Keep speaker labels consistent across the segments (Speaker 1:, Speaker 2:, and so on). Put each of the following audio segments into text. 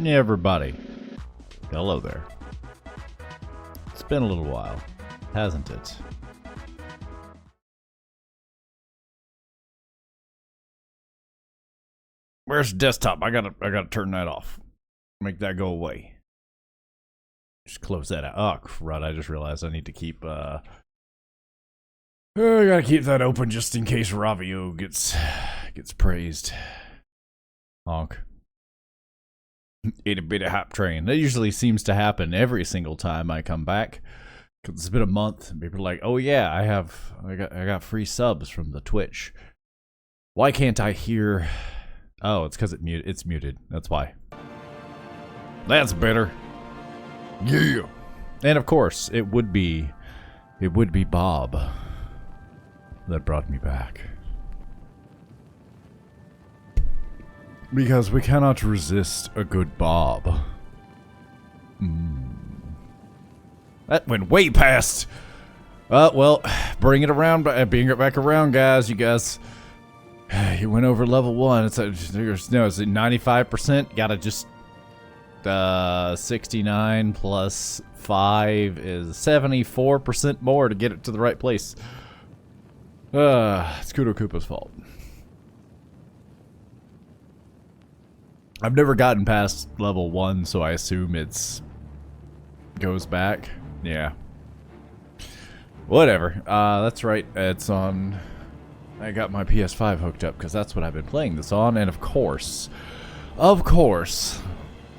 Speaker 1: everybody. Hello there. It's been a little while, hasn't it? Where's the desktop? I gotta turn that off. Make that go away. Just close that out. Oh, crud, I just realized I need to keep, I gotta keep that open just in case Ravio gets praised. Honk. Itty bitty hop train. That usually seems to happen every single time I come back. Cause it's been a month and people are like, oh yeah, I got free subs from the Twitch. Why can't I hear? Oh, it's because it's muted. That's why. That's better. Yeah. And of course, it would be Bob that brought me back. Because we cannot resist a good Bob. That went way past. Well, bring it around, bring it back around, guys. You guys, you went over level 1. It's it's 95%. Gotta just 69 plus 5 is 74% more to get it to the right place. It's Kudo Koopa's fault. I've never gotten past level 1, so I assume it's goes back. Yeah. Whatever. That's right. It's on. I got my PS5 hooked up because that's what I've been playing this on, and of course,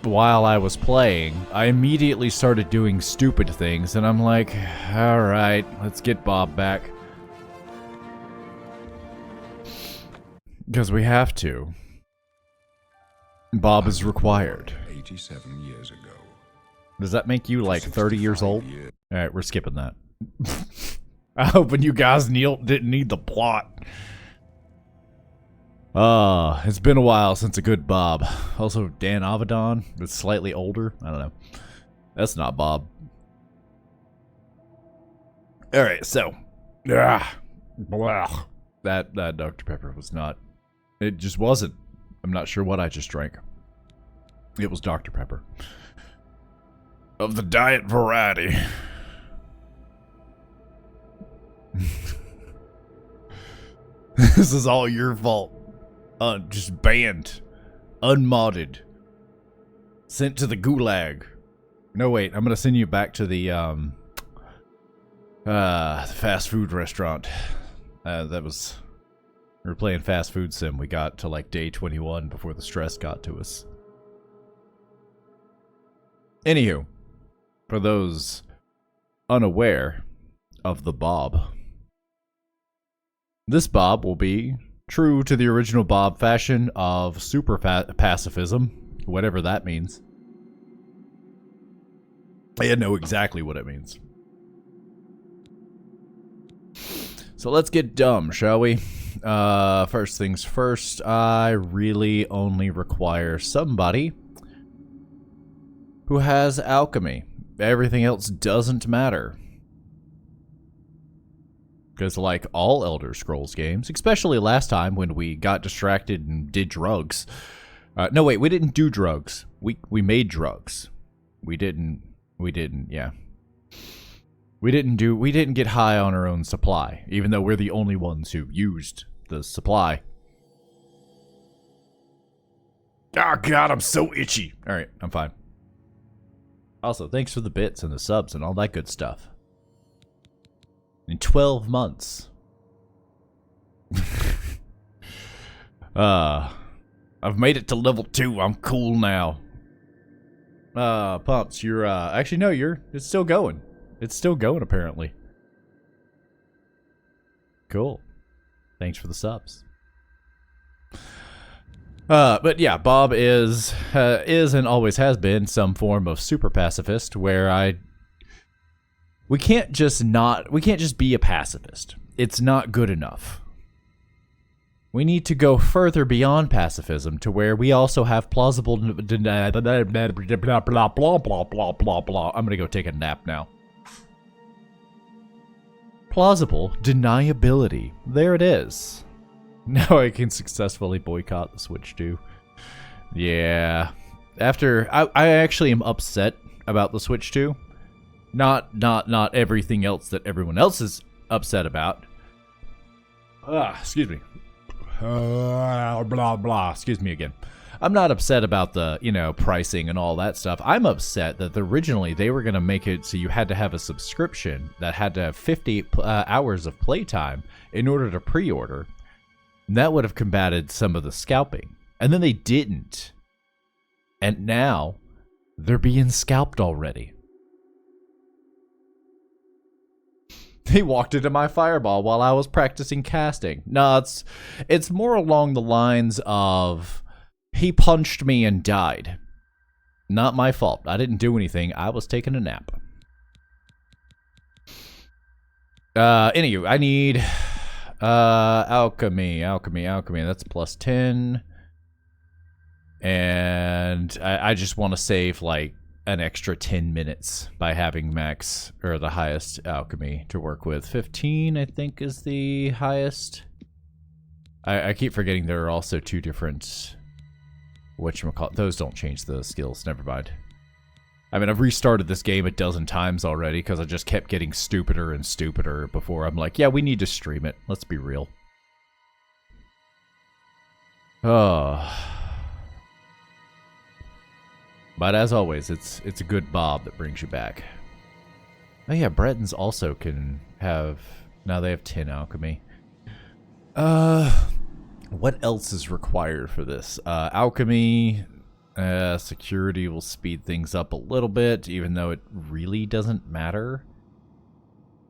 Speaker 1: while I was playing, I immediately started doing stupid things, and I'm like, all right, let's get Bob back. Because we have to. Bob is required.
Speaker 2: 87 years ago.
Speaker 1: Does that make you like 30 years old? Alright, we're skipping that. I hope you guys didn't need the plot. It's been a while since a good Bob. Also, Dan Avedon, that's slightly older. I don't know. That's not Bob. Alright, so. That Dr. Pepper was not. It just wasn't. I'm not sure what I just drank. It was Dr. Pepper. Of the diet variety. This is all your fault. Just banned. Unmodded. Sent to the gulag. No, wait. I'm gonna send you back to the fast food restaurant. That was... We were playing fast food sim. We got to like day 21 before the stress got to us. Anywho, for those unaware of the Bob, this Bob will be true to the original Bob fashion of super pacifism, whatever that means. I know exactly what it means. So let's get dumb, shall we? First things first, I really only require somebody who has alchemy. Everything else doesn't matter. Because like all Elder Scrolls games, especially last time when we got distracted and did drugs. No, wait, we didn't do drugs. We made drugs. We didn't, yeah. We didn't get high on our own supply, even though we're the only ones who used the supply. Oh god, I'm so itchy. Alright, I'm fine. Also, thanks for the bits and the subs and all that good stuff. In 12 months. I've made it to level 2. I'm cool now. Pumps, you're, actually no, it's still going. It's still going, apparently. Cool. Thanks for the subs. But yeah, Bob is and always has been some form of super pacifist where we can't just be a pacifist. It's not good enough. We need to go further beyond pacifism to where we also have plausible blah blah blah blah blah blah. I'm gonna go take a nap now. Plausible deniability. There it is. Now I can successfully boycott the Switch too. Yeah. I actually am upset about the Switch 2. Not everything else that everyone else is upset about. Excuse me. Blah, blah. Excuse me again. I'm not upset about the, pricing and all that stuff. I'm upset that originally they were going to make it so you had to have a subscription that had to have 50 hours of playtime in order to pre-order. And that would have combated some of the scalping. And then they didn't. And now they're being scalped already. He walked into my fireball while I was practicing casting. No, it's more along the lines of he punched me and died. Not my fault. I didn't do anything. I was taking a nap. Anywho, I need alchemy. That's plus 10. And I just want to save like an extra 10 minutes by having max or the highest alchemy to work with. 15, I think, is the highest. I keep forgetting there are also two different whatchamacallit. Those don't change the skills. Never mind. I mean, I've restarted this game a dozen times already because I just kept getting stupider and stupider before I'm like, yeah, we need to stream it. Let's be real. Oh. But as always, it's a good Bobb that brings you back. Oh yeah, Bretons also can have... Now they have 10 alchemy. What else is required for this? Alchemy, security will speed things up a little bit, even though it really doesn't matter.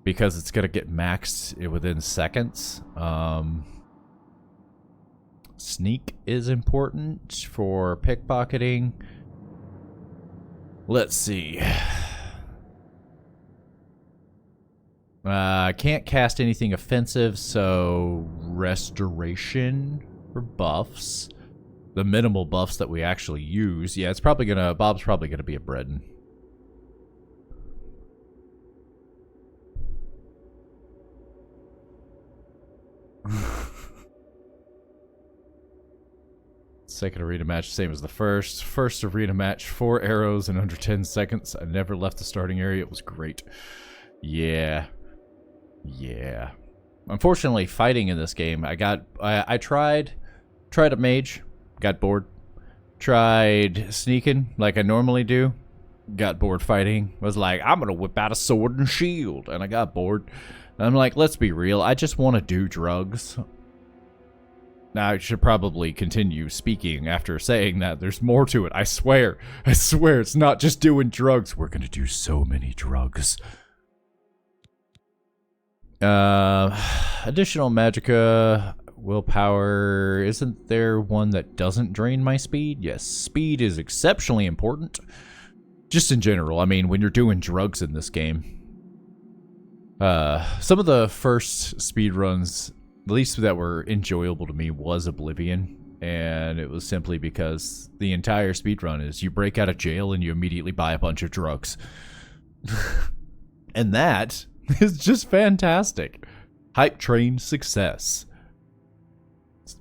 Speaker 1: Because it's going to get maxed within seconds. Sneak is important for pickpocketing. Let's see. I can't cast anything offensive, so restoration for buffs. The minimal buffs that we actually use. Yeah, it's probably gonna... Bob's probably gonna be a Breton. Second arena match, same as the first. First arena match, 4 arrows in under 10 seconds. I never left the starting area. It was great. Yeah. Yeah. Unfortunately, fighting in this game, I tried a mage, got bored. Tried sneaking like I normally do, got bored fighting. Was like, I'm gonna whip out a sword and shield, and I got bored. And I'm like, let's be real, I just want to do drugs. Now, I should probably continue speaking after saying that. There's more to it. I swear, it's not just doing drugs. We're gonna do so many drugs. Additional magicka, willpower. Isn't there one that doesn't drain my speed? Yes, speed is exceptionally important. Just in general, I mean, when you're doing drugs in this game. Some of the first speed runs, at least that were enjoyable to me, was Oblivion. And it was simply because the entire speedrun is you break out of jail and you immediately buy a bunch of drugs. And that is just fantastic. Hype train success.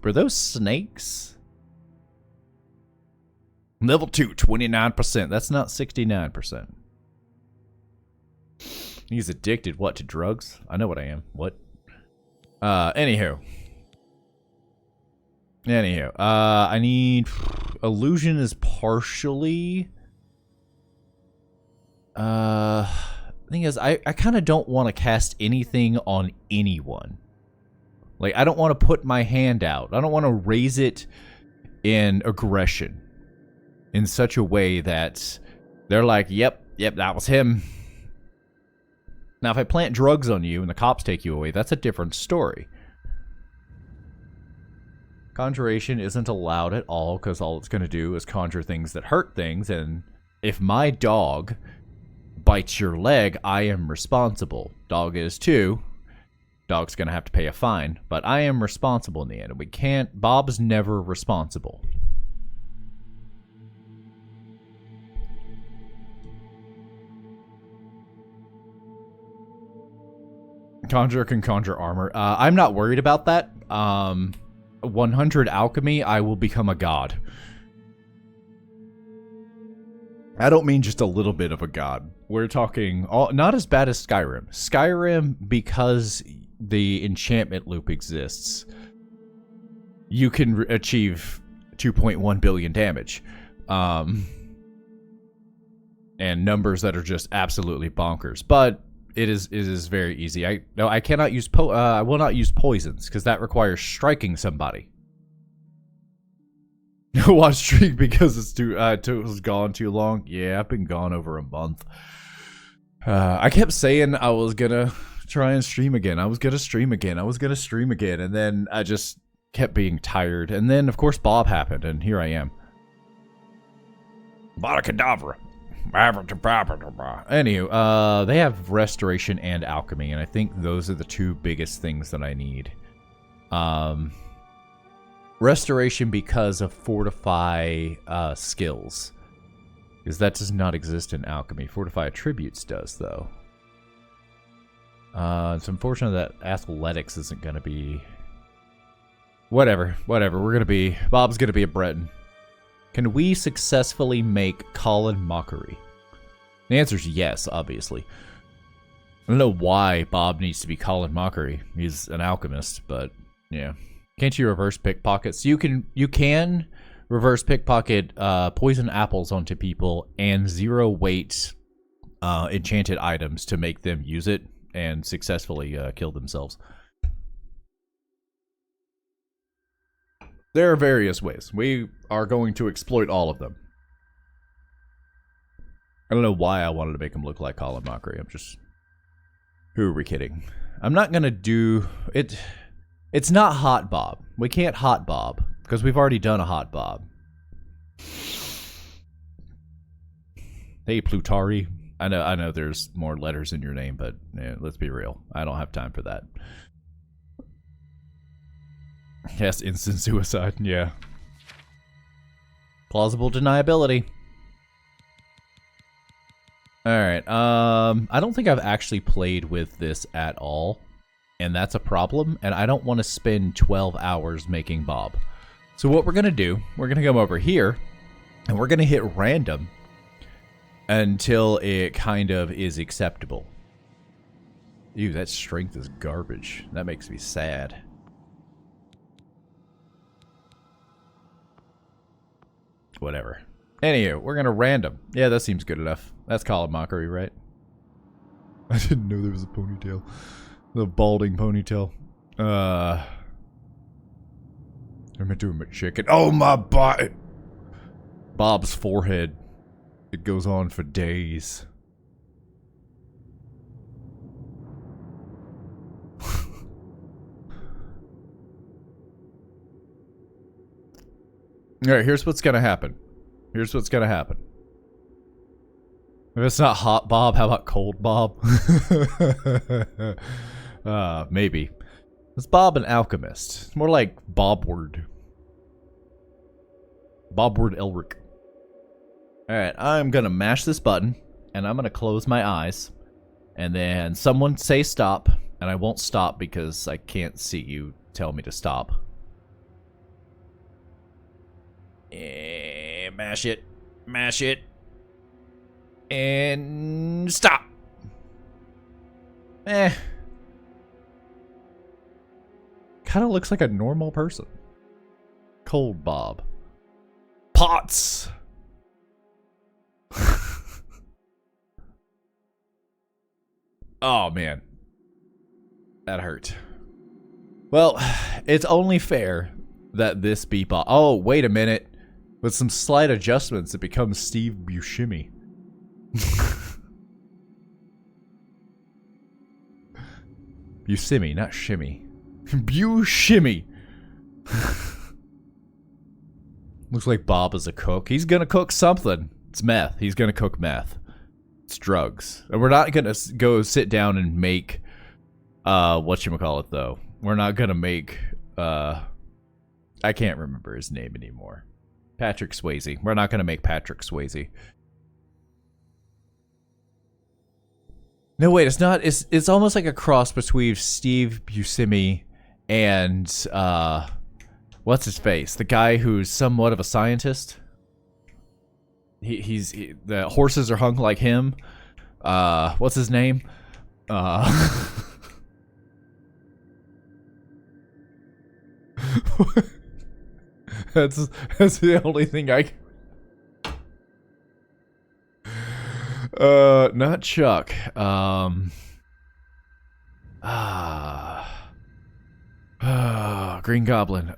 Speaker 1: Were those snakes? Level 2, 29%. That's not 69%. He's addicted, what, to drugs? I know what I am. What? Anywho, I need... Illusion is partially... Thing is, I kind of don't want to cast anything on anyone. Like, I don't want to put my hand out. I don't want to raise it in aggression. In such a way that they're like, yep, that was him. Now, if I plant drugs on you and the cops take you away, that's a different story. Conjuration isn't allowed at all, because all it's going to do is conjure things that hurt things, and if my dog bites your leg, I am responsible. Dog is too. Dog's going to have to pay a fine, but I am responsible in the end. We can't... Bob's never responsible. Conjurer can conjure armor. I'm not worried about that. 100 alchemy, I will become a god. I don't mean just a little bit of a god. We're talking not as bad as Skyrim. Skyrim, because the enchantment loop exists, you can achieve 2.1 billion damage. And numbers that are just absolutely bonkers. But it is very easy. I cannot use I will not use poisons because that requires striking somebody. Watch streak because it was gone too long. Yeah, I've been gone over a month. I kept saying I was gonna try and stream again. I was gonna stream again. And then I just kept being tired. And then, of course, Bob happened, and here I am. Badakadabra. Anywho, they have restoration and alchemy, and I think those are the two biggest things that I need. Restoration because of fortify skills, because that does not exist in alchemy. Fortify attributes does, though. It's unfortunate that athletics isn't going to be... Whatever. Bob's going to be a Breton. Can we successfully make Colin mockery? The answer is yes, obviously. I don't know why Bob needs to be Colin mockery. He's an alchemist, but yeah. Can't you reverse pickpockets? You can reverse pickpocket poison apples onto people and 0 weight enchanted items to make them use it and successfully kill themselves. There are various ways. We are going to exploit all of them. I don't know why I wanted to make him look like Colin Mockery. I'm just... Who are we kidding? I'm not going to do... It's not Hot Bob. We can't Hot Bob, because we've already done a Hot Bob. Hey, Plutari. I know there's more letters in your name, but yeah, let's be real. I don't have time for that. Yes, instant suicide, yeah. Plausible deniability. Alright, I don't think I've actually played with this at all. And that's a problem, and I don't want to spend 12 hours making Bob. So what we're going to do, we're going to come over here, and we're going to hit random until it kind of is acceptable. Ew, that strength is garbage. That makes me sad. Whatever. Anywho, we're going to random. Yeah, that seems good enough. That's Colin Mockery, right? I didn't know there was a ponytail. The balding ponytail. I meant to him a chicken. Oh, my body! Bob's forehead. It goes on for days. Alright, here's what's gonna happen. If it's not Hot Bob, how about Cold Bob? Maybe. It's Bob an alchemist. It's more like Bobward. Bobward Elric. Alright, I'm gonna mash this button, and I'm gonna close my eyes, and then someone say stop, and I won't stop because I can't see you tell me to stop. Mash it. Mash it. And stop. Kind of looks like a normal person. Cold Bob. Pots. Oh, man. That hurt. Well, it's only fair that this be Bob. Oh, wait a minute. With some slight adjustments, it becomes Steve Buscemi. Buscemi, not shimmy. Buscemi. Looks like Bob is a cook. He's gonna cook something. It's meth. He's gonna cook meth. It's drugs. And we're not gonna go sit down and make, whatchamacallit, though. We're not gonna make, I can't remember his name anymore. Patrick Swayze. We're not gonna make Patrick Swayze. No, wait, it's not. It's almost like a cross between Steve Buscemi and, what's his face? The guy who's somewhat of a scientist? The horses are hung like him. What's his name? That's the only thing I. Not Chuck. Green Goblin.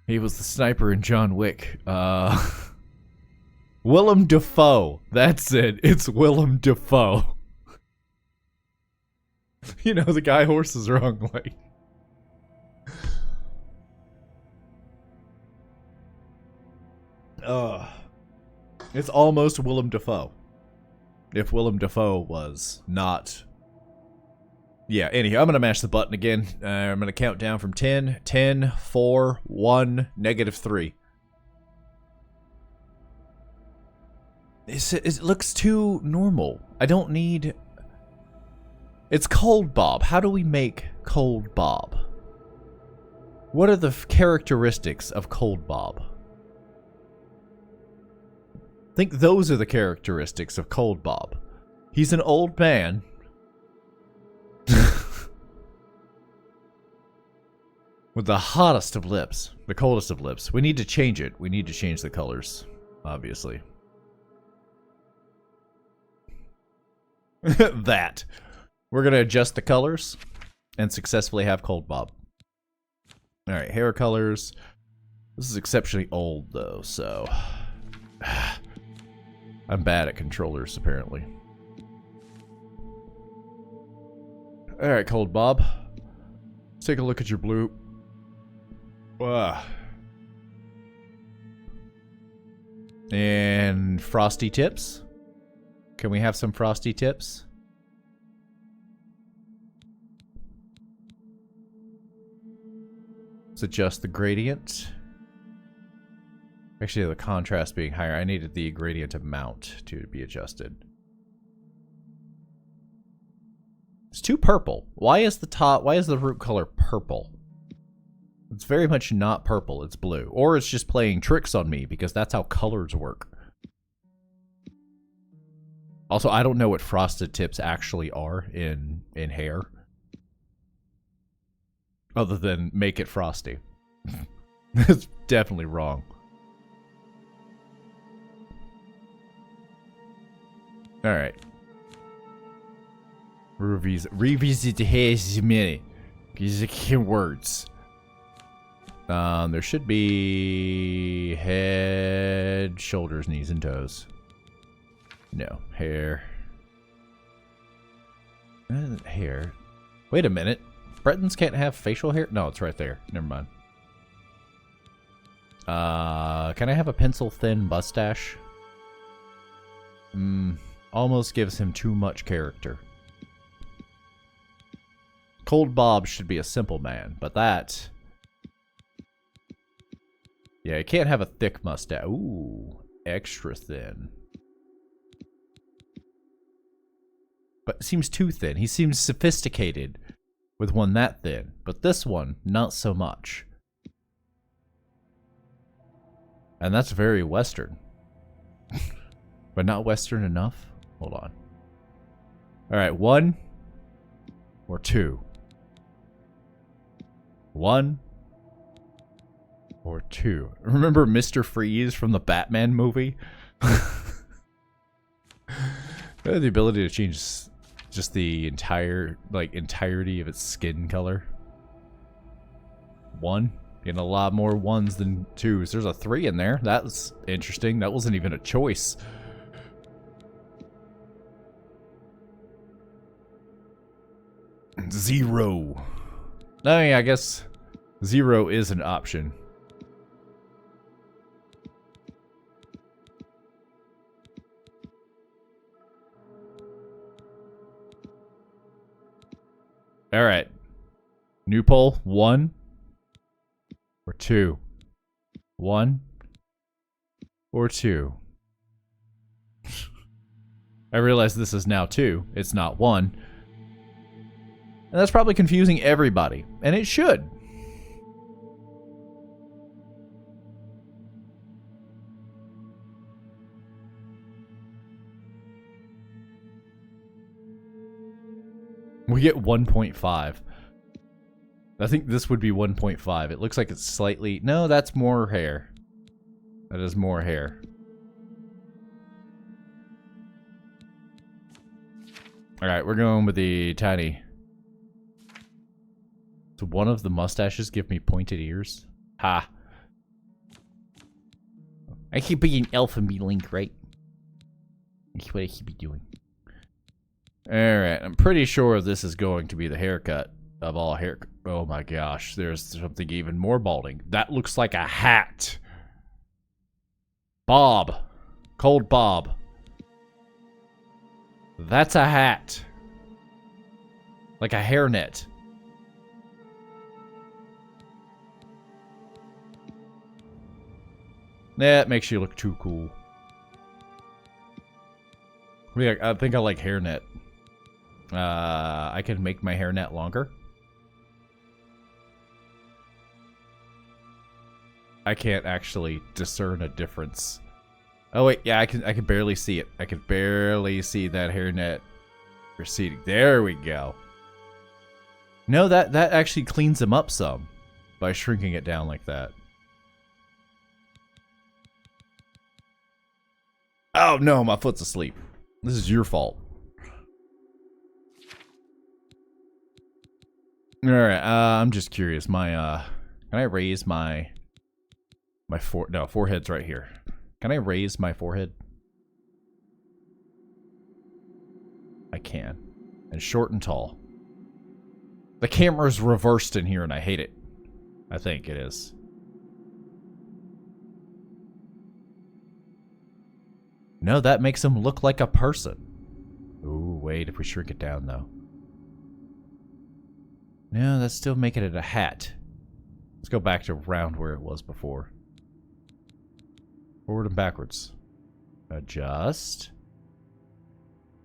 Speaker 1: He was the sniper in John Wick. Willem Dafoe. That's it. It's Willem Dafoe. You know, the guy horses are hung like. It's almost Willem Dafoe. If Willem Dafoe was not. Yeah, anyhow, I'm going to mash the button again. I'm going to count down from 10, 10, 4, 1, -3. It looks too normal. I don't need... It's Cold Bob. How do we make Cold Bob? What are the characteristics of Cold Bob? I think those are the characteristics of Cold Bob. He's an old man. With the hottest of lips. The coldest of lips. We need to change it. We need to change the colors. Obviously. That. We're going to adjust the colors and successfully have Cold Bob. Alright, hair colors. This is exceptionally old, though, so... I'm bad at controllers, apparently. Alright, Cold Bob. Let's take a look at your blue. And frosty tips. Can we have some frosty tips? Let's adjust the gradient. Actually, the contrast being higher. I needed the gradient amount to be adjusted. It's too purple. Why is the root color purple? It's very much not purple, it's blue. Or it's just playing tricks on me, because that's how colors work. Also, I don't know what frosted tips actually are in hair. Other than make it frosty. That's definitely wrong. Alright. Revisit the hair's minute. These are keywords. There should be head, shoulders, knees, and toes. No, hair. Hair. Wait a minute. Bretons can't have facial hair? No, it's right there. Never mind. Can I have a pencil-thin mustache? Almost gives him too much character. Cold Bob should be a simple man, but that... Yeah, he can't have a thick mustache. Ooh, extra thin. But it seems too thin. He seems sophisticated with one that thin, but this one, not so much. And that's very Western. But not Western enough? Hold on. Alright, 1 or 2. 1 or 2. Remember Mr. Freeze from the Batman movie? The ability to change just the entirety of its skin color. 1. Getting a lot more 1s than 2s. There's a 3 in there. That's interesting. That wasn't even a choice. Zero. I mean, I guess 0 is an option. Alright. New poll. 1 or 2. 1 or 2. I realize this is now 2. It's not 1. And that's probably confusing everybody. And it should. we get 1.5. I think this would be 1.5. It looks like it's slightly... No, that's more hair. That is more hair. Alright, we're going with the tiny. So one of the mustaches give me pointed ears? Ha. I keep being Alpha Me Link, right? That's what I keep doing. Alright, I'm pretty sure this is going to be the haircut of all hair. Oh my gosh, there's something even more balding. That looks like a hat. Bob. Cold Bob. That's a hat. Like a hairnet. That makes you look too cool. I think I like hairnet. I can make my hairnet longer. I can't actually discern a difference. Oh wait, yeah, I can barely see it. I can barely see that hairnet receding. There we go. No, that actually cleans them up some by shrinking it down like that. Oh no, my foot's asleep. This is your fault. Alright, I'm just curious. Can I raise my forehead's right here. Can I raise my forehead? I can. And short and tall. The camera's reversed in here and I hate it. I think it is. No, that makes him look like a person. Ooh, wait, if we shrink it down though. No, that's still making it a hat. Let's go back to around where it was before. Forward and backwards. Adjust.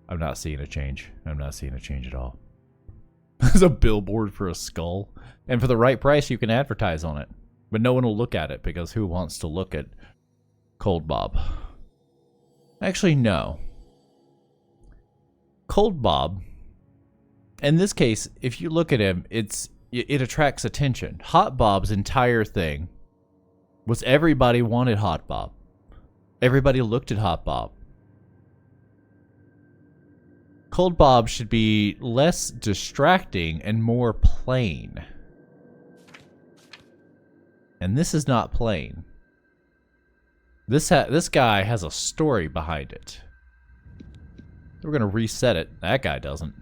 Speaker 1: I'm not seeing a change. I'm not seeing a change at all. There's a billboard for a skull. And for the right price, you can advertise on it. But no one will look at it because who wants to look at Cold Bob? Actually, no. Cold Bob, in this case, if you look at him, it attracts attention. Hot Bob's entire thing was everybody wanted Hot Bob. Everybody looked at Hot Bob. Cold Bob should be less distracting and more plain. And this is not plain. This guy has a story behind it. We're gonna reset it. That guy doesn't.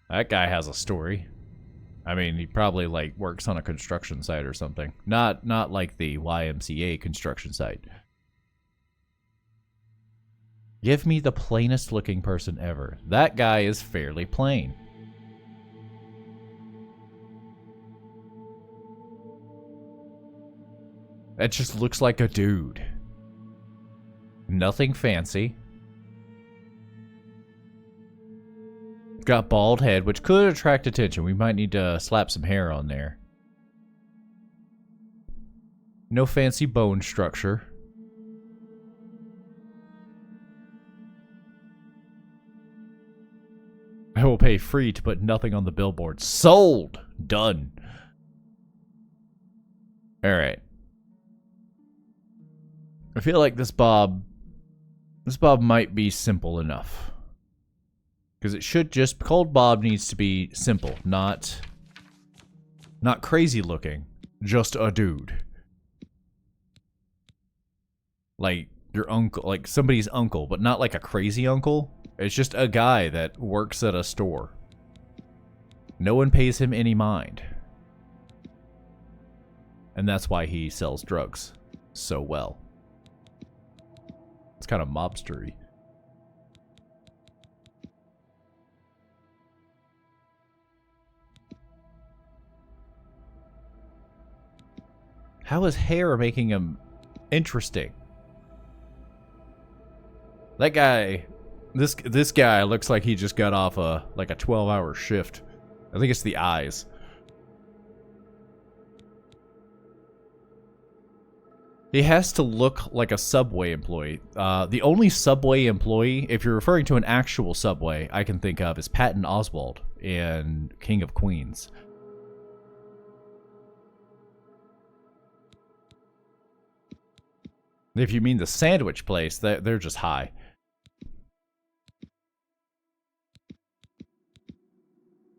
Speaker 1: That guy has a story. I mean, he probably like works on a construction site or something. Not like the YMCA construction site. Give me the plainest looking person ever. That guy is fairly plain. That just looks like a dude. Nothing fancy. Got bald head, which could attract attention. We might need to slap some hair on there. No fancy bone structure. I will pay free to put nothing on the billboard. Sold! Done. Alright. I feel like this Bob might be simple enough. Because it should just... Cold Bob needs to be simple, not crazy looking. Just a dude. Like your uncle, like somebody's uncle, but not like a crazy uncle. It's just a guy that works at a store. No one pays him any mind. And that's why he sells drugs so well. It's kind of mobstery. How is hair making him interesting? That guy, this guy looks like he just got off a 12-hour shift. I think it's the eyes. He has to look like a Subway employee. The only Subway employee, if you're referring to an actual Subway, I can think of is Patton Oswalt in King of Queens. If you mean the sandwich place, they're just high.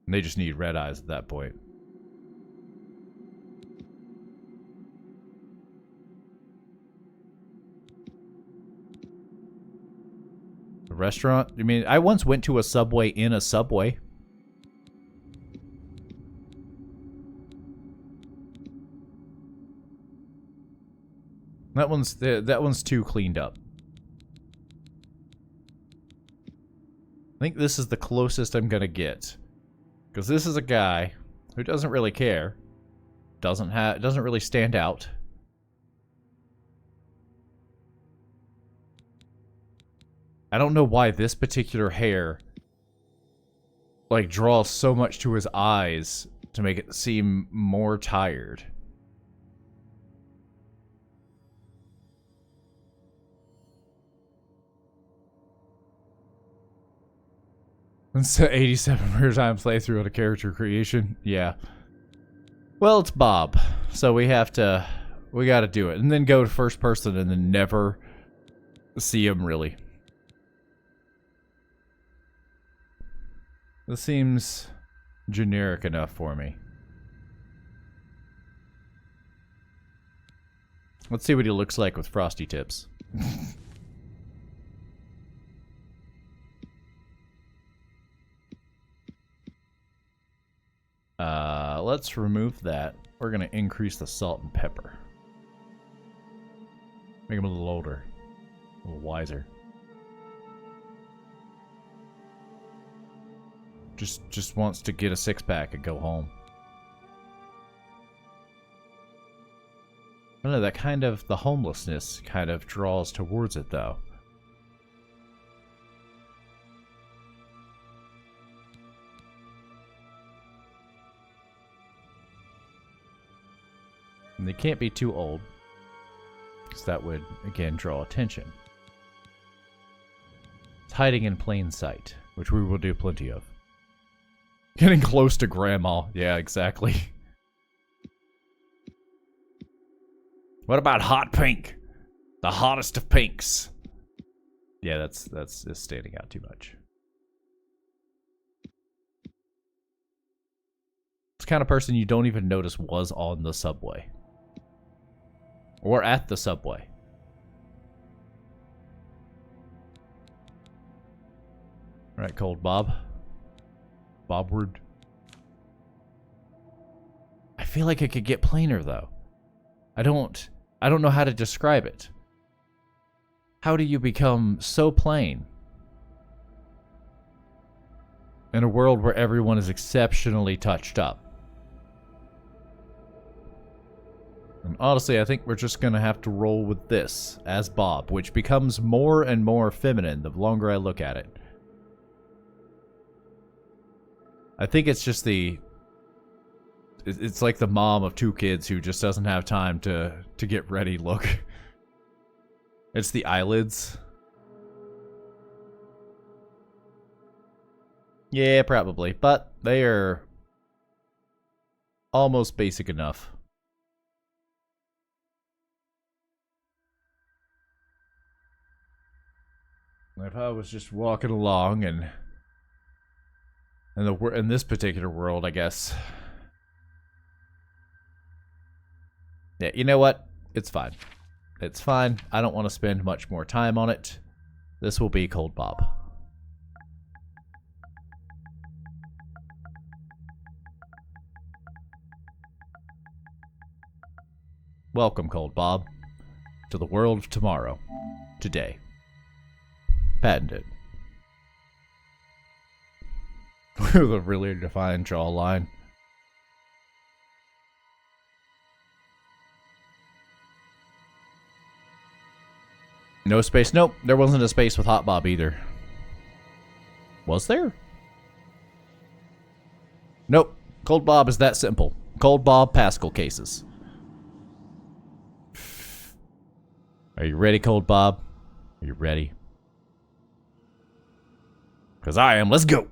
Speaker 1: And they just need red eyes at that point. A restaurant? I mean, I once went to a Subway in a Subway. That one's too cleaned up. I think this is the closest I'm gonna get. Because this is a guy who doesn't really care. Doesn't really stand out. I don't know why this particular hair like draws so much to his eyes to make it seem more tired. It's 87 real time playthrough on a character creation. Yeah. Well, it's Bob, so we gotta do it. And then go to first person and then never see him really. This seems generic enough for me. Let's see what he looks like with frosty tips. Let's remove that. We're gonna increase the salt and pepper. Make him a little older. A little wiser. Just wants to get a six-pack and go home. I don't know, that kind of, the homelessness kind of draws towards it, though. And they can't be too old, because that would, again, draw attention. It's hiding in plain sight, which we will do plenty of. Getting close to grandma. Yeah, exactly. What about hot pink? The hottest of pinks. Yeah, that's just standing out too much. It's the kind of person you don't even notice was on the subway. Or at the subway. Alright, Cold Bob. Bobward. I feel like it could get plainer, though. I don't know how to describe it. How do you become so plain? In a world where everyone is exceptionally touched up. And honestly, I think we're just gonna have to roll with this as Bob, which becomes more and more feminine the longer I look at it. I think it's just it's like the mom of two kids who just doesn't have time to get ready look. It's the eyelids. Yeah, probably, but they are almost basic enough. If I was just walking along and in this particular world, I guess. Yeah, you know what? It's fine. It's fine. I don't want to spend much more time on it. This will be Cold Bob. Welcome, Cold Bob, to the world of tomorrow. Today. Patented. With a really defined jawline. No space. Nope, there wasn't a space with Hot Bob either. Was there? Nope. Cold Bob is that simple. Cold Bob Pascal cases. Are you ready, Cold Bob? Are you ready? Because I am. Let's go.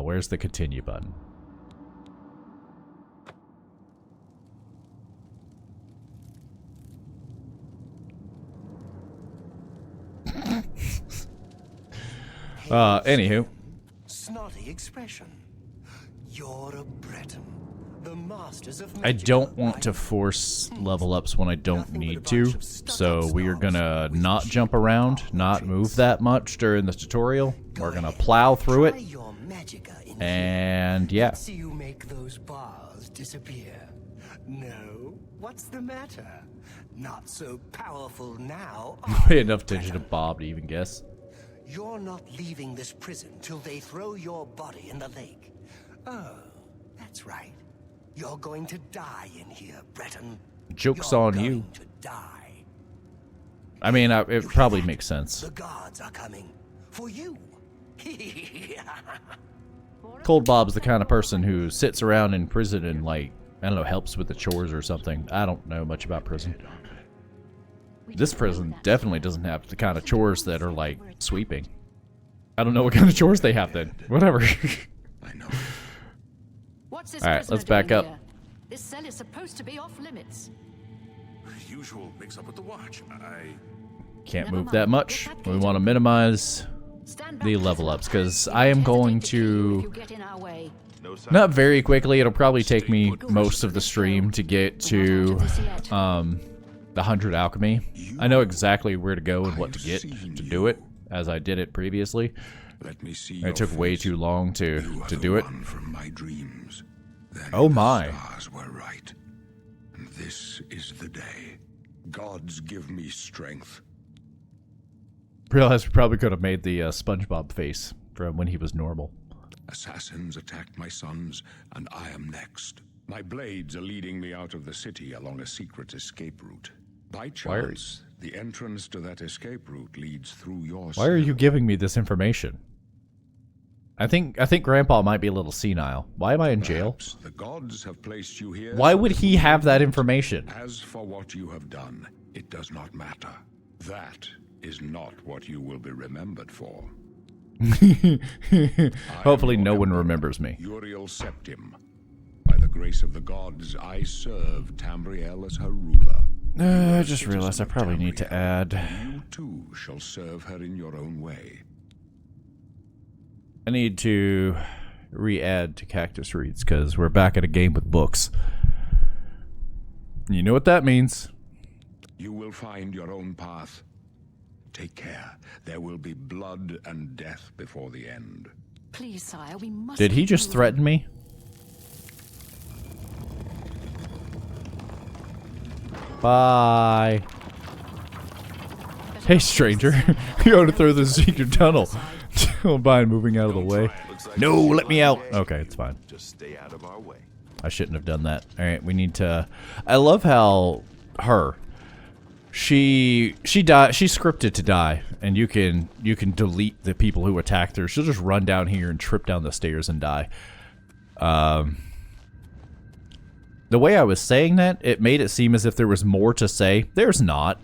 Speaker 1: Where's the continue button? Anywho.
Speaker 2: Snotty expression. You're a Breton. The masters of
Speaker 1: I don't want to force level ups when I don't need to, so we are gonna not jump around, not move that much during the tutorial. We're gonna plow through it, and yeah.
Speaker 2: See you make those bars disappear. No, what's the matter? Not so powerful now.
Speaker 1: Pay enough attention to Bob to even guess.
Speaker 2: You're not leaving this prison till they throw your body in the lake. Oh, that's right. You're going to die in here, Breton.
Speaker 1: Joke's
Speaker 2: You're
Speaker 1: on you.
Speaker 2: going to die.
Speaker 1: I mean, it probably makes sense.
Speaker 2: The guards are coming for you.
Speaker 1: Cold Bob's the kind of person who sits around in prison and, like, I don't know, helps with the chores or something. I don't know much about prison. This prison definitely doesn't have the kind of chores that are, like, sweeping. I don't know what kind of chores they have then. Whatever.
Speaker 3: I know.
Speaker 1: Alright, let's back up.
Speaker 4: This cell is supposed to be off limits.
Speaker 3: Usual mix up with the watch. I
Speaker 1: Can't move that much. We want to minimize the level ups, because I am going to... Not very quickly, it'll probably take me most of the stream to get to the 100 alchemy. I know exactly where to go and what to get to do it, as I did it previously.
Speaker 3: let me see.
Speaker 1: It took way too long to do it.
Speaker 3: From my dreams. Then
Speaker 1: Oh my.
Speaker 3: The stars were right. And this is the day. Gods give me strength.
Speaker 1: Realized we probably could have made the SpongeBob face from when he was normal.
Speaker 3: Assassins attacked my sons, and I am next. My blades are leading me out of the city along a secret escape route. By chance, the entrance to that escape route leads through your
Speaker 1: Why are you
Speaker 3: cell.
Speaker 1: giving me this information? I think Grandpa might be a little senile. Why am I in jail?
Speaker 3: Perhaps the gods have placed you here.
Speaker 1: Why would he have that information?
Speaker 3: As for what you have done, it does not matter. That is not what you will be remembered for.
Speaker 1: Hopefully no one remembers me.
Speaker 3: Uriel Septim. By the grace of the gods, I serve Tambriel as her ruler.
Speaker 1: I just realized I probably need to add...
Speaker 3: You too shall serve her in your own way.
Speaker 1: I need to re-add to Cactus Reads, because we're back at a game with books. You know what that means.
Speaker 3: You will find your own path. Take care. There will be blood and death before the end.
Speaker 4: Please, sire, we must.
Speaker 1: Did he just threaten me? Bye. Hey, stranger. You ought to throw the secret tunnel. Don't mind moving out of the way. No, let me out. Okay, it's fine.
Speaker 5: Just stay out of our way.
Speaker 1: I shouldn't have done that. All right, we need to... I love how she died. She's scripted to die, and you can delete the people who attacked her. She'll just run down here and trip down the stairs and die. The way I was saying that, it made it seem as if there was more to say. There's not.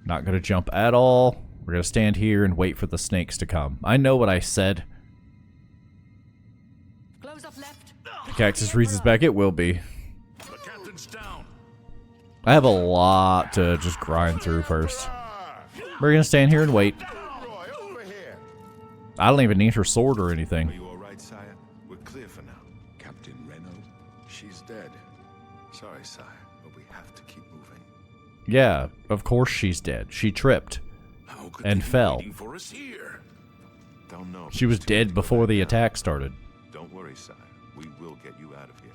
Speaker 1: Not gonna jump at all. We're gonna stand here and wait for the snakes to come. I know what I said.
Speaker 4: Close up left.
Speaker 1: Cactus Reads is back. It will be.
Speaker 5: The captain's down.
Speaker 1: I have a lot to just grind through first. We're gonna stand here and wait.
Speaker 5: Roy, over here.
Speaker 1: I don't even need her sword or anything.
Speaker 5: Are you all right, sire? We're clear for now.
Speaker 3: Captain Renault.
Speaker 5: She's dead. Sorry, sire, but we have to keep moving.
Speaker 1: Yeah, of course she's dead. She tripped.
Speaker 5: How could
Speaker 1: And
Speaker 5: they be
Speaker 1: fell.
Speaker 5: waiting for us here? Don't know. if
Speaker 1: She was
Speaker 5: it's too late
Speaker 1: dead
Speaker 5: to
Speaker 1: before
Speaker 5: find
Speaker 1: the
Speaker 5: out.
Speaker 1: attack started.
Speaker 5: Don't worry, sire. We will get you out of here.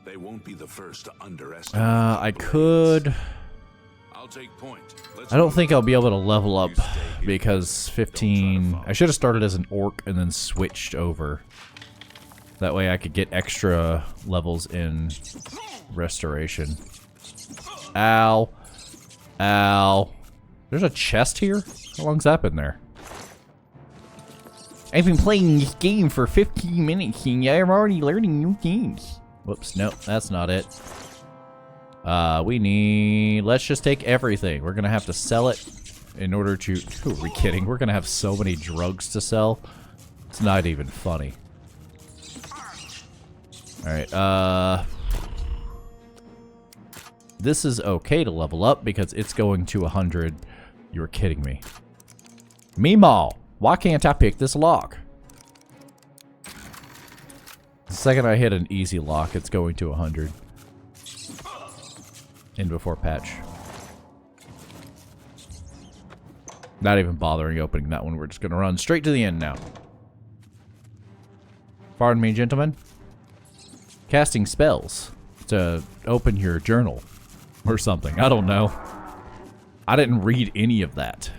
Speaker 5: They won't be the first to underestimate.
Speaker 1: I could...
Speaker 5: I'll take point. Let's
Speaker 1: I don't
Speaker 5: move.
Speaker 1: think I'll be able to level up because 15... I should have started as an orc and then switched over. That way I could get extra levels in restoration. Ow. Ow. There's a chest here? How long's that been there? I've been playing this game for 15 minutes and I'm already learning new things. Whoops, nope, that's not it. We need... Let's just take everything. We're gonna have to sell it in order to... Who are we kidding? We're gonna have so many drugs to sell. It's not even funny. Alright, this is okay to level up because it's going to 100. You're kidding me. Meemaw, why can't I pick this lock? The second I hit an easy lock, it's going to 100. In before patch. Not even bothering opening that one. We're just going to run straight to the end now. Pardon me, gentlemen. Casting spells to open your journal or something. I don't know. I didn't read any of that.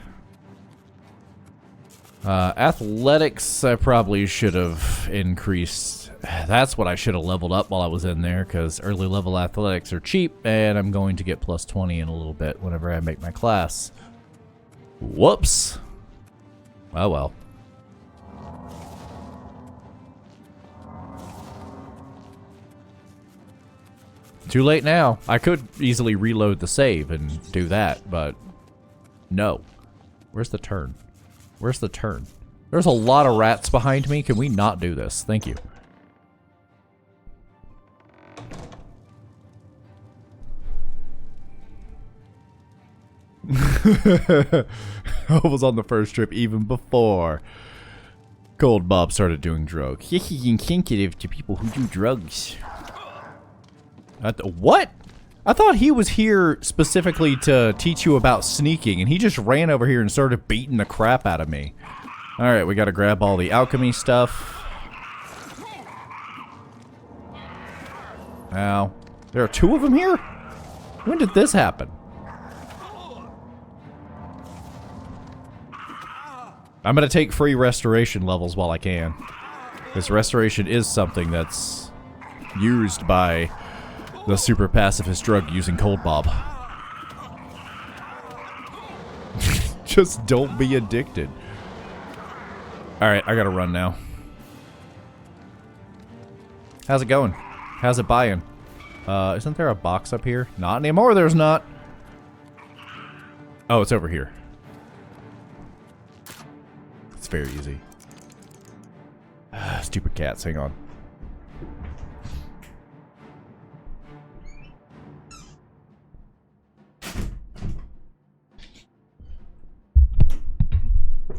Speaker 1: Athletics, I probably should have increased. That's what I should have leveled up while I was in there, because early level athletics are cheap, and I'm going to get plus 20 in a little bit whenever I make my class. Whoops. Oh well. Too late now. I could easily reload the save and do that, but no. Where's the turn? Where's the turn? There's a lot of rats behind me. Can we not do this? Thank you. I was on the first trip even before Cold Bob started doing drugs. Insensitive to people who do drugs. What? I thought he was here specifically to teach you about sneaking, and he just ran over here and started beating the crap out of me. Alright, we gotta grab all the alchemy stuff. Ow. There are two of them here? When did this happen? I'm gonna take free restoration levels while I can. This restoration is something that's used by the super pacifist drug using Cold Bob. Just don't be addicted. Alright, I gotta run now. How's it going? How's it buying? Isn't there a box up here? Not anymore, there's not. Oh, it's over here. It's very easy. Stupid cats, hang on.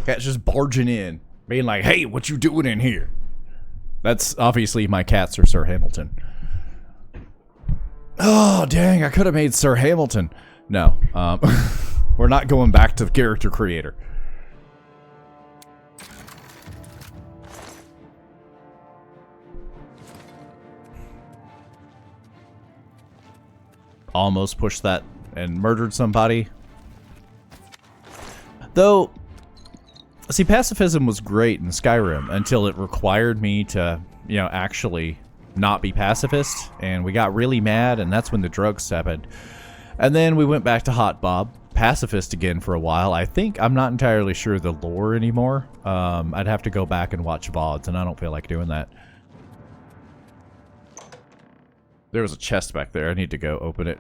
Speaker 1: Cat's just barging in, being like, hey, what you doing in here? That's obviously my cats are Sir Hamilton. Oh, dang, I could have made Sir Hamilton. No, we're not going back to the character creator. Almost pushed that and murdered somebody. Though, see, pacifism was great in Skyrim until it required me to, you know, actually not be pacifist, and we got really mad, and that's when the drugs happened. And then we went back to Hot Bob, pacifist again for a while. I'm not entirely sure the lore anymore. I'd have to go back and watch VODs, and I don't feel like doing that. There was a chest back there. I need to go open it.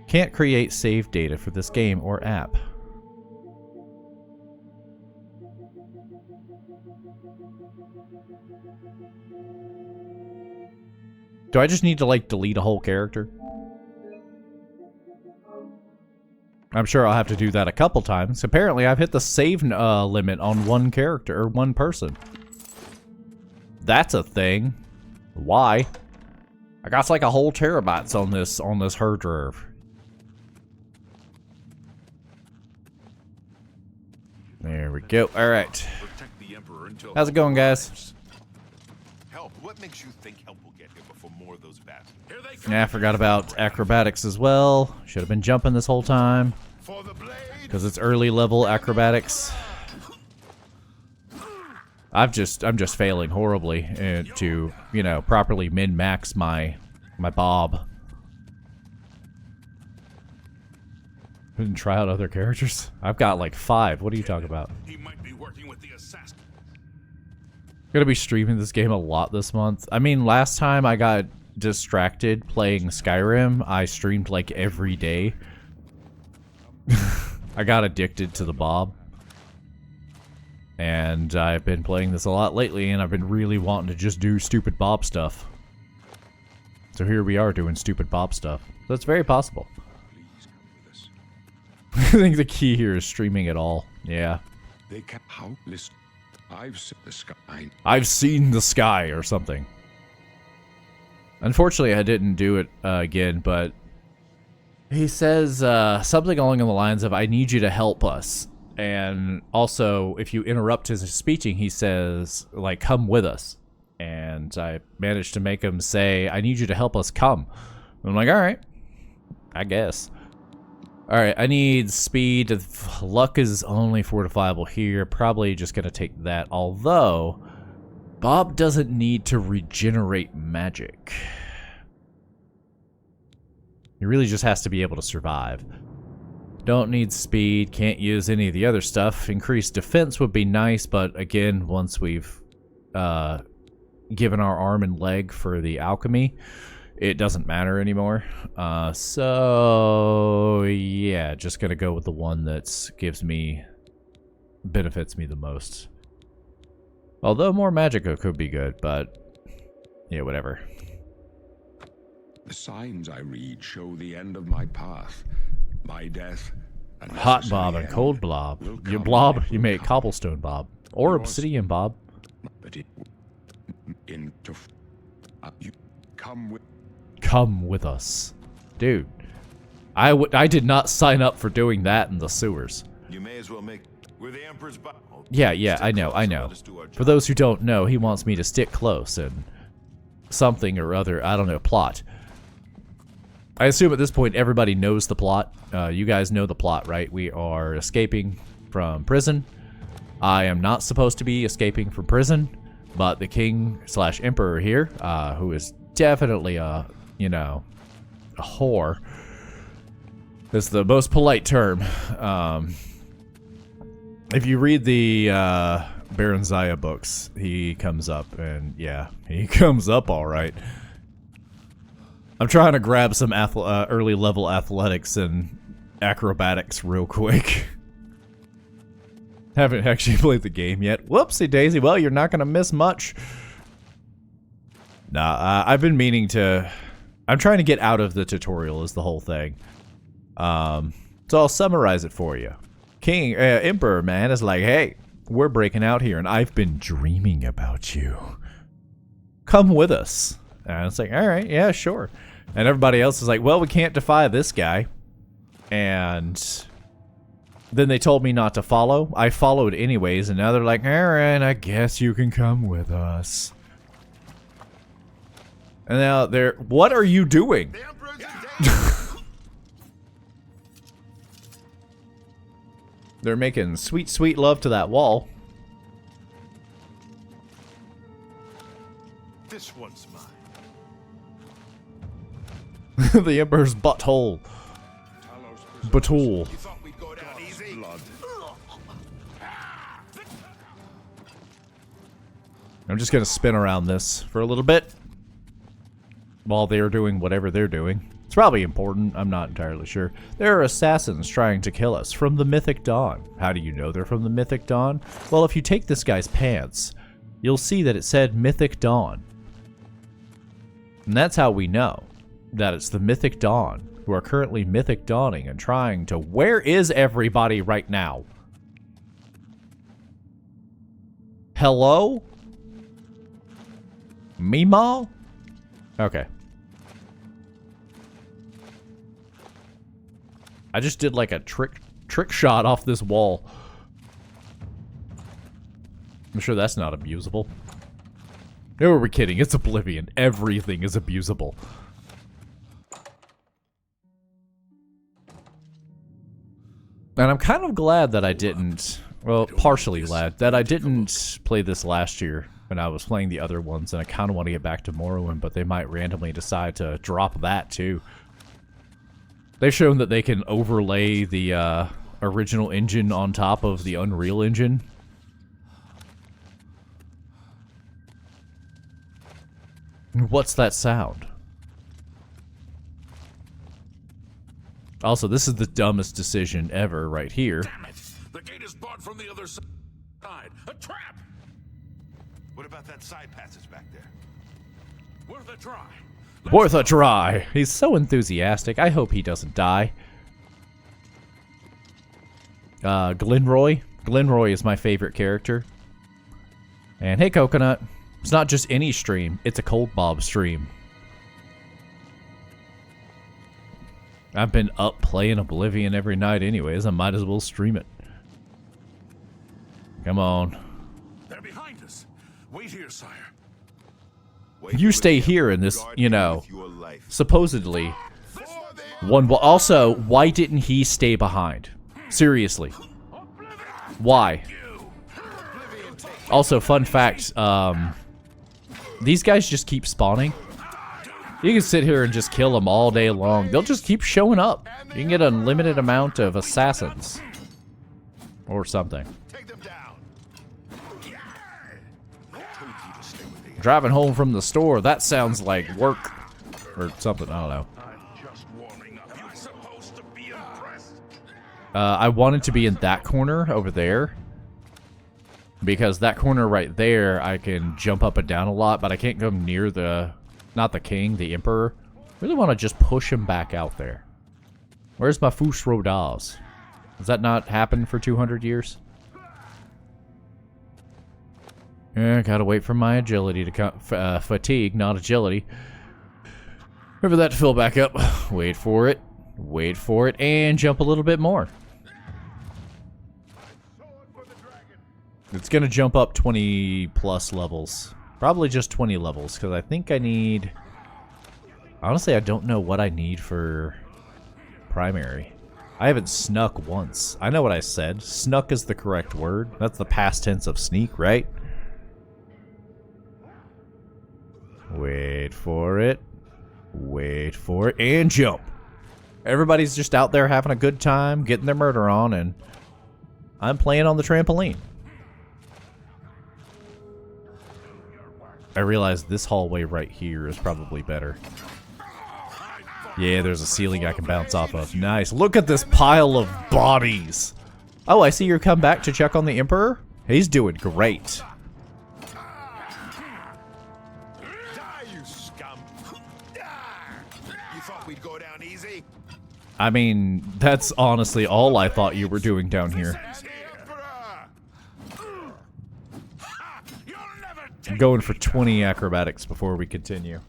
Speaker 1: Can't create save data for this game or app. Do I just need to, like, delete a whole character? I'm sure I'll have to do that a couple times. Apparently, I've hit the save limit on one character, or one person. That's a thing. Why? I got like a whole terabytes on this hard drive. There we go. All right. How's it going, guys?
Speaker 5: Help. What makes you think help will get here before more of those bats?
Speaker 1: Yeah, I forgot about acrobatics as well. Should have been jumping this whole time. Because it's early level acrobatics. I'm just failing horribly to, you know, properly min-max my Bob. Didn't try out other characters? I've got like 5. What are you talking about?
Speaker 5: He might be working with the assassin.
Speaker 1: Gonna be streaming this game a lot this month. I mean, last time I got distracted playing Skyrim, I streamed like every day. I got addicted to the Bobb. And I've been playing this a lot lately, and I've been really wanting to just do stupid Bobb stuff. So here we are doing stupid Bobb stuff. So it's very possible. I think the key here is streaming it all. Yeah.
Speaker 3: They can how list. I've seen the sky.
Speaker 1: I've seen the sky or something. Unfortunately, I didn't do it again, but he says something along the lines of, I need you to help us. And also, if you interrupt his speeching, he says, like, come with us. And I managed to make him say, I need you to help us come. And I'm like, all right, I guess. All right, I need speed. Luck is only fortifiable here. Probably just going to take that. Although, Bobb doesn't need to regenerate magic. He really just has to be able to survive. Don't need speed. Can't use any of the other stuff. Increased defense would be nice, but again, once we've given our arm and leg for the alchemy, it doesn't matter anymore. So yeah, just gonna go with the one that benefits me the most. Although more Magica could be good, but yeah, whatever.
Speaker 3: The signs I read show the end of my path, my death. A
Speaker 1: Hot
Speaker 3: necessary
Speaker 1: Bob and
Speaker 3: end
Speaker 1: cold Blob.
Speaker 3: will
Speaker 1: You
Speaker 3: come,
Speaker 1: blob,
Speaker 3: it
Speaker 1: you
Speaker 3: will
Speaker 1: make
Speaker 3: come.
Speaker 1: cobblestone Bob. Or
Speaker 3: Yours-
Speaker 1: obsidian Bob.
Speaker 3: But it into you come with.
Speaker 1: Come with us. Dude. I did not sign up for doing that in the sewers.
Speaker 5: You may as well make. We're the Emperor's.
Speaker 1: Yeah, I know. For those who don't know, he wants me to stick close and something or other, I don't know, plot. I assume at this point everybody knows the plot. You guys know the plot, right? We are escaping from prison. I am not supposed to be escaping from prison, but the king/emperor here, who is definitely a whore, is the most polite term. If you read the Baron Zaya books, he comes up, and yeah, he comes up all right. I'm trying to grab some early level athletics and acrobatics real quick. Haven't actually played the game yet. Whoopsie daisy. Well, you're not gonna miss much. Nah, I've been meaning to. I'm trying to get out of the tutorial. Is the whole thing. So I'll summarize it for you. Emperor man is like, hey, we're breaking out here, and I've been dreaming about you. Come with us. And it's like, all right, yeah, sure. And everybody else is like, well, we can't defy this guy. And then they told me not to follow. I followed anyways, and now they're like, all right, I guess you can come with us. And now they're, what are you doing?
Speaker 5: The Emperor's dead.
Speaker 1: They're making sweet, sweet love to that wall.
Speaker 5: This one's mine.
Speaker 1: The Emperor's butthole. Batool.
Speaker 5: You thought we'd go down easy? Blood.
Speaker 1: I'm just gonna spin around this for a little bit while they're doing whatever they're doing. It's probably important, I'm not entirely sure. There are assassins trying to kill us from the Mythic Dawn. How do you know they're from the Mythic Dawn? Well, if you take this guy's pants, you'll see that it said Mythic Dawn. And that's how we know that it's the Mythic Dawn, who are currently Mythic Dawning and trying to... Where is everybody right now? Hello? Meemaw? Okay. I just did like a trick shot off this wall. I'm sure that's not abusable. No, we're kidding. It's Oblivion. Everything is abusable. And I'm kind of glad that I didn't... Well, partially glad that I didn't play this last year when I was playing the other ones, and I kind of want to get back to Morrowind, but they might randomly decide to drop that too. They've shown that they can overlay the original engine on top of the Unreal Engine. What's that sound? Also, this is the dumbest decision ever right here.
Speaker 5: Damn it! The gate is barred from the other side. A trap!
Speaker 6: What about that side passage back there?
Speaker 5: Worth a try.
Speaker 1: Worth a try. He's so enthusiastic. I hope he doesn't die. Glenroy. Glenroy is my favorite character. And hey, Coconut. It's not just any stream. It's a cold Bob stream. I've been up playing Oblivion every night anyways. I might as well stream it. Come on.
Speaker 5: They're behind us. Wait here, sire.
Speaker 1: You stay here in this, you know, supposedly one. Also, why didn't he stay behind? Seriously. Why? Also, fun fact, these guys just keep spawning. You can sit here and just kill them all day long. They'll just keep showing up. You can get an unlimited amount of assassins. Or something. Driving home from the store, that sounds like work. Or something, I don't know. I wanted to be in that corner over there. Because that corner right there, I can jump up and down a lot, but I can't go near the... Not the king, the emperor. Really want to just push him back out there. Where's my Fus Rodas? Does that not happen for 200 years? Yeah, gotta wait for my agility to come. Fatigue, not agility. Wait for that to fill back up. Wait for it. Wait for it. And jump a little bit more. It's gonna jump up 20 plus levels. Probably just 20 levels, because I think I need... Honestly, I don't know what I need for primary. I haven't snuck once. I know what I said. Snuck is the correct word. That's the past tense of sneak, right? Wait for it. Wait for it. And jump. Everybody's just out there having a good time, getting their murder on, and I'm playing on the trampoline. I realize this hallway right here is probably better. Yeah, there's a ceiling I can bounce off of. Nice. Look at this pile of bodies. Oh, I see you come back to check on the Emperor. He's doing great.
Speaker 6: Die, you scum. You thought we'd go down easy?
Speaker 1: I mean, that's honestly all I thought you were doing down here. I'm going for 20 acrobatics before we continue.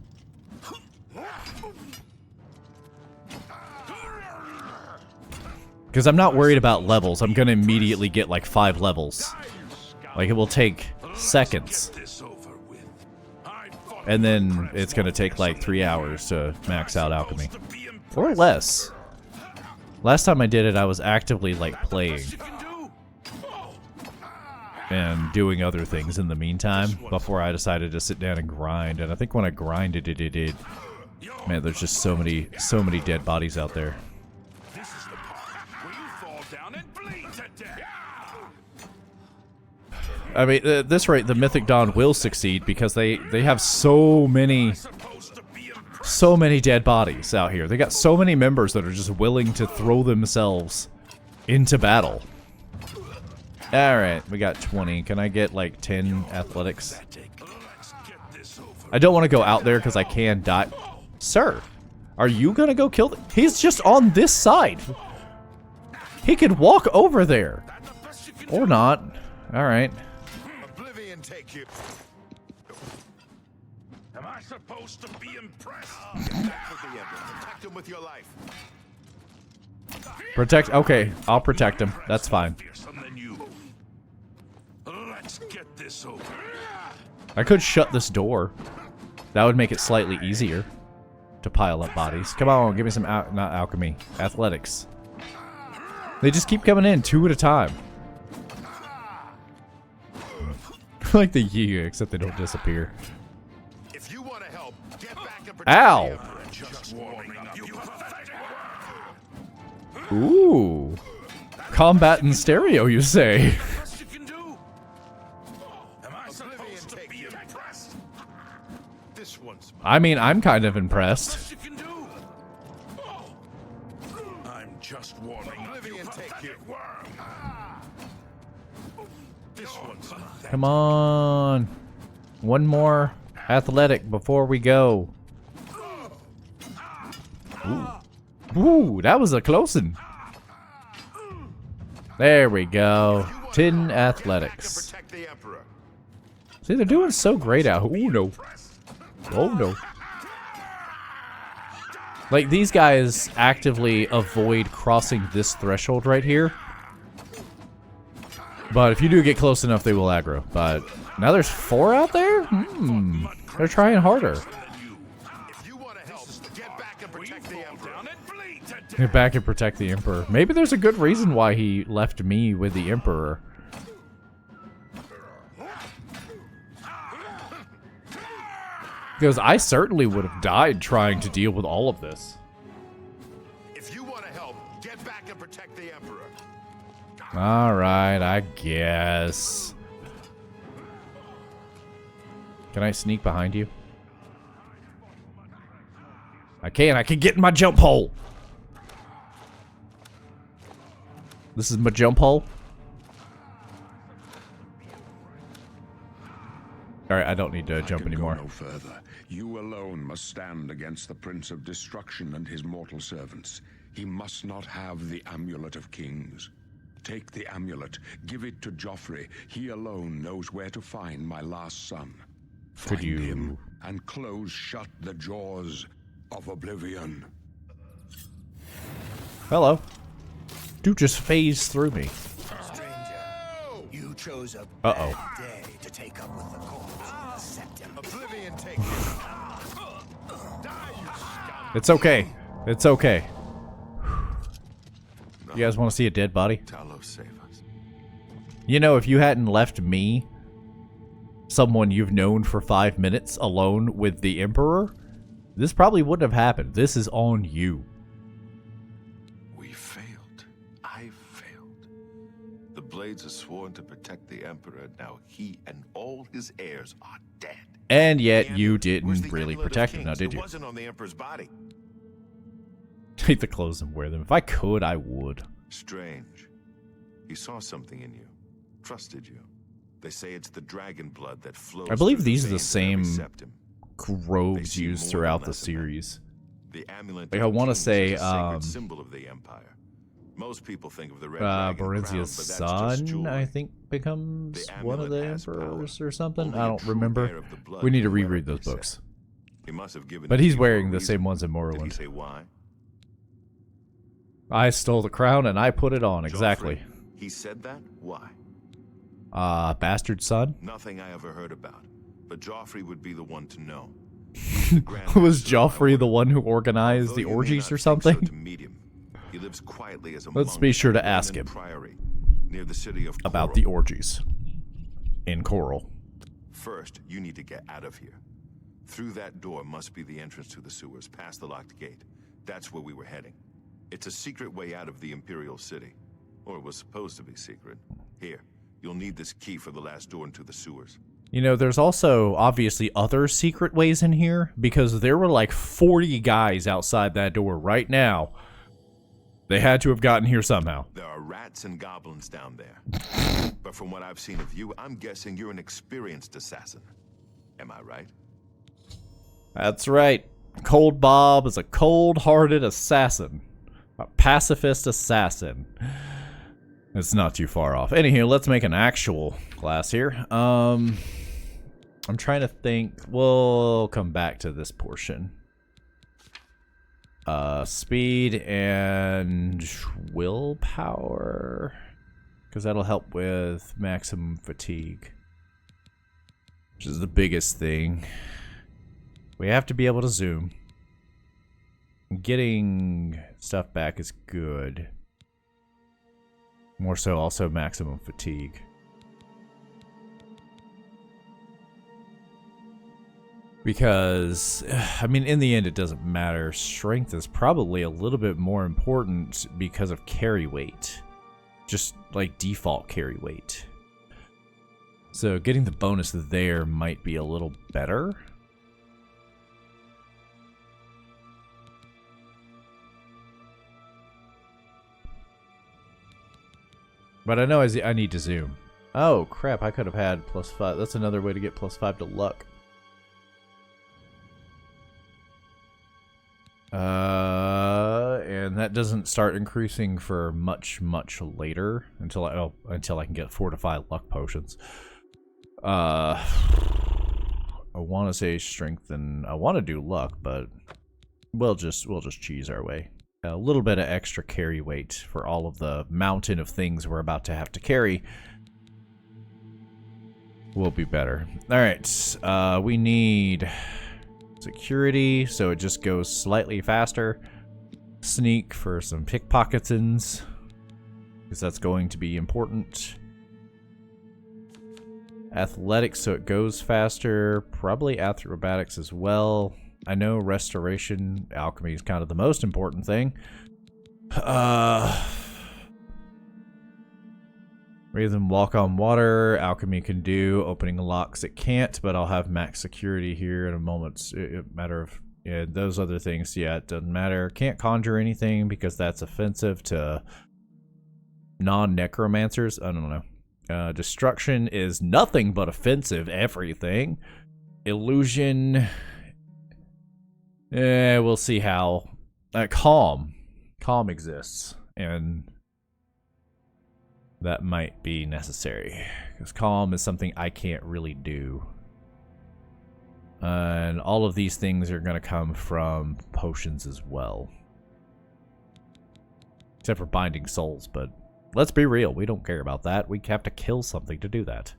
Speaker 1: Because I'm not worried about levels. I'm going to immediately get like 5 levels. Like, it will take seconds. And then it's going to take like 3 hours to max out alchemy. Or less. Last time I did it, I was actively like playing. And doing other things in the meantime before I decided to sit down and grind. And I think when I grinded it, man, there's just so many dead bodies out there.
Speaker 5: This is the part where you fall down and bleed to death.
Speaker 1: I mean, at this rate, the Mythic Dawn will succeed because they have so many dead bodies out here. They got so many members that are just willing to throw themselves into battle. Alright, we got 20. Can I get like 10 athletics? I don't want to go out there because I can die. Sir, are you going to go kill them? He's just on this side. He could walk over there. Or not. Alright.
Speaker 6: Oblivion take you.
Speaker 5: Am I supposed to be impressed?
Speaker 6: Get back with the Emperor. Protect him with your life.
Speaker 1: Protect. Okay, I'll protect him. That's fine.
Speaker 5: Let's get this over.
Speaker 1: I could shut this door. That would make it slightly easier to pile up bodies. Come on, give me some not alchemy. Athletics. They just keep coming in 2 at a time. Like the Yi, except they don't disappear.
Speaker 6: If you want to help, get back and protect
Speaker 1: Ow!
Speaker 6: the Emperor. Just warming up. You
Speaker 1: Ooh. Combat in stereo, you say?
Speaker 6: This one's mine.
Speaker 1: I mean, I'm kind of impressed.
Speaker 6: You can do. I'm just warming up. Oblivion, take you. This one's mine.
Speaker 1: Come on. One more athletic before we go. Ooh, that was a close one. There we go. 10 athletics.
Speaker 6: Protect the Emperor.
Speaker 1: See, they're doing so great out. Oh no. Oh no. Like, these guys actively avoid crossing this threshold right here. But if you do get close enough, they will aggro. But now there's 4 out there? They're trying harder.
Speaker 6: If you want to help, get back and protect the Emperor.
Speaker 1: Get back and protect the Emperor. Maybe there's a good reason why he left me with the Emperor. Because I certainly would have died trying to deal with all of this.
Speaker 6: If you want to help, get back and protect the Emperor.
Speaker 1: Alright, I guess. Can I sneak behind you? I can get in my jump hole! This is my jump hole? Alright, I don't need to jump anymore.
Speaker 3: Go no further. You alone must stand against the Prince of Destruction and his mortal servants. He must not have the Amulet of Kings. Take the amulet, give it to Joffrey. He alone knows where to find my last son. Find him and close shut the jaws of Oblivion.
Speaker 1: Hello. Dude just phased through me.
Speaker 2: Stranger, you chose a
Speaker 1: Uh-oh.
Speaker 2: bad day to take up with the cause of the Septim.
Speaker 6: Oblivion, take you. Die, you scum.
Speaker 1: It's okay. It's okay. You guys want to see a dead body?
Speaker 5: Talos, save us.
Speaker 1: You know, if you hadn't left me, someone you've known for 5 minutes, alone with the Emperor, this probably wouldn't have happened. This is on you.
Speaker 5: We failed. I failed. The Blades are sworn to protect the Emperor. Now he and all his heirs are dead.
Speaker 1: And yet you
Speaker 5: Where's
Speaker 1: didn't
Speaker 5: the
Speaker 1: really
Speaker 5: Amulet of
Speaker 1: protect him, now
Speaker 5: Kings?
Speaker 1: did
Speaker 5: It
Speaker 1: you?
Speaker 5: wasn't on the Emperor's body.
Speaker 1: Take the clothes and wear them. If I could, I would.
Speaker 5: Strange. He saw something in you. Trusted you. They say it's the dragon blood that flows.
Speaker 1: I believe
Speaker 5: through
Speaker 1: these are the
Speaker 5: veins of every
Speaker 1: same
Speaker 5: septum. They
Speaker 1: Groves
Speaker 5: see
Speaker 1: used
Speaker 5: more
Speaker 1: throughout
Speaker 5: than
Speaker 1: the
Speaker 5: less of them.
Speaker 1: series.
Speaker 5: The amulet.
Speaker 1: Like,
Speaker 5: of
Speaker 1: I wanna
Speaker 5: Kings
Speaker 1: say,
Speaker 5: is a sacred symbol of the Empire. Most people think of the red dragon crown,
Speaker 1: Barenzia's
Speaker 5: but that's just
Speaker 1: son,
Speaker 5: jewelry.
Speaker 1: I think, becomes
Speaker 5: The
Speaker 1: one of the
Speaker 5: amulet has
Speaker 1: emperors
Speaker 5: power.
Speaker 1: or something.
Speaker 5: Only
Speaker 1: I
Speaker 5: a
Speaker 1: don't
Speaker 5: true
Speaker 1: remember.
Speaker 5: heir of the blood
Speaker 1: We need to
Speaker 5: can wear it,
Speaker 1: reread
Speaker 5: they
Speaker 1: those
Speaker 5: say.
Speaker 1: books.
Speaker 5: He must have given
Speaker 1: But
Speaker 5: it
Speaker 1: he's
Speaker 5: to you for a
Speaker 1: wearing the
Speaker 5: reason.
Speaker 1: same ones in
Speaker 5: Did he
Speaker 1: Morrowind.
Speaker 5: say why?
Speaker 1: I stole the crown and I put it on, exactly.
Speaker 5: Joffrey, he said that? Why?
Speaker 1: Bastard son?
Speaker 5: Nothing I ever heard about. But Joffrey would be the one to know.
Speaker 1: Was Joffrey the one who organized
Speaker 5: Although
Speaker 1: the
Speaker 5: you may
Speaker 1: orgies
Speaker 5: not
Speaker 1: or
Speaker 5: think so
Speaker 1: something?
Speaker 5: to meet him, he lives quietly as a
Speaker 1: Let's
Speaker 5: monk
Speaker 1: be sure to
Speaker 5: in
Speaker 1: ask
Speaker 5: Roman
Speaker 1: him
Speaker 5: Priory, near the city of
Speaker 1: About
Speaker 5: Coral.
Speaker 1: the orgies. In Coral.
Speaker 5: First, you need to get out of here. Through that door must be the entrance to the sewers, past the locked gate. That's where we were heading. It's a secret way out of the Imperial City. Or it was supposed to be secret. Here, you'll need this key for the last door into the sewers.
Speaker 1: You know, there's also obviously other secret ways in here, because there were like 40 guys outside that door right now. They had to have gotten here somehow.
Speaker 5: There are rats and goblins down there. But from what I've seen of you, I'm guessing you're an experienced assassin. Am I right?
Speaker 1: That's right. Cold Bob is a cold-hearted assassin. A pacifist assassin. It's not too far off. Anywho, let's make an actual class here. I'm trying to think. We'll come back to this portion. Speed and willpower. Because that'll help with maximum fatigue. Which is the biggest thing. We have to be able to zoom. Getting stuff back is good. More so also maximum fatigue. Because, I mean, in the end it doesn't matter. Strength is probably a little bit more important because of carry weight. Just like default carry weight. So getting the bonus there might be a little better. But I know I need to zoom. Oh, crap. I could have had +5. That's another way to get +5 to luck. And that doesn't start increasing for much later until I can get 4 to 5 luck potions. I want to say strength, and I want to do luck, but we'll just cheese our way. A little bit of extra carry weight for all of the mountain of things we're about to have to carry will be better. All right, we need security, so it just goes slightly faster. Sneak for some pickpocketings, because that's going to be important. Athletics, so it goes faster. Probably acrobatics as well. I know restoration, alchemy is kind of the most important thing. Rather than walk on water, alchemy can do. Opening locks, it can't, but I'll have max security here in a moment. It's a matter of, yeah, those other things, yeah, it doesn't matter. Can't conjure anything because that's offensive to non-necromancers. I don't know. Destruction is nothing but offensive everything. Illusion, we'll see how. Calm exists, and that might be necessary because calm is something I can't really do, and all of these things are going to come from potions as well, except for binding souls. But let's be real, we don't care about that. We have to kill something to do that.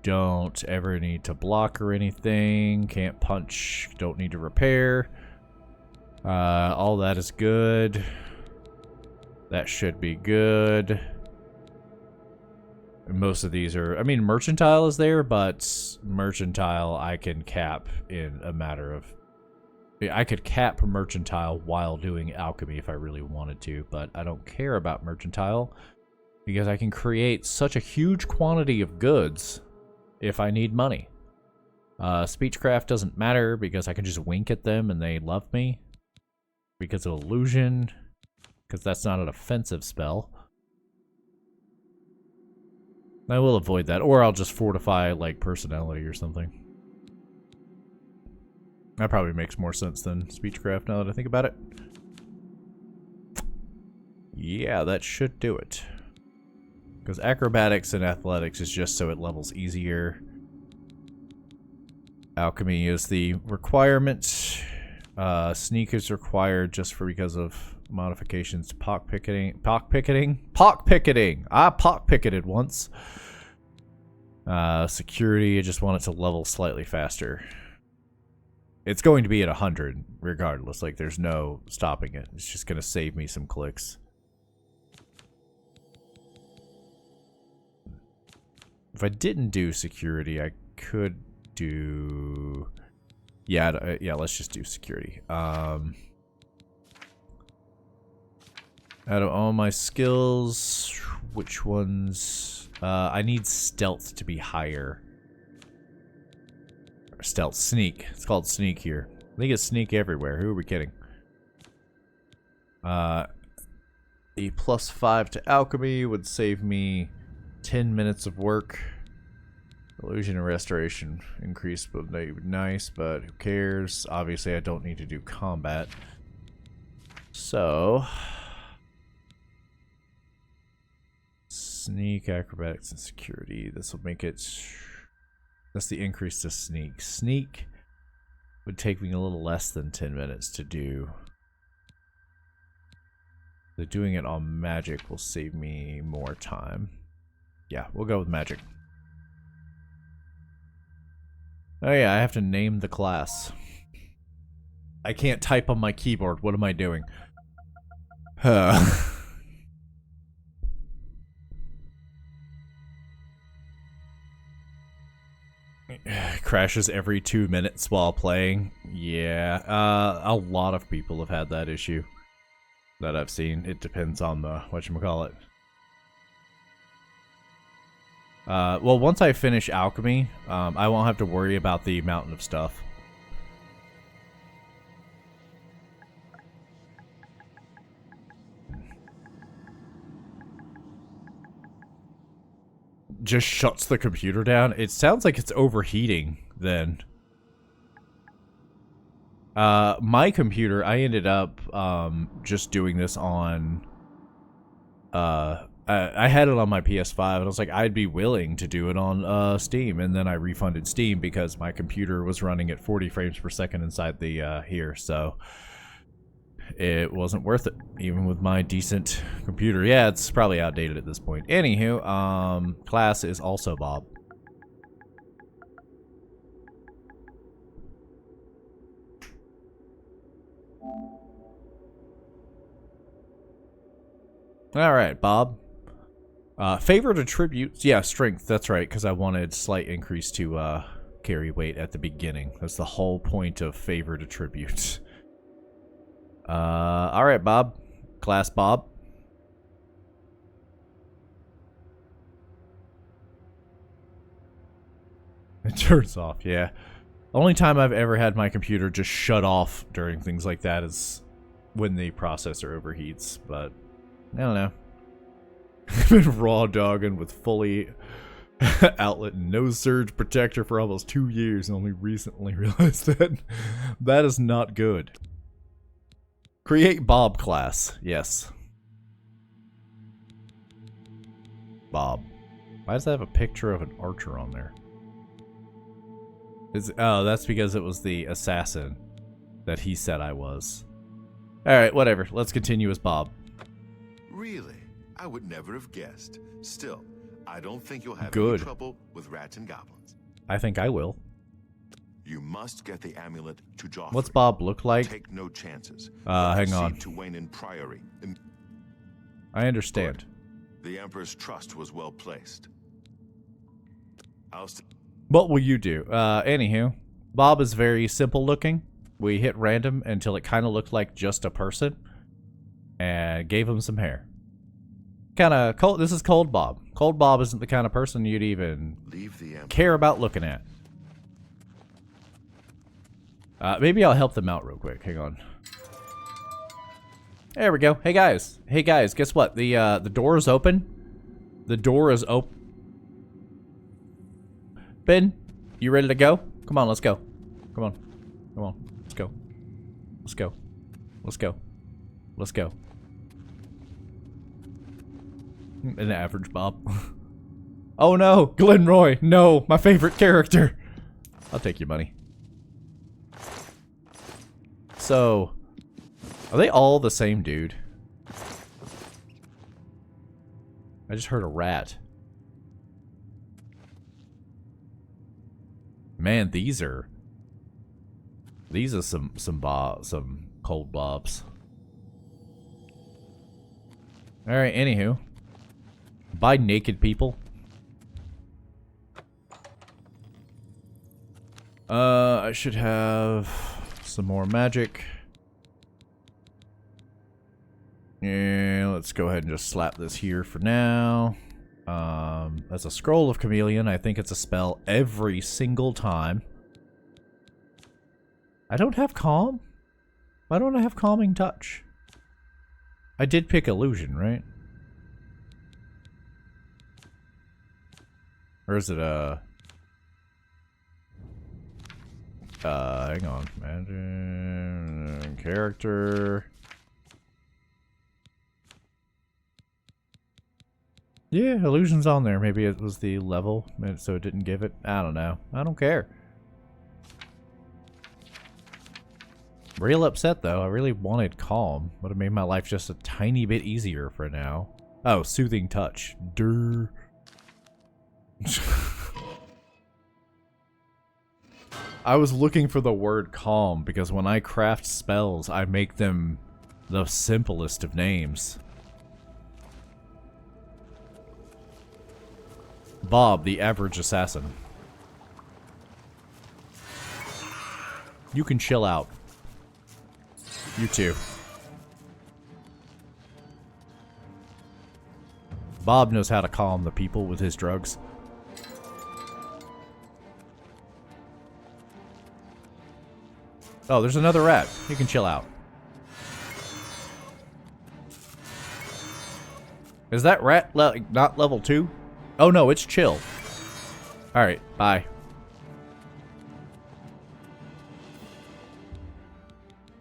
Speaker 1: Don't ever need to block or anything. Can't punch. Don't need to repair. All that is good. That should be good. Most of these are... I mean, mercantile is there, but mercantile I can cap in a matter of... I could cap mercantile while doing alchemy if I really wanted to, but I don't care about mercantile because I can create such a huge quantity of goods if I need money. Speechcraft doesn't matter because I can just wink at them and they love me. Because of illusion, because that's not an offensive spell. I will avoid that, or I'll just fortify like personality or something. That probably makes more sense than speechcraft now that I think about it. Yeah, that should do it. Because acrobatics and athletics is just so it levels easier. Alchemy is the requirement. Sneak is required just for because of modifications. Pockpicketing. I pockpicketed once. Security, I just want it to level slightly faster. It's going to be at 100 regardless. Like, there's no stopping it. It's just going to save me some clicks. If I didn't do security, I could do... Yeah, let's just do security. Out of all my skills, which ones? I need stealth to be higher. Or stealth, sneak. It's called sneak here. I think it's sneak everywhere. Who are we kidding? A +5 to alchemy would save me 10 minutes of work. Illusion and restoration increased, but nice, but who cares? Obviously, I don't need to do combat. So, sneak, acrobatics, and security. This will make it... That's the increase to sneak. Sneak would take me a little less than 10 minutes to do. So doing it on magic will save me more time. Yeah, we'll go with magic. Oh yeah, I have to name the class. I can't type on my keyboard. What am I doing? Crashes every 2 minutes while playing. Yeah, a lot of people have had that issue that I've seen. It depends on the whatchamacallit. Well, once I finish alchemy, I won't have to worry about the mountain of stuff. just shuts the computer down. It sounds like it's overheating then. My computer, I ended up just doing this on I had it on my PS5 and I was like, I'd be willing to do it on Steam, and then I refunded Steam because my computer was running at 40 frames per second inside the here, so it wasn't worth it, even with my decent computer. Yeah, it's probably outdated at this point. Anywho, class is also Bob. Alright, Bob. Favorite attributes? Yeah, strength, that's right, because I wanted slight increase to carry weight at the beginning. That's the whole point of favorite attributes. Alright, Bob. Class Bob. It turns off, yeah. The only time I've ever had my computer just shut off during things like that is when the processor overheats, but I don't know. I've been raw dogging with fully outlet and no surge protector for almost 2 years and only recently realized that that is not good. Create Bob class. Yes. Bob. Why does that have a picture of an archer on there? Oh, that's because it was the assassin that he said I was. Alright, whatever. Let's continue as Bob.
Speaker 5: Really? I would never have guessed. Still, I don't think you'll have
Speaker 1: Good.
Speaker 5: any trouble with rats and goblins.
Speaker 1: I think I will.
Speaker 5: You must get the amulet to Joffrey.
Speaker 1: What's Bob look like?
Speaker 5: Take no chances.
Speaker 1: Hang on.
Speaker 5: To Wayne in Priory.
Speaker 1: I understand.
Speaker 5: The Emperor's trust was well placed.
Speaker 1: What will you do? Anywho, Bob is very simple looking. We hit random until it kind of looked like just a person, and gave him some hair. Kind of cold. This is Cold Bob. Cold Bob isn't the kind of person you'd even care about looking at. Maybe I'll help them out real quick. Hang on. There we go. Hey guys. Hey guys. Guess what? The door is open. The door is open. Ben, you ready to go? Come on, let's go. Come on. Come on. Let's go. Let's go. Let's go. Let's go. An average Bob. Oh no, Glenroy. No, my favorite character. I'll take your money. So, are they all the same dude? I just heard a rat. Man, these are some cold Bobs. All right, anywho. Buy naked people. I should have some more magic. Yeah, let's go ahead and just slap this here for now. That's a Scroll of Chameleon. I think it's a spell every single time. I don't have Calm? Why don't I have Calming Touch? I did pick Illusion, right? Or is it hang on. Magic character. Yeah, Illusion's on there. Maybe it was the level, so it didn't give it. I don't know. I don't care. Real upset though. I really wanted Calm. Would have made my life just a tiny bit easier for now. Oh, Soothing Touch. Durr. I was looking for the word calm because when I craft spells, I make them the simplest of names. Bob, the average assassin. You can chill out. You too. Bob knows how to calm the people with his drugs. Oh, there's another rat. You can chill out. Is that rat not level 2? Oh no, it's chill. Alright, bye.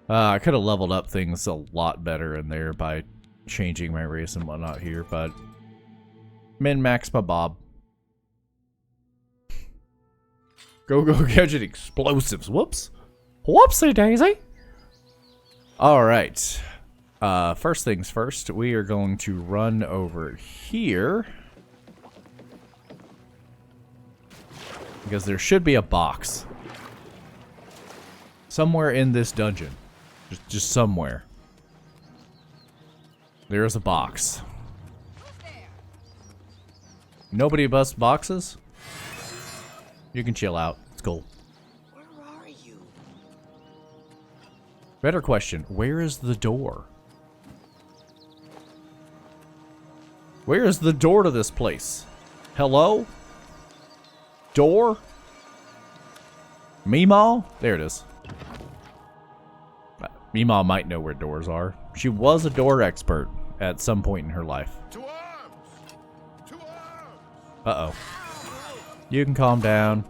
Speaker 1: I could have leveled up things a lot better in there by changing my race and whatnot here, but min-max my Bob. Go gadget explosives. Whoops. Whoopsie daisy. Alright. First things first, we are going to run over here. Because there should be a box. Somewhere in this dungeon. Just somewhere. There's a box. Nobody busts boxes? You can chill out. It's cool.
Speaker 2: Where are you?
Speaker 1: Better question, where is the door? Where is the door to this place? Hello? Door? Meemaw? There it is. Meemaw might know where doors are. She was a door expert at some point in her life.
Speaker 6: To arms! To arms!
Speaker 1: Uh-oh. You can calm down.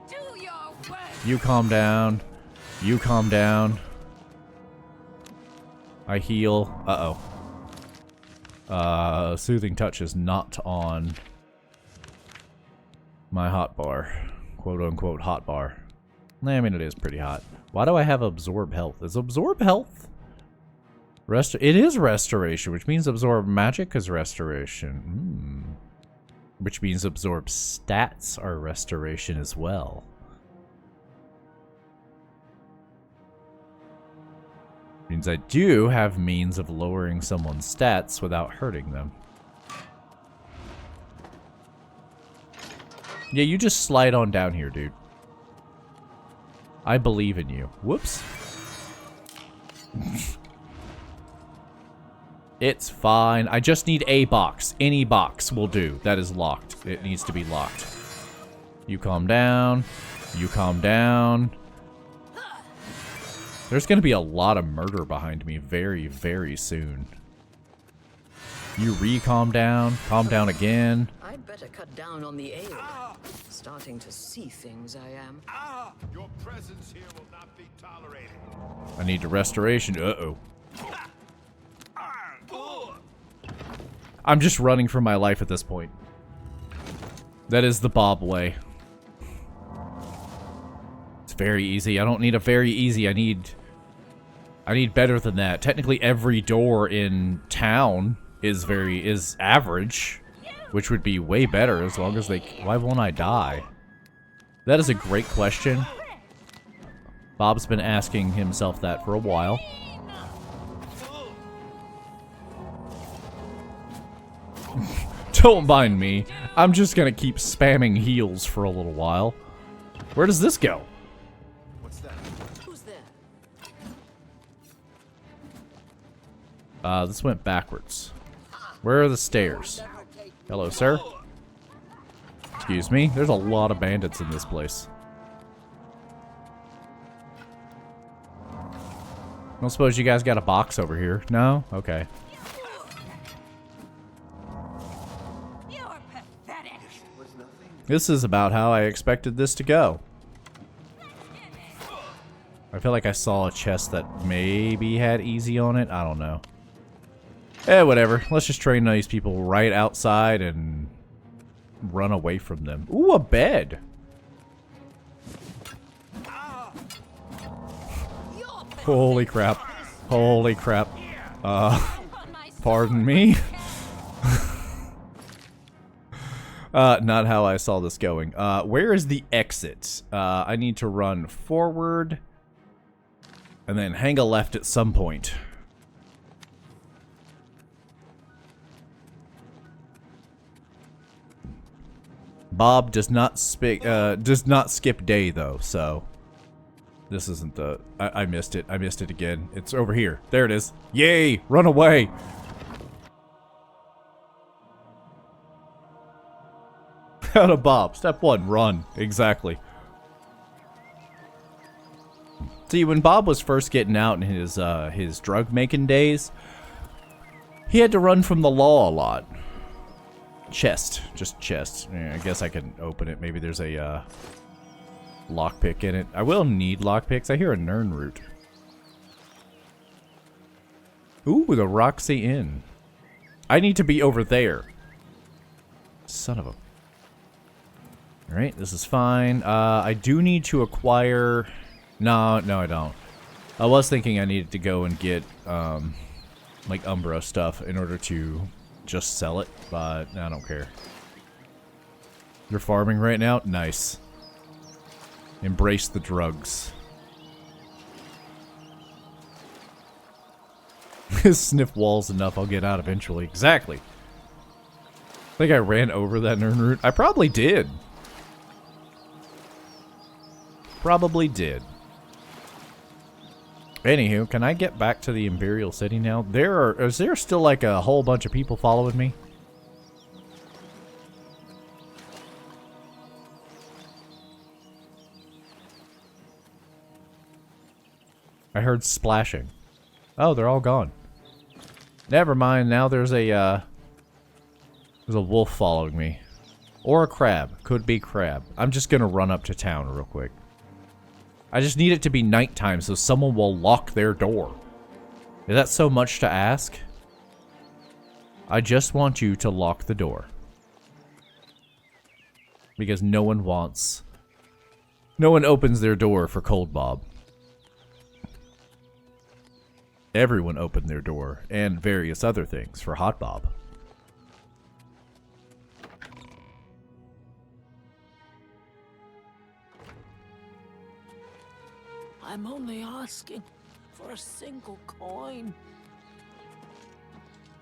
Speaker 4: Do your way.
Speaker 1: You calm down. You calm down. I heal. Uh-oh. Soothing touch is not on my hotbar. Quote-unquote hotbar. I mean, it is pretty hot. Why do I have absorb health? Is absorb health? It is restoration, which means absorb magic is restoration. Which means absorb stats are restoration as well. Means I do have means of lowering someone's stats without hurting them. Yeah, you just slide on down here, dude. I believe in you. Whoops. It's fine. I just need a box. Any box will do. That is locked. It needs to be locked. You calm down. You calm down. There's going to be a lot of murder behind me very, very soon. You calm down. Calm down again.
Speaker 7: I'd better cut down on the ale. Starting to see things, I am.
Speaker 6: Your presence here will not be tolerated.
Speaker 1: I need a restoration. Uh-oh. I'm just running for my life at this point. That is the Bob way. It's very easy. I don't need a very easy. I need better than that. Technically, every door in town is average, which would be way better as long as they. Why won't I die? That is a great question. Bob's been asking himself that for a while. Don't mind me. I'm just gonna keep spamming heals for a little while. Where does this go?
Speaker 6: What's that?
Speaker 7: Who's there?
Speaker 1: This went backwards. Where are the stairs? Hello, sir. Excuse me. There's a lot of bandits in this place. I don't suppose you guys got a box over here? No? Okay. This is about how I expected this to go. I feel like I saw a chest that maybe had easy on it. I don't know. Eh, whatever. Let's just train these people right outside and run away from them. Ooh, a bed. Holy crap. Holy crap. Pardon me? Not how I saw this going. Where is the exit? I need to run forward and then hang a left at some point. Bob does not skip day though, so this isn't the. I missed it. I missed it again. It's over here. There it is. Yay! Run away! How to Bob. Step 1, run. Exactly. See, when Bob was first getting out in his drug making days, he had to run from the law a lot. Chest. Just chest. Yeah, I guess I can open it. Maybe there's a lockpick in it. I will need lockpicks. I hear a Nern root. Ooh, the Roxy Inn. I need to be over there. Son of a... Alright, this is fine. I do need to acquire... No, I don't. I was thinking I needed to go and get, like, Umbra stuff in order to just sell it, but I don't care. You're farming right now? Nice. Embrace the drugs. Sniff walls enough, I'll get out eventually. Exactly. I think I ran over that Nern root. I probably did. Probably did. Anywho, can I get back to the Imperial City now? Is there still like a whole bunch of people following me? I heard splashing. Oh, they're all gone. Never mind, now there's a wolf following me. Or a crab. Could be crab. I'm just gonna run up to town real quick. I just need it to be nighttime so someone will lock their door. Is that so much to ask? I just want you to lock the door. Because no one opens their door for Cold Bob. Everyone opened their door, and various other things for Hot Bob.
Speaker 8: I'm only asking for a single coin.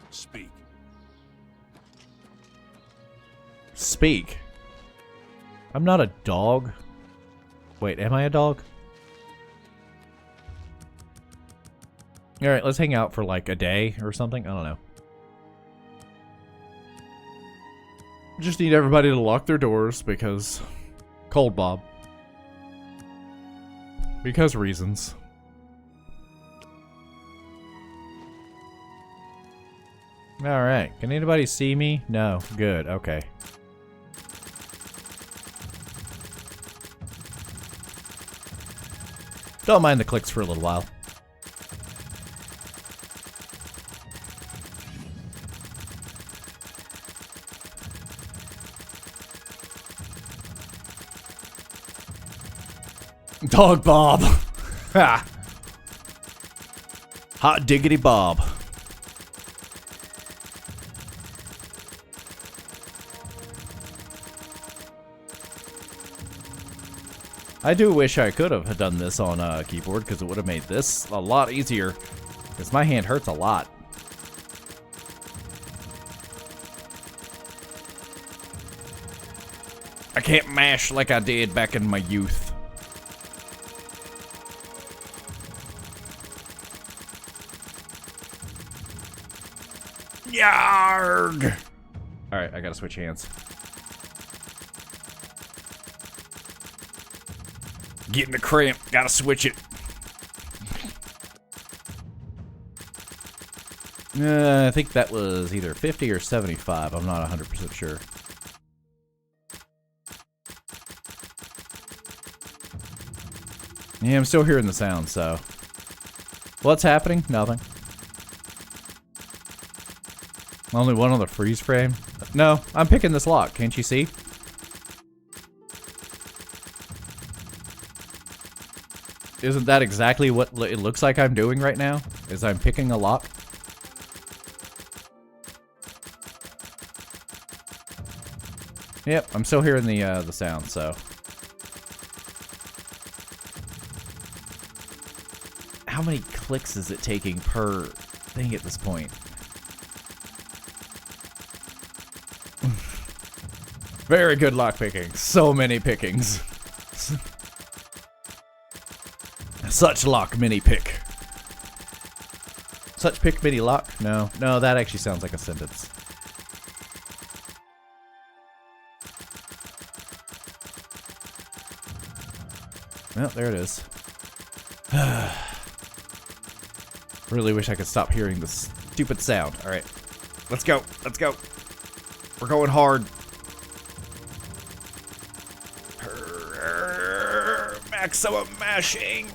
Speaker 6: Speak.
Speaker 1: Speak? I'm not a dog. Wait, am I a dog? Alright, let's hang out for like a day or something. I don't know. Just need everybody to lock their doors because... Cold Bob. Because reasons. Alright, can anybody see me? No, good, okay. Don't mind the clicks for a little while. Dog Bob. Ha. Hot diggity Bob. I do wish I could have done this on a keyboard because it would have made this a lot easier. Because my hand hurts a lot. I can't mash like I did back in my youth. Yarg! Alright, I gotta switch hands. Getting the cramp, gotta switch it. I think that was either 50 or 75, I'm not 100% sure. Yeah, I'm still hearing the sound, so... What's happening? Nothing. Only one on the freeze frame? No, I'm picking this lock. Can't you see? Isn't that exactly what it looks like I'm doing right now? Is I'm picking a lock? Yep, I'm still hearing the sound, so... How many clicks is it taking per thing at this point? Very good lock picking. So many pickings. Such lock mini pick. Such pick mini lock? No. No, that actually sounds like a sentence. Well, there it is. Really wish I could stop hearing this stupid sound. Alright. Let's go. Let's go. We're going hard. Maximum mashing.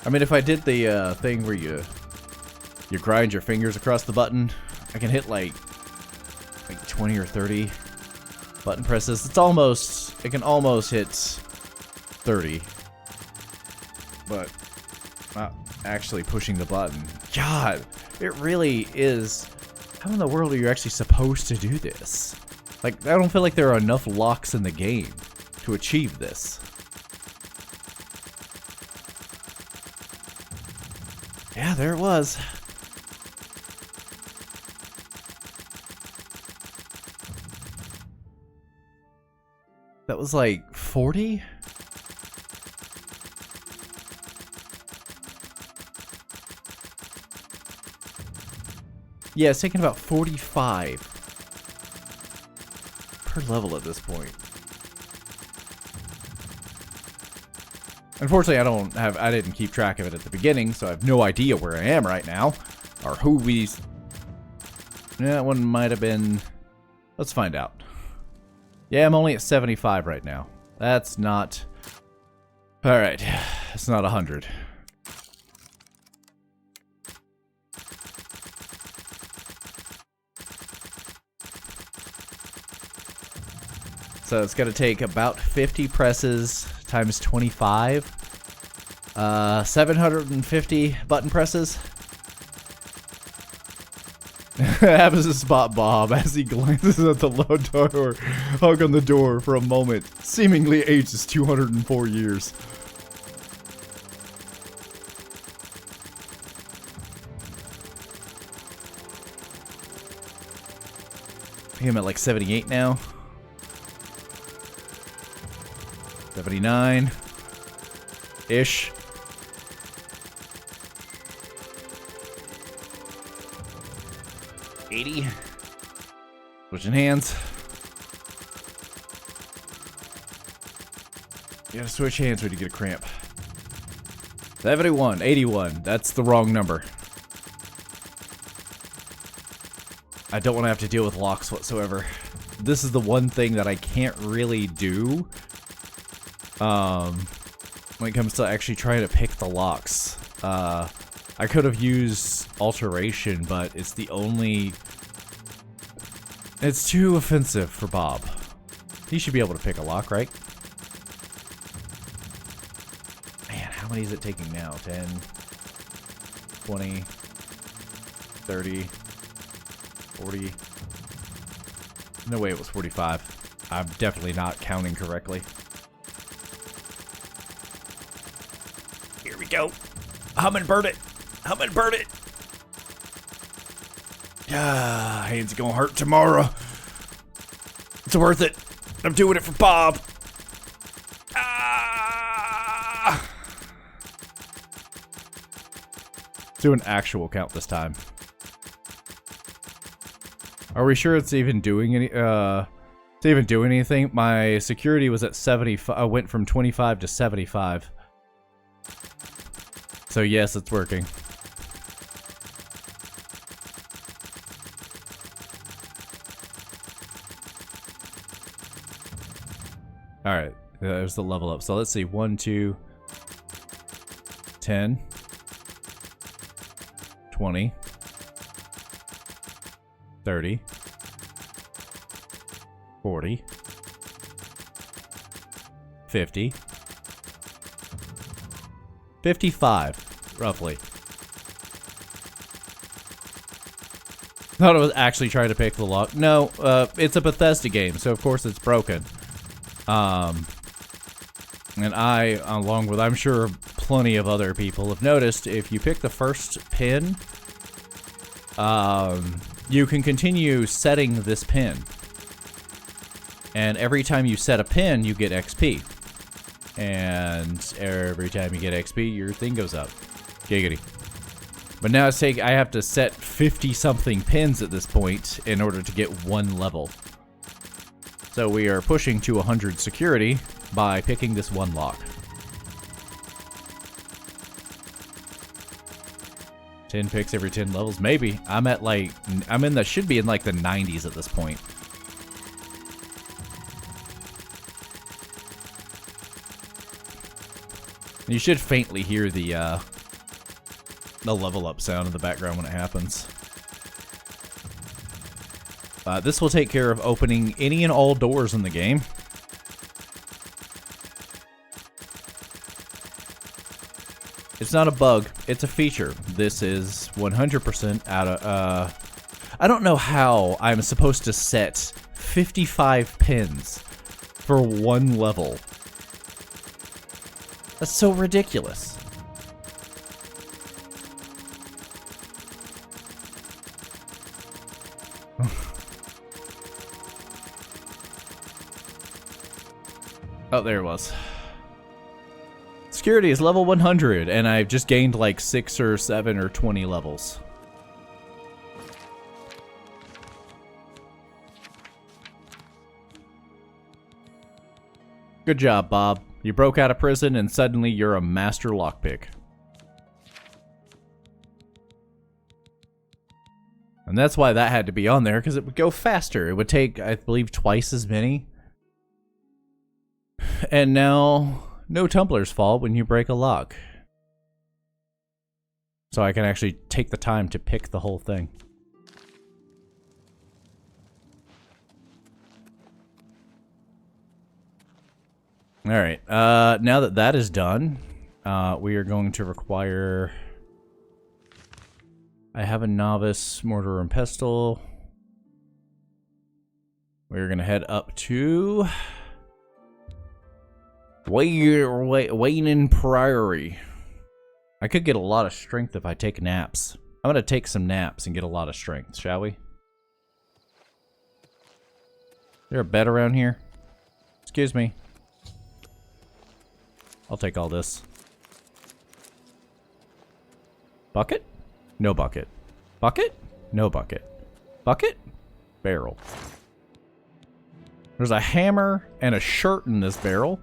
Speaker 1: I mean, if I did the thing where you grind your fingers across the button, I can hit like 20 or 30 button presses. It can almost hit 30, but not actually pushing the button. God, it really is. How in the world are you actually supposed to do this? Like, I don't feel like there are enough locks in the game to achieve this. Yeah, there it was. That was like 40? Yeah, it's taking about 45 per level at this point. Unfortunately, I didn't keep track of it at the beginning, so I have no idea where I am right now. Or who we... Yeah, that one might have been... Let's find out. Yeah, I'm only at 75 right now. That's not... Alright, it's not 100. So it's going to take about 50 presses times 25. 750 button presses. Happens to spot Bob as he glances at the low door, hug on the door for a moment. Seemingly ages 204 years. I think I'm at like 78 now. 79-ish. $80. Switching hands. You gotta switch hands when you get a cramp. 71, 81. That's the wrong number. I don't want to have to deal with locks whatsoever. This is the one thing that I can't really do when it comes to actually trying to pick the locks. I could have used alteration, but it's the only... It's too offensive for Bob. He should be able to pick a lock, right? Man, how many is it taking now? 10, 20, 30, 40... No way it was 45. I'm definitely not counting correctly. Here we go. Hum and burn it. Hum and burn it. Ah, hands are gonna hurt tomorrow. It's worth it. I'm doing it for Bob. Ah! Do an actual count this time. Are we sure it's even doing any? It's even doing anything? My security was at 75. I went from 25 to 75. So yes, it's working. All right, there's the level up. So let's see, 1, 2, 10, 20, 30, 40, 50, 55, roughly. Thought I was actually trying to pick the lock. No, it's a Bethesda game, so of course it's broken. And I, along with I'm sure plenty of other people, have noticed if you pick the first pin, you can continue setting this pin. And every time you set a pin, you get XP. And every time you get XP, your thing goes up. Giggity. But now it's saying I have to set 50-something pins at this point in order to get one level. So we are pushing to 100 security by picking this one lock. 10 picks every 10 levels. Maybe. I'm at like, should be in like the 90s at this point. You should faintly hear the level up sound in the background when it happens. This will take care of opening any and all doors in the game. It's not a bug, it's a feature. This is 100% out of, I don't know how I'm supposed to set 55 pins for one level. That's so ridiculous. Oh, there it was. Security is level 100, and I've just gained like 6 or 7 or 20 levels. Good job, Bob. You broke out of prison, and suddenly you're a master lockpick. And that's why that had to be on there, because it would go faster. It would take, I believe, twice as many. And now, no tumblers fall when you break a lock. So I can actually take the time to pick the whole thing. Alright, now that that is done, we are going to require... I have a novice mortar and pestle. We're going to head up to... Wayne Priory. I could get a lot of strength if I take naps. I'm going to take some naps and get a lot of strength, shall we? Is there a bed around here? Excuse me. I'll take all this. Bucket? No bucket. Bucket? No bucket. Bucket? Barrel. There's a hammer and a shirt in this barrel.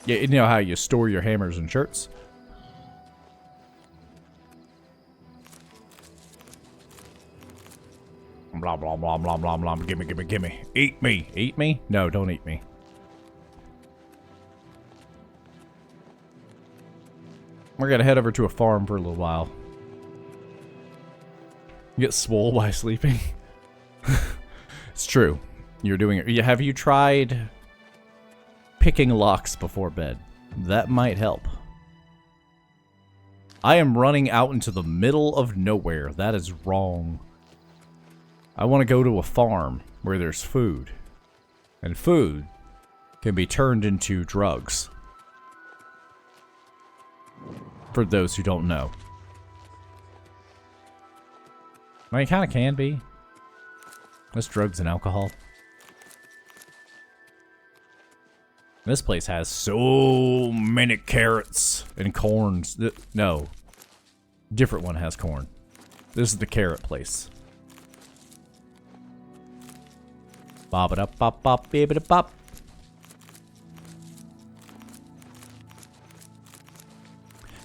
Speaker 1: Yeah, you know how you store your hammers and shirts? Blah, blah, blah, blah, blah, blah. Gimme, gimme, gimme. Eat me. Eat me? No, don't eat me. We're gonna head over to a farm for a little while. You get swole by sleeping. It's true. You're doing it. Have you tried picking locks before bed? That might help. I am running out into the middle of nowhere. That is wrong. I want to go to a farm where there's food. And food can be turned into drugs. For those who don't know. I mean, it kind of can be. That's drugs and alcohol. This place has so many carrots and corns. No. Different one has corn. This is the carrot place. Bob-a-da-bop-bop, baby-da-bop.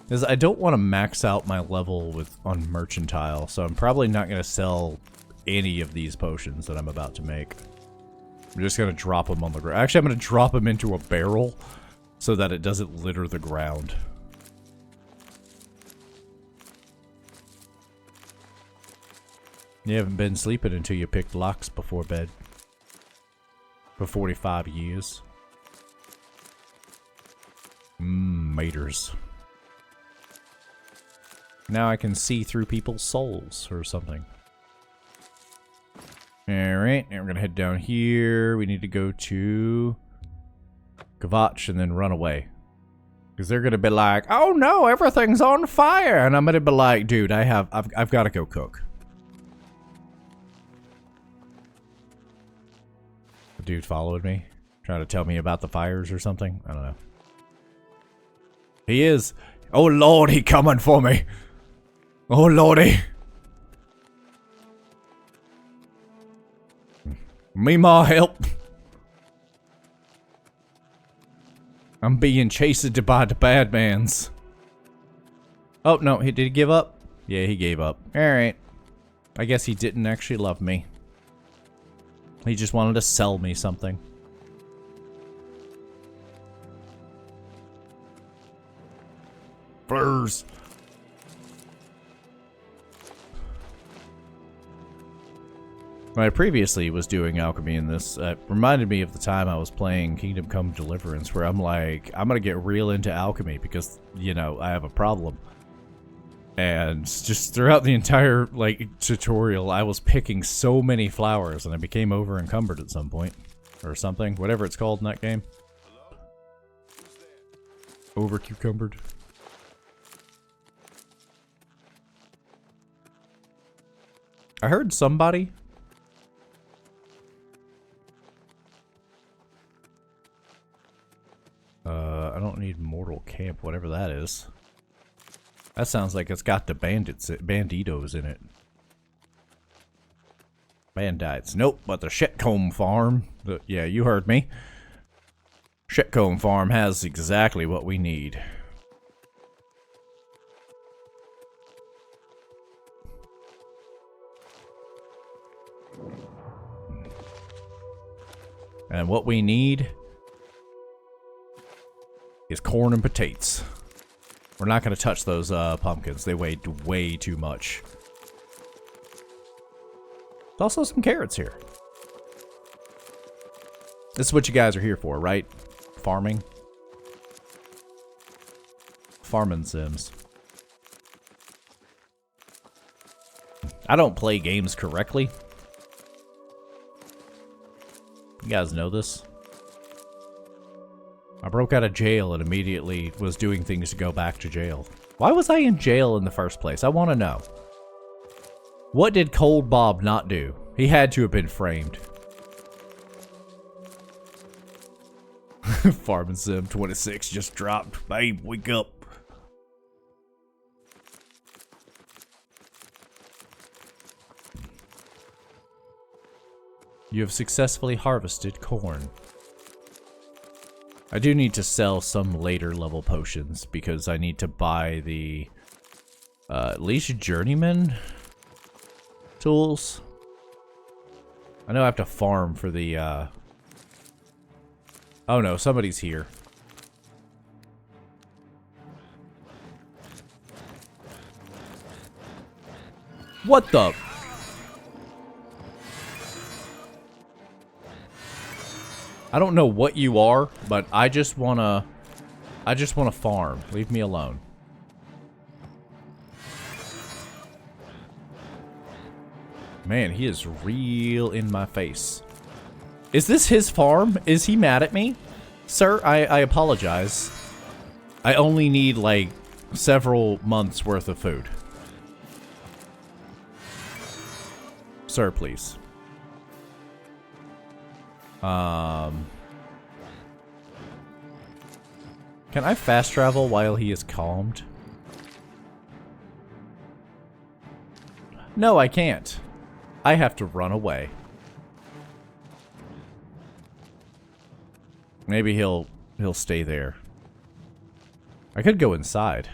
Speaker 1: Because I don't want to max out my level on mercantile, so I'm probably not going to sell any of these potions that I'm about to make. I'm just going to drop them on the ground. Actually, I'm going to drop them into a barrel so that it doesn't litter the ground. You haven't been sleeping until you picked locks before bed. For 45 years. Maters. Now I can see through people's souls or something. Alright, now we're gonna head down here. We need to go to Kvatch and then run away. Because they're gonna be like, oh no, everything's on fire! And I'm gonna be like, dude, I've gotta go cook. The dude followed me, trying to tell me about the fires or something. I don't know. He is. Oh lord, he coming for me. Oh lordy. Me more help. I'm being chased by the bad mans. Oh no, did he give up? Yeah, he gave up. Alright. I guess he didn't actually love me. He just wanted to sell me something. Furs. When I previously was doing alchemy in this, reminded me of the time I was playing Kingdom Come Deliverance, where I'm like, I'm gonna get real into alchemy because, you know, I have a problem. And just throughout the entire, like, tutorial, I was picking so many flowers, and I became over-encumbered at some point. Or something, whatever it's called in that game. Over-cucumbered. I heard somebody... I don't need Mortal Camp, whatever that is. That sounds like it's got the banditos in it. Bandites. Nope, but the Shitcomb Farm. Yeah, you heard me. Shitcomb Farm has exactly what we need. And what we need is corn and potatoes. We're not going to touch those pumpkins. They weigh way too much. There's also some carrots here. This is what you guys are here for, right? Farming. Farming sims. I don't play games correctly. You guys know this. I broke out of jail and immediately was doing things to go back to jail. Why was I in jail in the first place? I want to know. What did Cold Bob not do? He had to have been framed. Farming Sim 26 just dropped. Babe, wake up. You have successfully harvested corn. I do need to sell some later level potions because I need to buy the at least journeyman tools. I know I have to farm for the oh no, somebody's here. What the? I don't know what you are, but I just wanna farm. Leave me alone. Man, he is real in my face. Is this his farm? Is he mad at me? Sir, I apologize. I only need, like, several months worth of food. Sir, please. Can I fast travel while he is calmed? No, I can't. I have to run away. Maybe he'll stay there. I could go inside.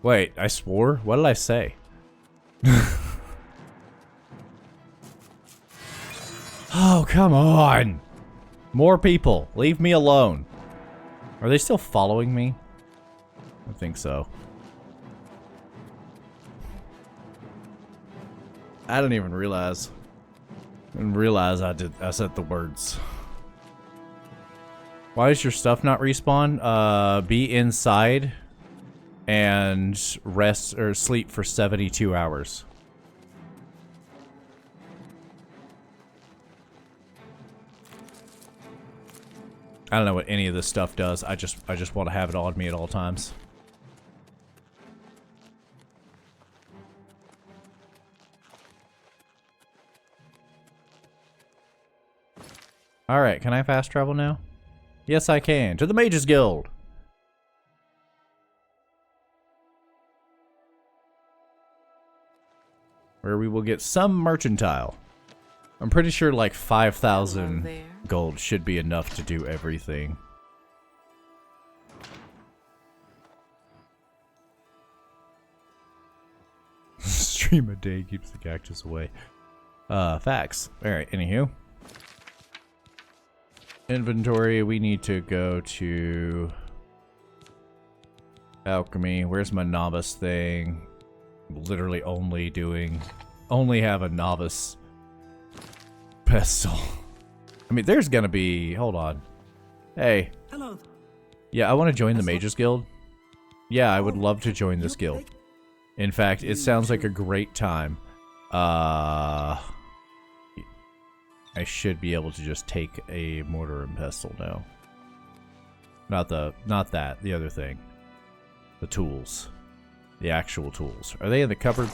Speaker 1: Wait, I swore? What did I say? Oh, come on! More people. Leave me alone. Are they still following me? I think so. I didn't even realize. I said the words. Why does your stuff not respawn? Be inside and rest or sleep for 72 hours. I don't know what any of this stuff does. I just want to have it on me at all times. Alright, can I fast travel now? Yes, I can. To the Mages Guild! Where we will get some mercantile. I'm pretty sure like 5,000 gold should be enough to do everything. Stream a day keeps the cactus away. Facts. Alright, anywho. Inventory, we need to go to alchemy. Where's my novice thing? Literally only have a novice pestle. I mean, there's gonna be, hold on. Hey.
Speaker 2: Hello.
Speaker 1: Yeah, I want to join the Mages Guild. Yeah, I would love to join this guild. In fact, it sounds like a great time. I should be able to just take a mortar and pestle now. Not that, the other thing. The tools. The actual tools. Are they in the cupboard?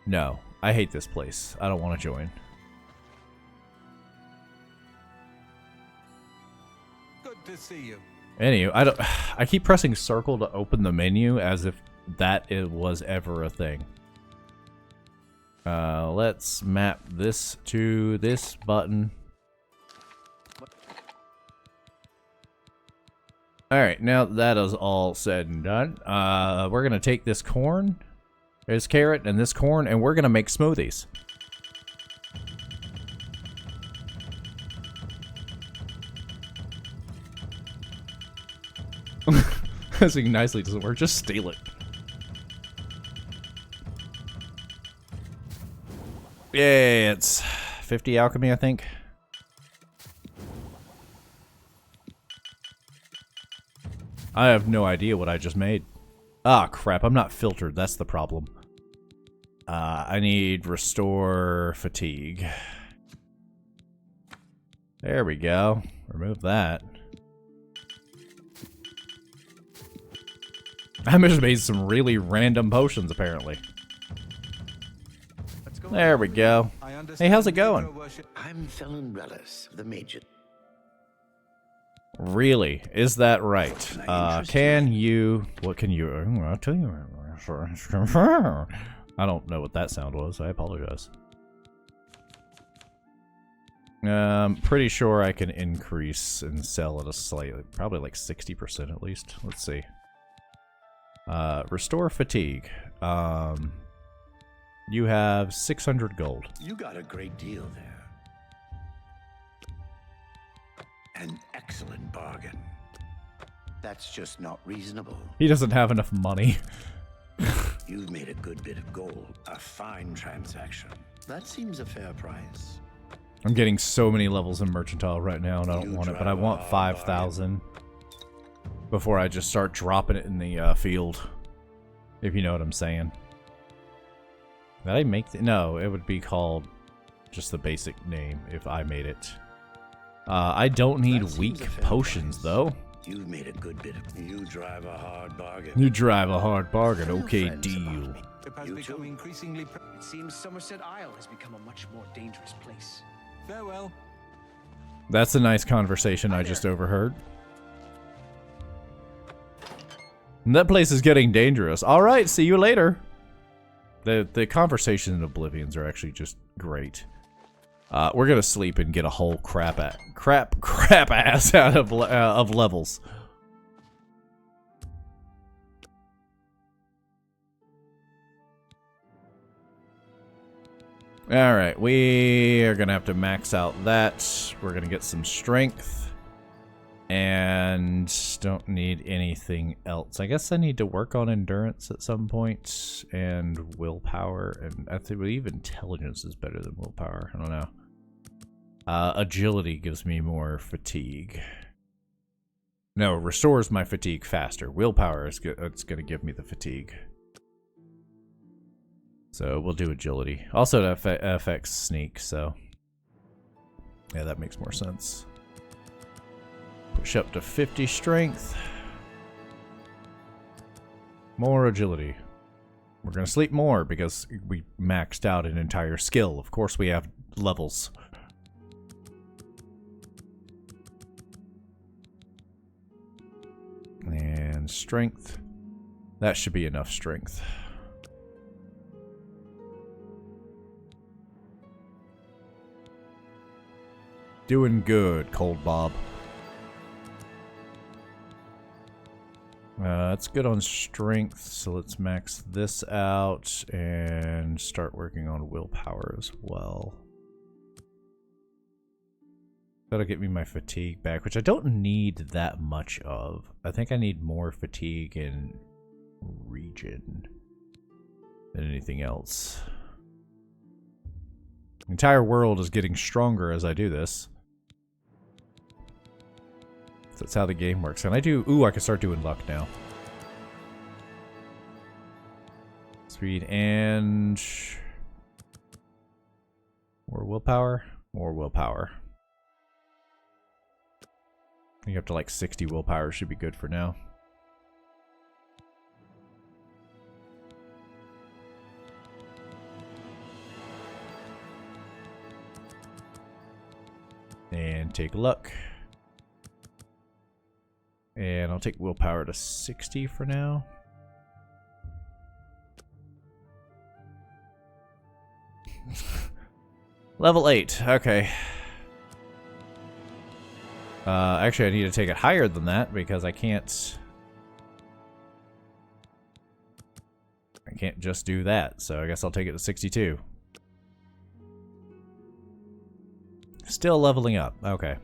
Speaker 1: No. I hate this place. I don't want to join.
Speaker 6: Good to see you.
Speaker 1: Anyway, I keep pressing circle to open the menu as if it was ever a thing. Let's map this to this button. Alright, now that is all said and done, we're gonna take this corn, this carrot, and this corn, and we're gonna make smoothies. This thing nicely doesn't work, just steal it. Yeah, it's 50 alchemy, I think. I have no idea what I just made. Ah, crap, I'm not filtered, that's the problem. I need restore fatigue. There we go. Remove that. I just made some really random potions, apparently. There we go. Hey, how's it going?
Speaker 2: I'm Felon Relis of the Major.
Speaker 1: Really? Is that right? Can you... What can you... I'll tell you. I don't know what that sound was. I apologize. Pretty sure I can increase and sell at a slightly... Probably like 60% at least. Let's see. Restore fatigue. You have 600 gold.
Speaker 2: You got a great deal there. An excellent bargain. That's just not reasonable.
Speaker 1: He doesn't have enough money.
Speaker 2: You've made a good bit of gold. A fine transaction. That seems a fair price.
Speaker 1: I'm getting so many levels in Mercantile right now, and I don't want it, but I want 5,000 before I just start dropping it in the field. If you know what I'm saying. Did I make the... No, it would be called just the basic name if I made it. I don't need weak potions, though.
Speaker 2: You've made a good bit of... You drive a hard bargain.
Speaker 1: You drive a hard bargain. Okay, deal.
Speaker 9: It seems Somerset Isle has become a much more dangerous place.
Speaker 6: Farewell.
Speaker 1: That's a nice conversation I just overheard. And that place is getting dangerous. Alright, see you later. The conversations in Oblivions are actually just great. We're gonna sleep and get a whole crap ass out of levels. Alright, we are gonna have to max out that. We're gonna get some strength. And don't need anything else. I guess I need to work on endurance at some point. And willpower. And I believe intelligence is better than willpower. I don't know. Agility gives me more fatigue. No, restores my fatigue faster. Willpower is it's going to give me the fatigue. So we'll do agility. Also it affects sneak, so... Yeah, that makes more sense. Push up to 50 strength. More agility. We're going to sleep more because we maxed out an entire skill. Of course we have levels. And strength. That should be enough strength. Doing good, Cold Bob. It's good on strength, so let's max this out and start working on willpower as well. That'll get me my fatigue back, which I don't need that much of. I think I need more fatigue and regen than anything else. The entire world is getting stronger as I do this. That's how the game works. And I do... Ooh, I can start doing luck now. Speed and... More willpower? More willpower. I think up to like 60 willpower should be good for now. And take luck. And I'll take willpower to 60 for now. Level 8, okay. Actually, I need to take it higher than that because I can't just do that. So I guess I'll take it to 62. Still leveling up, okay.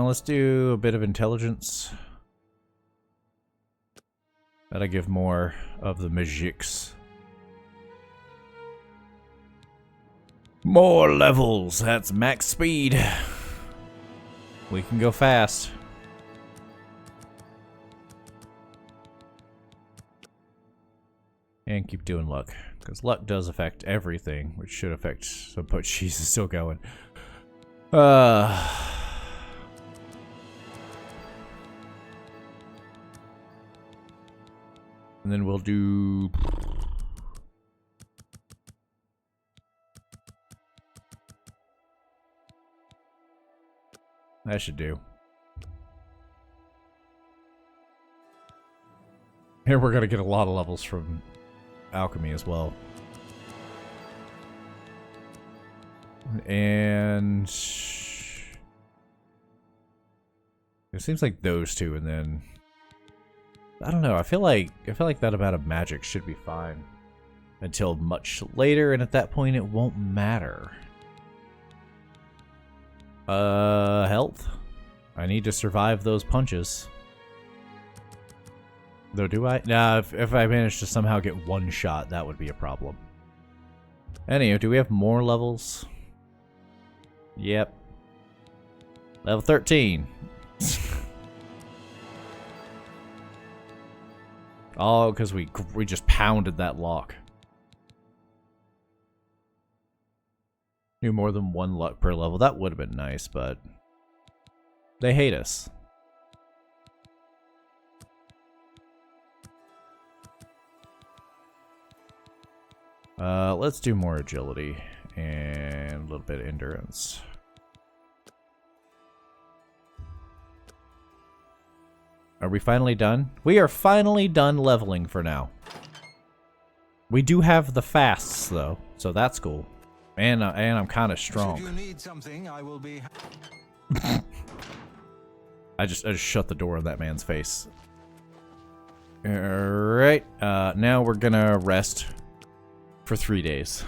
Speaker 1: Let's do a bit of intelligence. That'll give more of the magics. More levels! That's max speed. We can go fast. And keep doing luck. Because luck does affect everything, which should affect some... But she's still going. And then we'll do... That should do. Here we're gonna get a lot of levels from alchemy as well. And... It seems like those two, and then... I don't know, I feel like that amount of magic should be fine until much later, and at that point it won't matter. Health. I need to survive those punches. Though, do I? Nah, if I manage to somehow get one shot, that would be a problem. Anyway, do we have more levels? Yep. Level 13. Oh, because we just pounded that lock. Knew more than one luck per level. That would have been nice, but they hate us. Let's do more agility and a little bit of endurance. Are we finally done? We are finally done leveling for now. We do have the fasts though, so that's cool. And I'm kind of strong.
Speaker 6: Should you need something, I will be.
Speaker 1: I just shut the door on that man's face. All right, now we're gonna rest for 3 days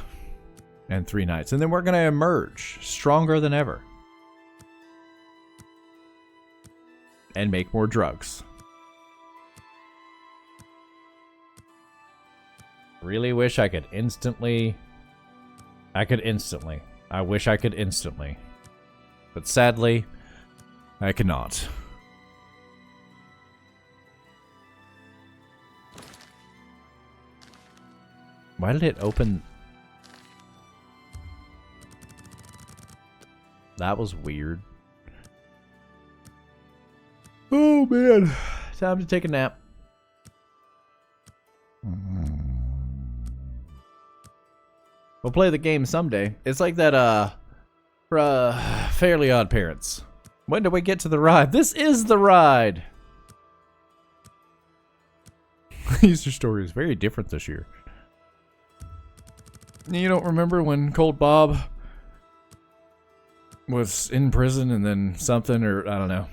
Speaker 1: and 3 nights, and then we're gonna emerge stronger than ever and make more drugs. Really wish I could instantly. I wish I could instantly. But sadly, I cannot. Why did it open? That was weird. Oh man, time to take a nap. We'll play the game someday. It's like that, Fairly Odd Parents. When do we get to the ride? This is the ride! Easter story is very different this year. You don't remember when Cold Bob was in prison and then something, or I don't know.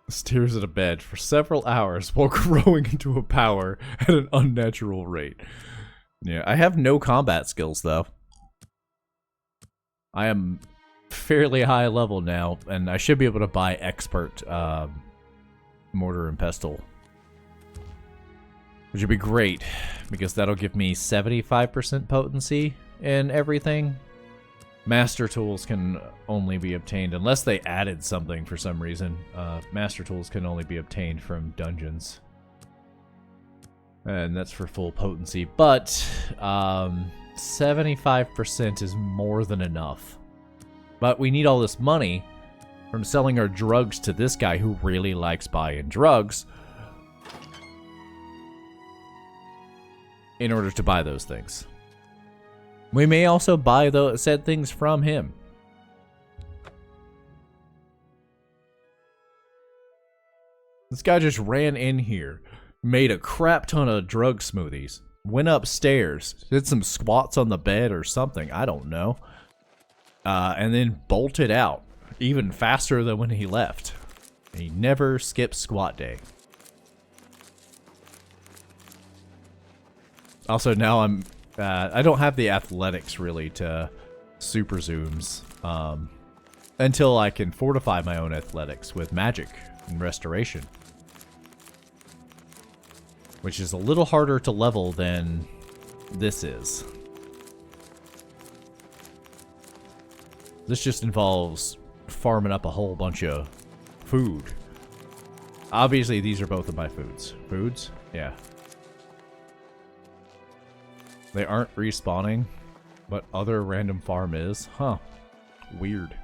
Speaker 1: Stares at a bed for several hours while growing into a power at an unnatural rate. Yeah, I have no combat skills though. I am fairly high level now, and I should be able to buy expert mortar and pestle. Which would be great, because that'll give me 75% potency in everything. Master tools can only be obtained, unless they added something for some reason. Master tools can only be obtained from dungeons. And that's for full potency, but 75% is more than enough. But we need all this money from selling our drugs to this guy who really likes buying drugs in order to buy those things. We may also buy said things from him. This guy just ran in here, made a crap ton of drug smoothies, went upstairs, did some squats on the bed or something, I don't know, and then bolted out even faster than when he left. He never skips squat day. Also, now I don't have the athletics really to super zooms until I can fortify my own athletics with magic and restoration, which is a little harder to level than this is. This just involves farming up a whole bunch of food. Obviously, these are both of my foods. Foods? Yeah. They aren't respawning, but other random farm is. Huh. Weird.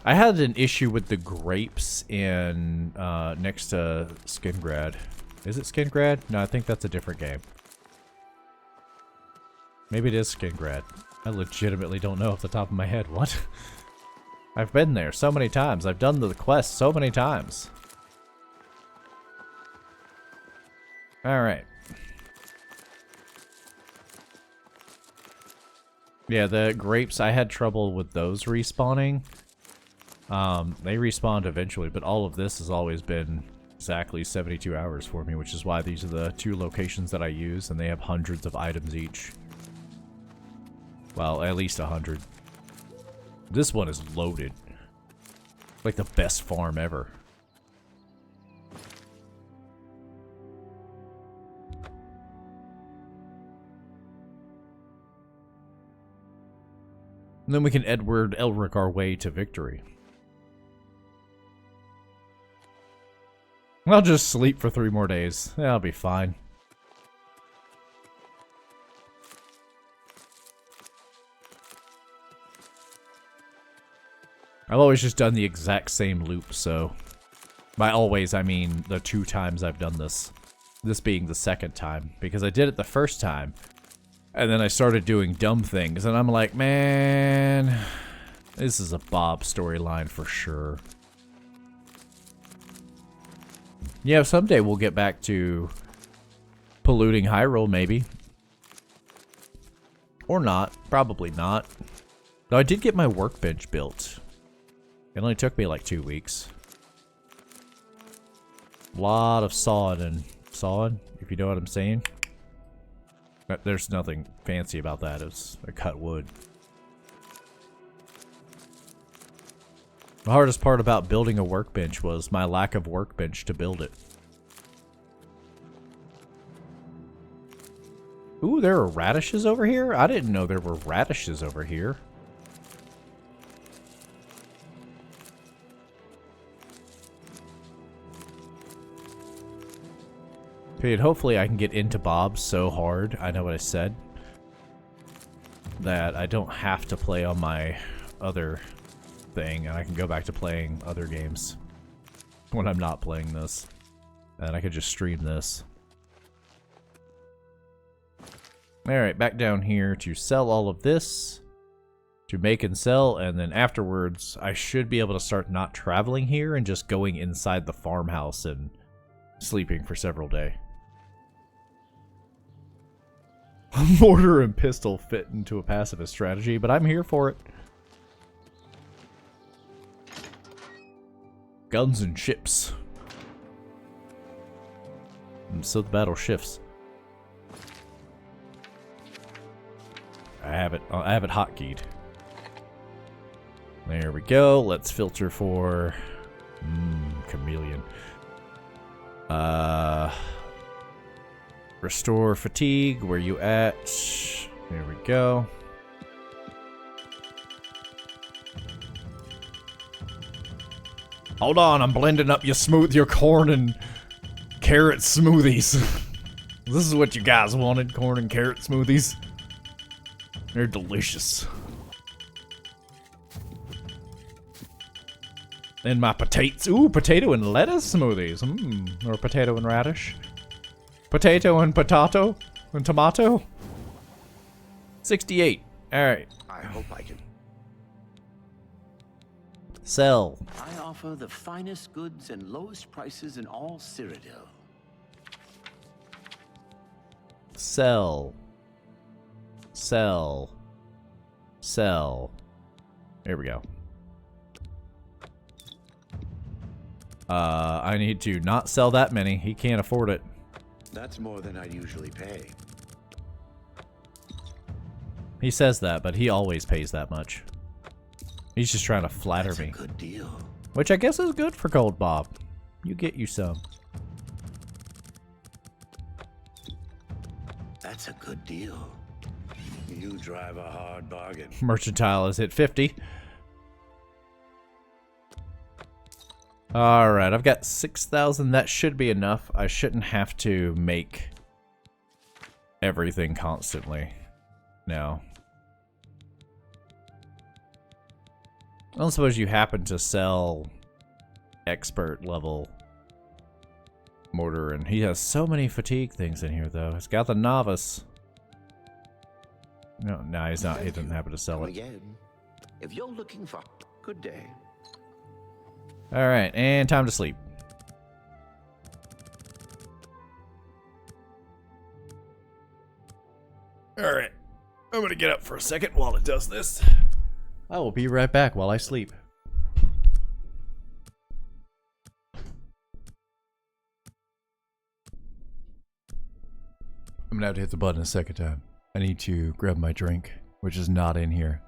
Speaker 1: I had an issue with the grapes in next to Skingrad. Is it Skingrad? No, I think that's a different game. Maybe it is Skingrad. I legitimately don't know off the top of my head. What? I've been there so many times. I've done the quest so many times. Alright. Yeah, the grapes, I had trouble with those respawning. They respawned eventually, but all of this has always been exactly 72 hours for me, which is why these are the two locations that I use, and they have hundreds of items each. Well, at least 100. This one is loaded. Like the best farm ever. And then we can Edward Elric our way to victory. I'll just sleep for 3 more days. That'll be fine. I've always just done the exact same loop, so... By always, I mean the 2 times I've done this. This being the 2nd time, because I did it the first time. And then I started doing dumb things, and I'm like, man, this is a Bob storyline for sure. Yeah, someday we'll get back to polluting Hyrule, maybe. Or not. Probably not. Though I did get my workbench built. It only took me like 2 weeks. A lot of sawing, if you know what I'm saying. There's nothing fancy about that. It's a cut wood. The hardest part about building a workbench was my lack of workbench to build it. Ooh, there are radishes over here? I didn't know there were radishes over here. Okay, and hopefully I can get into Bob so hard, I know what I said, that I don't have to play on my other thing, and I can go back to playing other games when I'm not playing this. And I could just stream this. Alright, back down here to sell all of this. to make and sell, and then afterwards I should be able to start not traveling here and just going inside the farmhouse and sleeping for several days. Mortar and pistol fit into a pacifist strategy, but I'm here for it. Guns and ships. And so the battle shifts. I have it hotkeyed. There we go. Let's filter for chameleon. Restore fatigue. Where you at? There we go. Hold on, I'm blending up your corn and carrot smoothies. This is what you guys wanted, corn and carrot smoothies. They're delicious. And my potatoes. Ooh, potato and lettuce smoothies. Or potato and radish. Potato and potato and tomato. 68. Alright.
Speaker 9: I hope I can.
Speaker 1: Sell.
Speaker 9: I offer the finest goods and lowest prices in all Cyrodiil.
Speaker 1: Sell. Sell. Sell. There we go. I need to not sell that many. He can't afford it.
Speaker 9: That's more than I'd usually pay.
Speaker 1: He says that, but he always pays that much. He's just trying to flatter me.
Speaker 9: Good deal.
Speaker 1: Which I guess is good for Gold Bob. You get you some.
Speaker 9: That's a good deal. You drive a hard bargain.
Speaker 1: Mercantile is hit 50. Alright, I've got 6,000. That should be enough. I shouldn't have to make everything constantly. No. I don't suppose you happen to sell expert level mortar, and he has so many fatigue things in here though. He's got the novice. No, he's not. He doesn't happen to sell it.
Speaker 9: Again, if you're looking for good day.
Speaker 1: Alright, and time to sleep. Alright, I'm gonna get up for a second while it does this. I will be right back while I sleep. I'm gonna have to hit the button a second time. I need to grab my drink, which is not in here.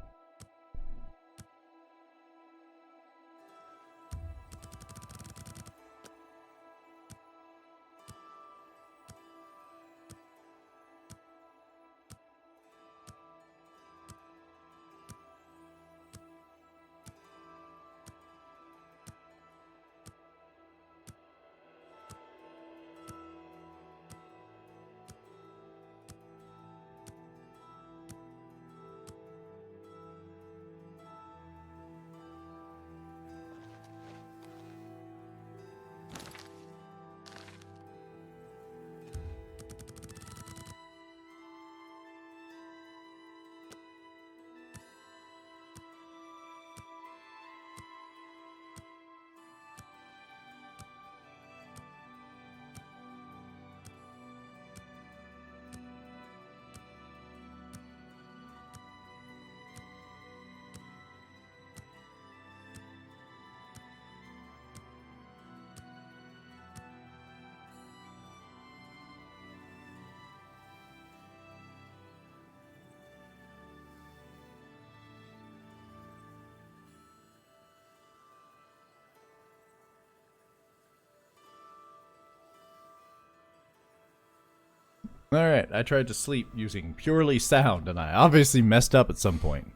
Speaker 1: Alright, I tried to sleep using purely sound, and I obviously messed up at some point.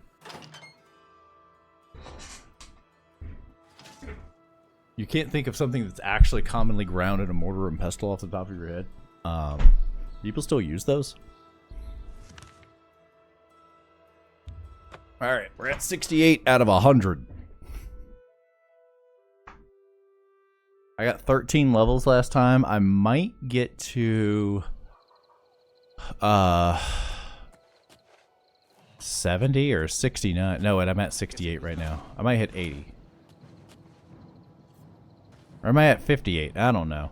Speaker 1: You can't think of something that's actually commonly ground in a mortar and pestle off the top of your head. People still use those? Alright, we're at 68 out of 100. I got 13 levels last time. I might get to... 70 or 69? No, wait, I'm at 68 right now. I might hit 80. Or am I at 58? I don't know.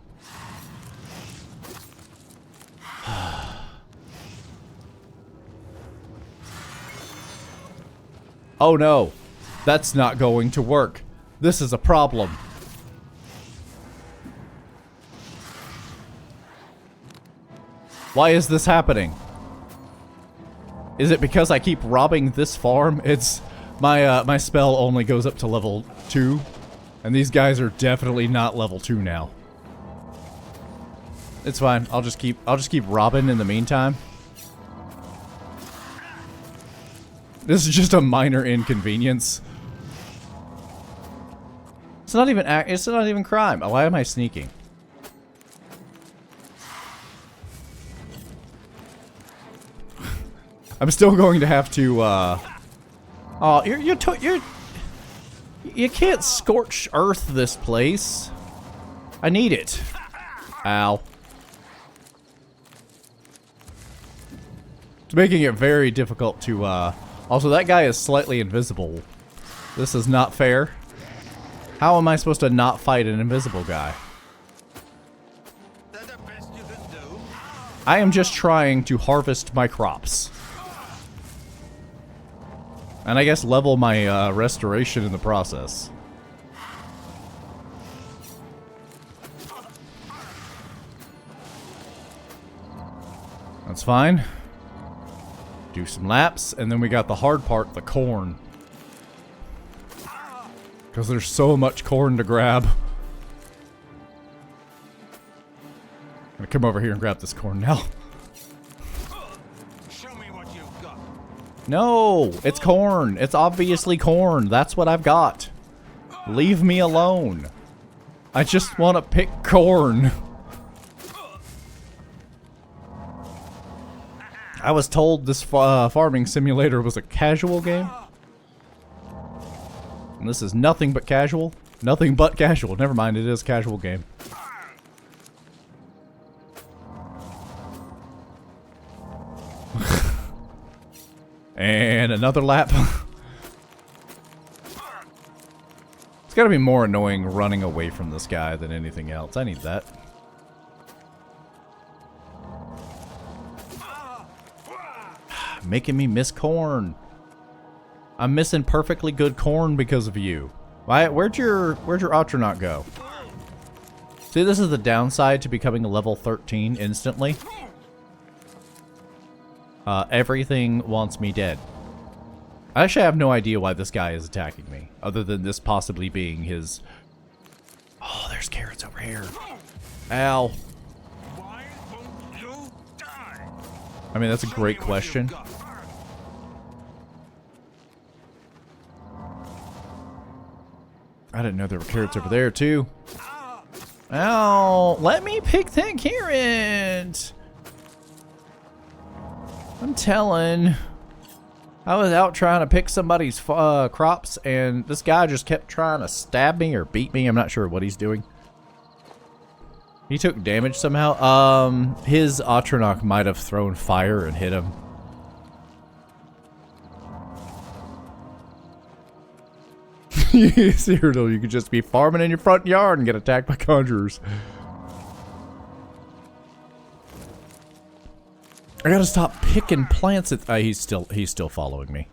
Speaker 1: Oh no, that's not going to work. This is a problem. Why is this happening? Is it because I keep robbing this farm? It's my spell only goes up to level 2, and these guys are definitely not level 2 now. It's fine. I'll just keep robbing in the meantime. This is just a minor inconvenience. It's not even crime. Why am I sneaking? I'm still going to have to oh, you can't scorch earth this place. I need it. Ow. It's making it very difficult to also, that guy is slightly invisible. This is not fair. How am I supposed to not fight an invisible guy? I am just trying to harvest my crops. And I guess level my restoration in the process. That's fine. Do some laps, and then we got the hard part, the corn. Because there's so much corn to grab. I'm gonna come over here and grab this corn now.
Speaker 6: Show me what you've got.
Speaker 1: No, it's corn. It's obviously corn. That's what I've got. Leave me alone. I just want to pick corn. I was told this farming simulator was a casual game. And this is nothing but casual. Nothing but casual. Never mind, it is a casual game. And another lap. It's gotta be more annoying running away from this guy than anything else. I need that. Making me miss corn. I'm missing perfectly good corn because of you. Where'd your Atronach go? See, this is the downside to becoming a level 13 instantly. Everything wants me dead. I actually have no idea why this guy is attacking me, other than this possibly being his... Oh, there's carrots over here. Ow.
Speaker 6: Why won't you die?
Speaker 1: I mean, that's a great question. I didn't know there were carrots over there, too. Ow! Let me pick that carrot! I'm telling. I was out trying to pick somebody's crops, and this guy just kept trying to stab me or beat me. I'm not sure what he's doing. He took damage somehow. His Atronach might have thrown fire and hit him. Cyrano, you could just be farming in your front yard and get attacked by conjurers. I gotta stop picking plants. He's still following me.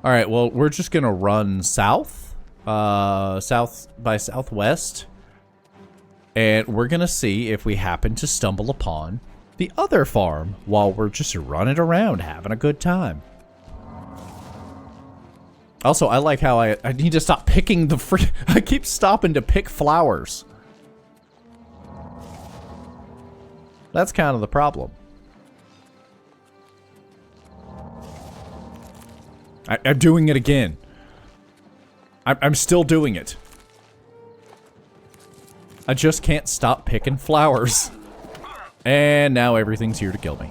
Speaker 1: All right, well, we're just gonna run south, south by southwest, and we're gonna see if we happen to stumble upon the other farm while we're just running around having a good time. Also, I like how I need to stop picking the I keep stopping to pick flowers. That's kind of the problem. I'm doing it again. I'm still doing it. I just can't stop picking flowers. And now everything's here to kill me.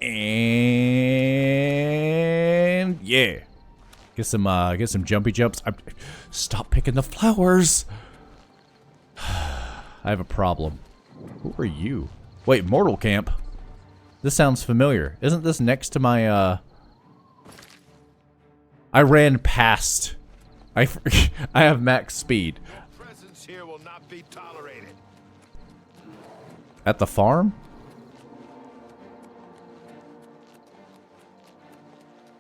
Speaker 1: And yeah, get some jumpy jumps. Stop picking the flowers. I have a problem. Who are you? Wait, Mortal Camp? This sounds familiar. Isn't this next to my, I ran past. I have max speed.
Speaker 6: Your presence here will not be tolerated.
Speaker 1: At the farm?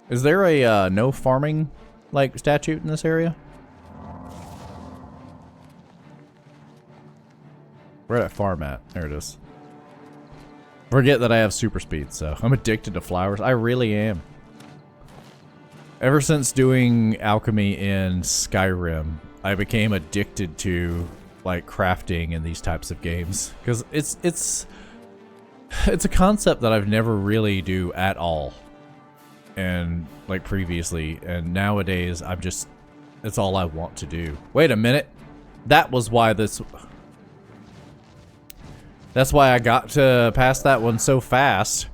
Speaker 1: Is there a no farming like statute in this area? Where that farm at? There it is. Forget that I have super speed, so I'm addicted to flowers. I really am. Ever since doing alchemy in Skyrim, I became addicted to like crafting in these types of games because it's a concept that I've never really do at all, and like previously, and nowadays I'm just it's all I want to do. Wait a minute, that was why this. That's why I got to pass that one so fast,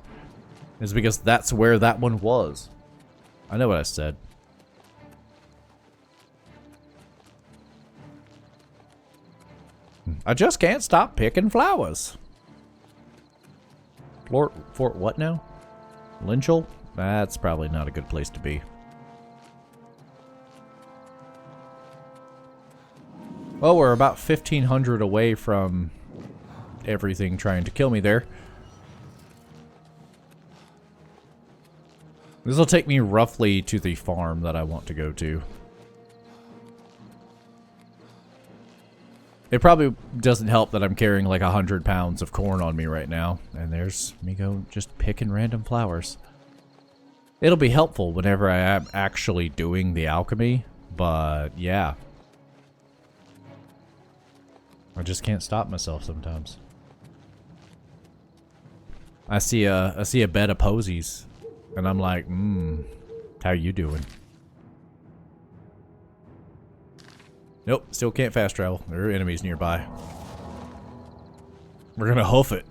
Speaker 1: is because that's where that one was. I know what I said. I just can't stop picking flowers. Fort what now? Lynchel? That's probably not a good place to be. Well, we're about 1,500 away from everything trying to kill me there. This will take me roughly to the farm that I want to go to. It probably doesn't help that I'm carrying like 100 pounds of corn on me right now. And there's me go just picking random flowers. It'll be helpful whenever I am actually doing the alchemy, but yeah. I just can't stop myself sometimes. I see a bed of posies, and I'm like, how you doing? Nope, still can't fast travel. There are enemies nearby. We're gonna hoof it.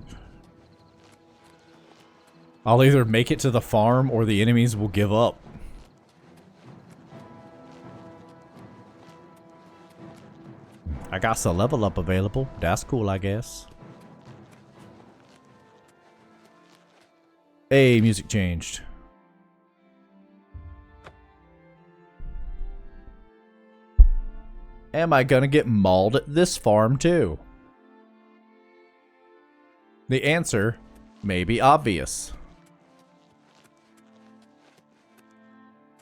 Speaker 1: I'll either make it to the farm or the enemies will give up. I got a level up available. That's cool, I guess. Hey, music changed. Am I gonna get mauled at this farm too? The answer may be obvious.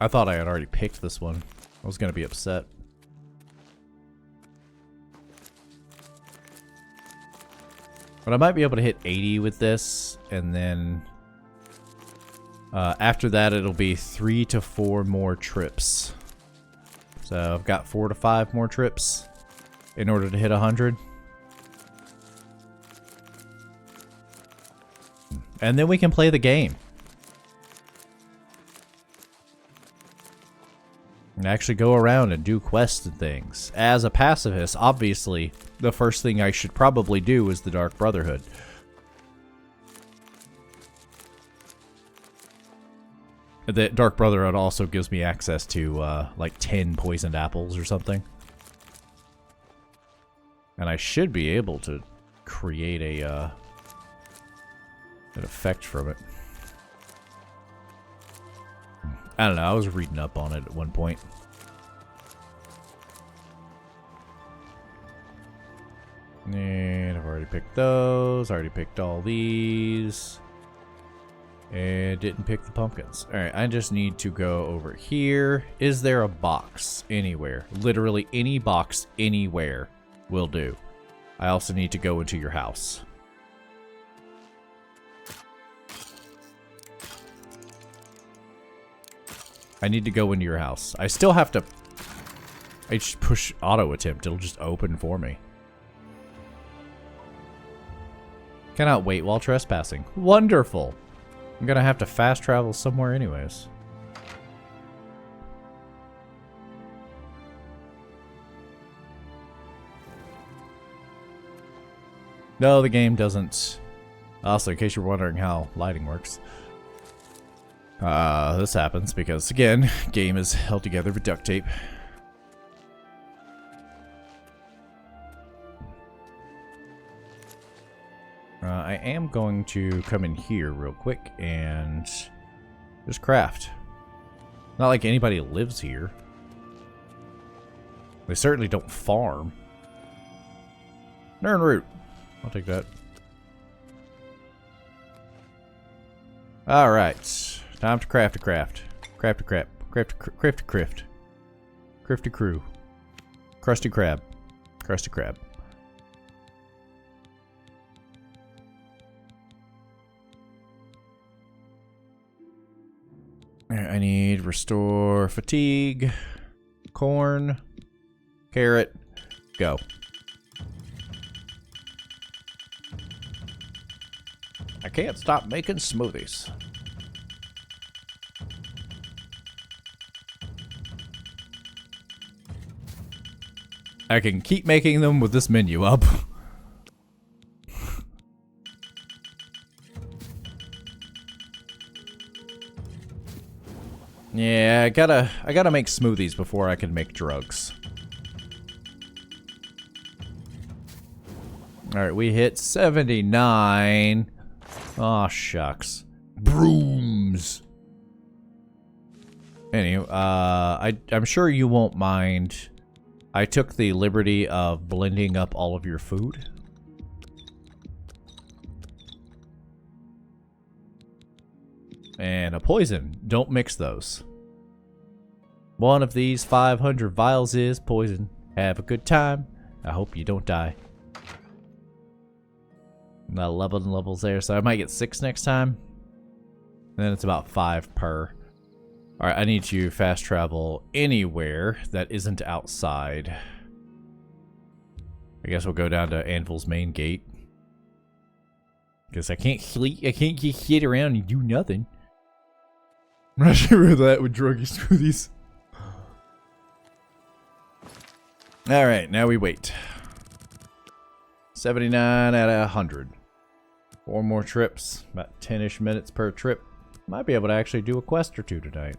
Speaker 1: I thought I had already picked this one. I was gonna be upset. But I might be able to hit 80 with this, and then after that it'll be 3 to 4 more trips. So I've got 4 to 5 more trips in order to hit 100. And then we can play the game. And actually go around and do quests and things. As a pacifist, obviously, the first thing I should probably do is the Dark Brotherhood. The Dark Brotherhood also gives me access to, like, 10 poisoned apples or something. And I should be able to create an effect from it. I don't know, I was reading up on it at one point. And I've already picked those, already picked all these. And didn't pick the pumpkins. Alright, I just need to go over here. Is there a box anywhere? Literally any box anywhere will do. I also need to go into your house. I need to go into your house. I still have to... I just push auto attempt. It'll just open for me. Cannot wait while trespassing. Wonderful. I'm gonna have to fast travel somewhere anyways. No, the game doesn't. Also, in case you're wondering how lighting works. This happens because, again, game is held together with duct tape. I am going to come in here real quick and just craft. Not like anybody lives here. They certainly don't farm. Nern root. I'll take that. Alright. Time to craft a craft. Craft a crap. Craft a crift. Crifty crew. Crusty crab. Crusty crab. I need restore fatigue. Corn. Carrot. Go. I can't stop making smoothies. I can keep making them with this menu up. Yeah, I gotta make smoothies before I can make drugs. Alright, we hit 79. Aw, shucks. Brooms. Anyway, I'm sure you won't mind. I took the liberty of blending up all of your food. And a poison. Don't mix those. One of these 500 vials is poison. Have a good time. I hope you don't die. Not 11 levels there, so I might get 6 next time. And then it's about 5 per. Alright, I need to fast travel anywhere that isn't outside. I guess we'll go down to Anvil's main gate. Because I can't just sit around and do nothing. I'm not sure where that would druggy smoothies. Alright, now we wait. 79 out of 100. 4 more trips, about 10-ish minutes per trip. Might be able to actually do a quest or two tonight.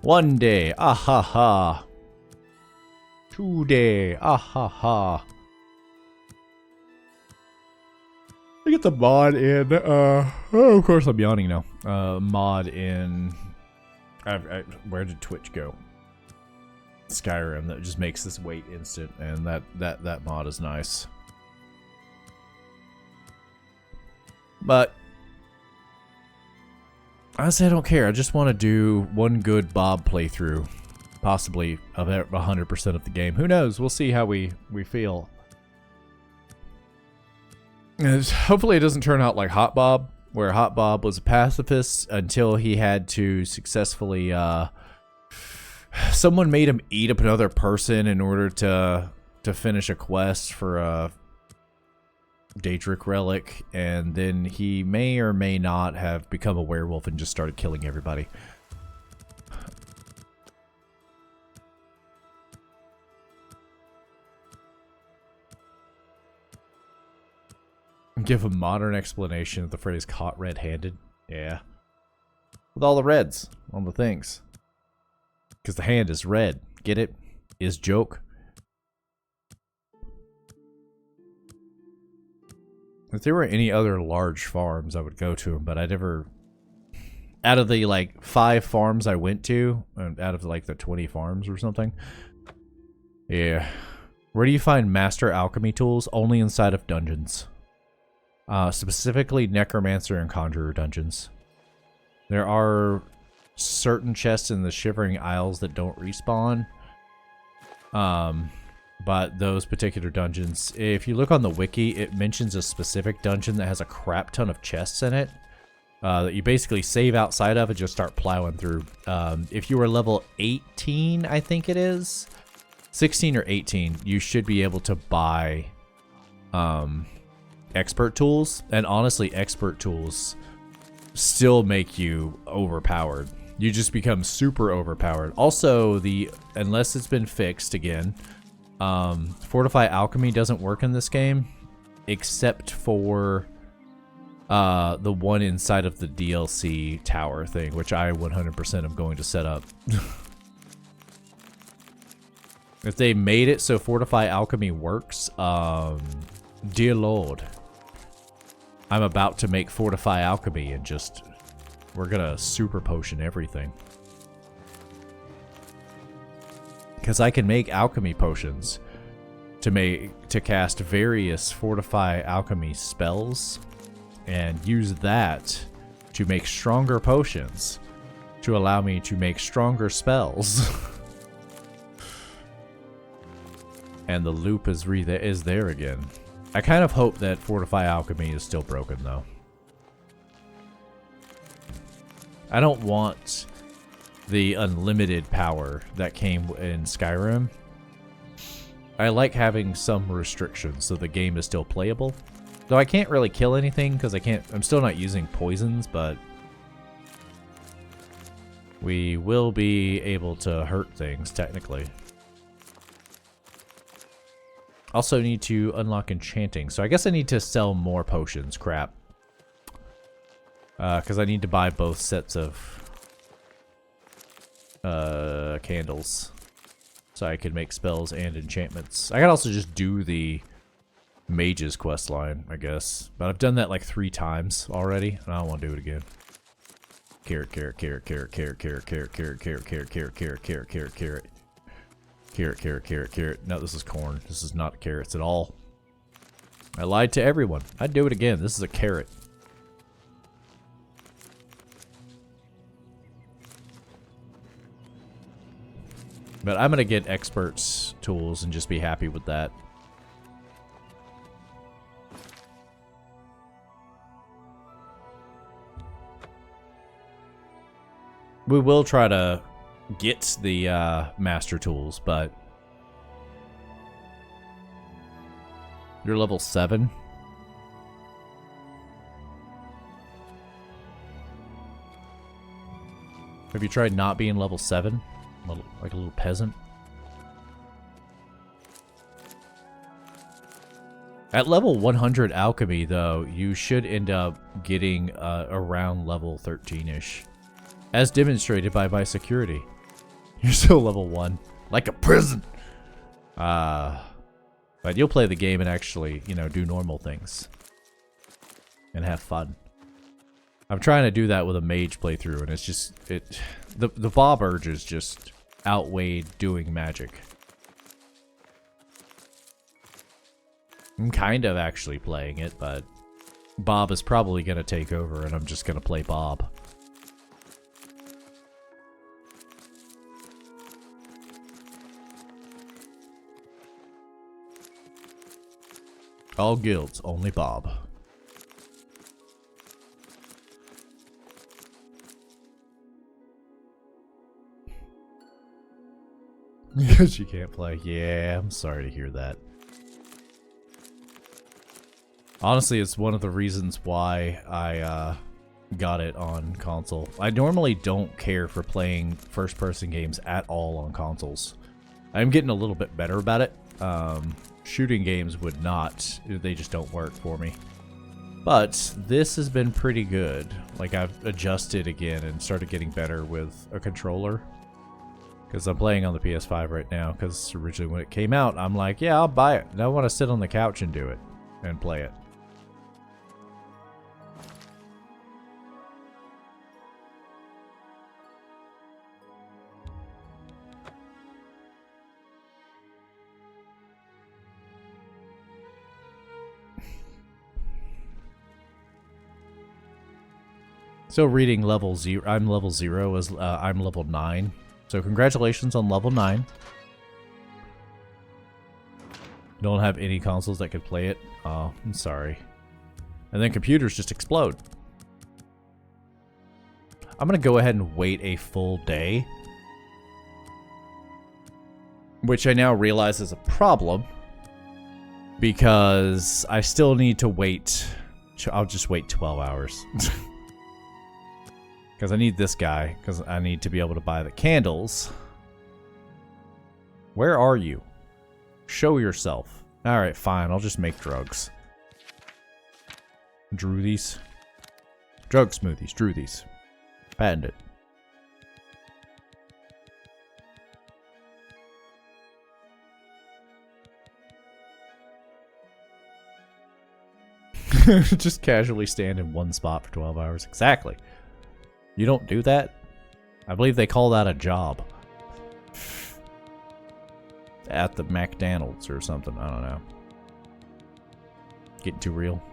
Speaker 1: One day, ah ha ha. 2 day, ah ha ha. I get the mod in, oh, of course I'm yawning now. Mod in, where did Twitch go? Skyrim, that just makes this wait instant, and that mod is nice. But honestly, I don't care. I just want to do one good Bob playthrough. Possibly of 100% of the game. Who knows? We'll see how we feel. And hopefully it doesn't turn out like Hot Bob, where Hot Bob was a pacifist until he had to successfully... someone made him eat up another person in order to finish a quest for a Daedric relic, and then he may or may not have become a werewolf and just started killing everybody. Give a modern explanation of the phrase caught red-handed. Yeah. With all the reds on the things. Because the hand is red. Get it? Is joke. If there were any other large farms, I would go to them, but I never... Out of the, like, 5 farms I went to, out of, like, the 20 farms or something. Yeah. Where do you find master alchemy tools? Only inside of dungeons. Specifically Necromancer and Conjurer dungeons. There are certain chests in the Shivering Isles that don't respawn. But those particular dungeons, if you look on the wiki, it mentions a specific dungeon that has a crap ton of chests in it. That you basically save outside of and just start plowing through. If you were level 18, I think it is, 16 or 18, you should be able to buy expert tools. And honestly, expert tools still make you overpowered. You just become super overpowered. Also, unless it's been fixed again, Fortify Alchemy doesn't work in this game, except for the one inside of the DLC tower thing, which I 100% am going to set up. If they made it so Fortify Alchemy works, dear Lord, I'm about to make Fortify Alchemy and just, we're gonna super potion everything. Because I can make alchemy potions to cast various Fortify Alchemy spells and use that to make stronger potions to allow me to make stronger spells. And the loop is there again. I kind of hope that Fortify Alchemy is still broken, though. I don't want the unlimited power that came in Skyrim. I like having some restrictions so the game is still playable. Though I can't really kill anything because I'm still not using poisons, but we will be able to hurt things, technically. Also need to unlock enchanting, so I guess I need to sell more potions. Crap. Because I need to buy both sets of candles so I can make spells and enchantments. I could also just do the mage's quest line, I guess. But I've done that like 3 times already, and I don't want to do it again. Carrot, carrot, carrot, carrot, carrot, carrot, carrot, carrot, carrot, carrot, carrot, carrot, carrot, carrot, carrot. Carrot, carrot, carrot, carrot. No, this is corn. This is not carrots at all. I lied to everyone. I'd do it again. This is a carrot. But I'm going to get experts tools and just be happy with that. We will try to get the master tools, but you're level 7. Have you tried not being level 7? Like a little peasant? At level 100 alchemy, though, you should end up getting around level 13-ish. As demonstrated by my security. You're still level 1. Like a prison! But you'll play the game and actually, you know, do normal things. And have fun. I'm trying to do that with a mage playthrough, and it's just... The Bobb urges just outweighed doing magic. I'm kind of actually playing it, but Bobb is probably going to take over, and I'm just going to play Bobb. All guilds, only Bobb. Because you can't play. Yeah, I'm sorry to hear that. Honestly, it's one of the reasons why I got it on console. I normally don't care for playing first-person games at all on consoles. I'm getting a little bit better about it. Shooting games would not. They just don't work for me. But this has been pretty good. Like, I've adjusted again and started getting better with a controller. Because I'm playing on the PS5 right now. Because originally when it came out, I'm like, yeah, I'll buy it. And I want to sit on the couch and do it. And play it. Still reading level 0. I'm level 0 as I'm level 9. So congratulations on level 9. Don't have any consoles that could play it. Oh, I'm sorry. And then computers just explode. I'm going to go ahead and wait a full day. Which I now realize is a problem. Because I still need to wait. I'll just wait 12 hours. Because I need this guy, because I need to be able to buy the candles. Where are you? Show yourself. Alright, fine. I'll just make drugs. Drew these. Drug smoothies. Drew these. Patented. Just casually stand in one spot for 12 hours. Exactly. You don't do that? I believe they call that a job. At the McDonald's or something. I don't know. Getting too real.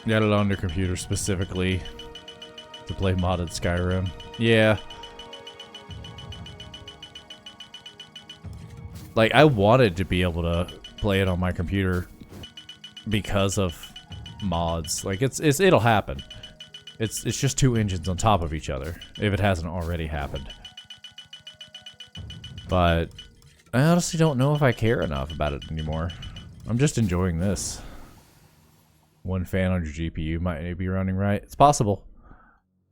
Speaker 1: Got it on your computer specifically to play modded Skyrim. Yeah. Like, I wanted to be able to play it on my computer because of mods. Like, it'll happen. It's just two engines on top of each other, if it hasn't already happened. But I honestly don't know if I care enough about it anymore. I'm just enjoying this. One fan on your GPU might be running right. It's possible.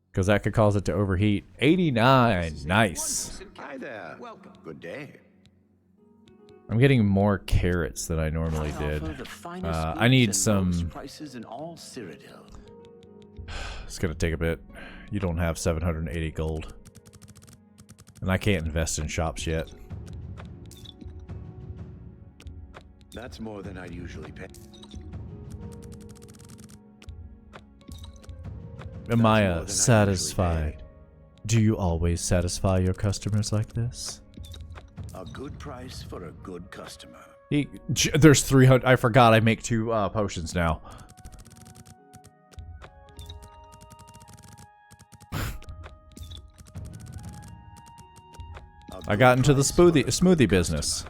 Speaker 1: Because that could cause it to overheat. 89. Nice.
Speaker 9: Hi there. Welcome. Good day.
Speaker 1: I'm getting more carrots than I normally did. I need some...
Speaker 9: Prices in all Cyrodiil.
Speaker 1: It's gonna take a bit. You don't have 780 gold. And I can't invest in shops yet.
Speaker 9: That's more than I usually pay.
Speaker 1: Am I satisfied? Do you always satisfy your customers like this?
Speaker 9: A good price for a good customer.
Speaker 1: There's 300. I forgot I make 2 potions now. I got into the smoothie business.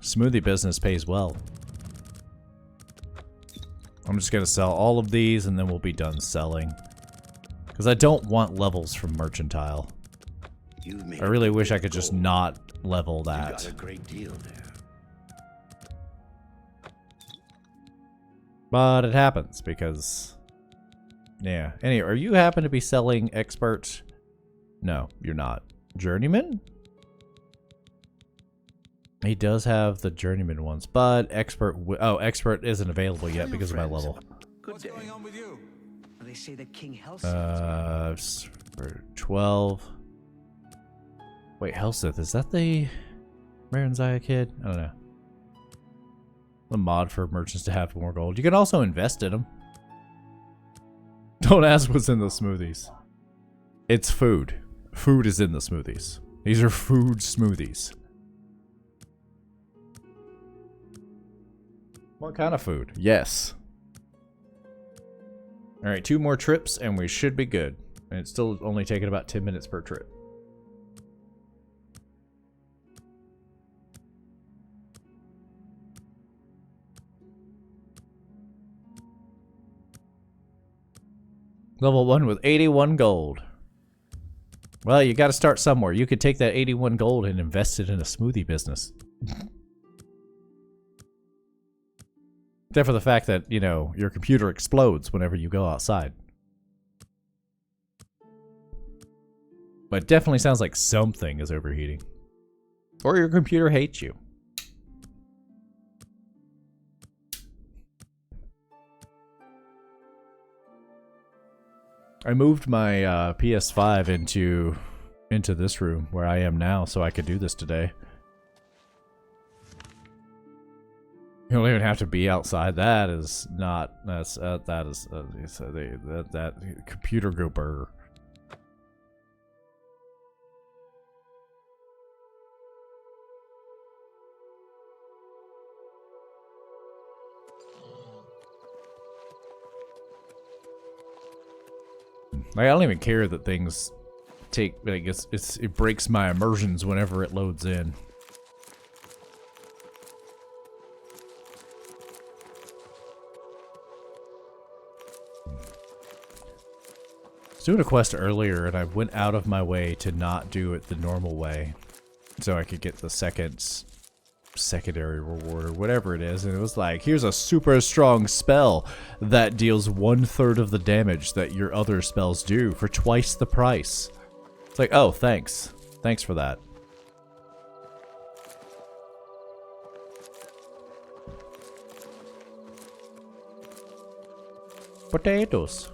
Speaker 1: Smoothie business pays well. I'm just gonna sell all of these and then we'll be done selling. Because I don't want levels from Merchantile. I really wish I could just not level that.
Speaker 9: You got a great deal there.
Speaker 1: But it happens because... Yeah. Anyway, are you happen to be selling expert? No, you're not. Journeyman? He does have the journeyman ones, but expert... expert isn't available yet because of my level.
Speaker 9: What's going on with you? They say that King
Speaker 1: For 12... Wait, Helsith, is that the Maranzaya kid? I don't know. The mod for merchants to have more gold. You can also invest in them. Don't ask what's in the smoothies. It's food. Food is in the smoothies. These are food smoothies. What kind of food? Yes. Alright, 2 more trips and we should be good. And it's still only taking about 10 minutes per trip. Level 1 with 81 gold. Well, you gotta start somewhere. You could take that 81 gold and invest it in a smoothie business. Except for the fact that, you know, your computer explodes whenever you go outside. But it definitely sounds like something is overheating. Or your computer hates you. I moved my PS5 into this room where I am now so I could do this today. You don't even have to be outside. That is not. That computer go burr. Like, I don't even care that things take. Like, it breaks my immersions whenever it loads in. I was doing a quest earlier and I went out of my way to not do it the normal way so I could get the second secondary reward or whatever it is, and it was like, here's a super strong spell that deals 1/3 of the damage that your other spells do for twice the price. It's like, oh, thanks. Thanks for that. Potatoes.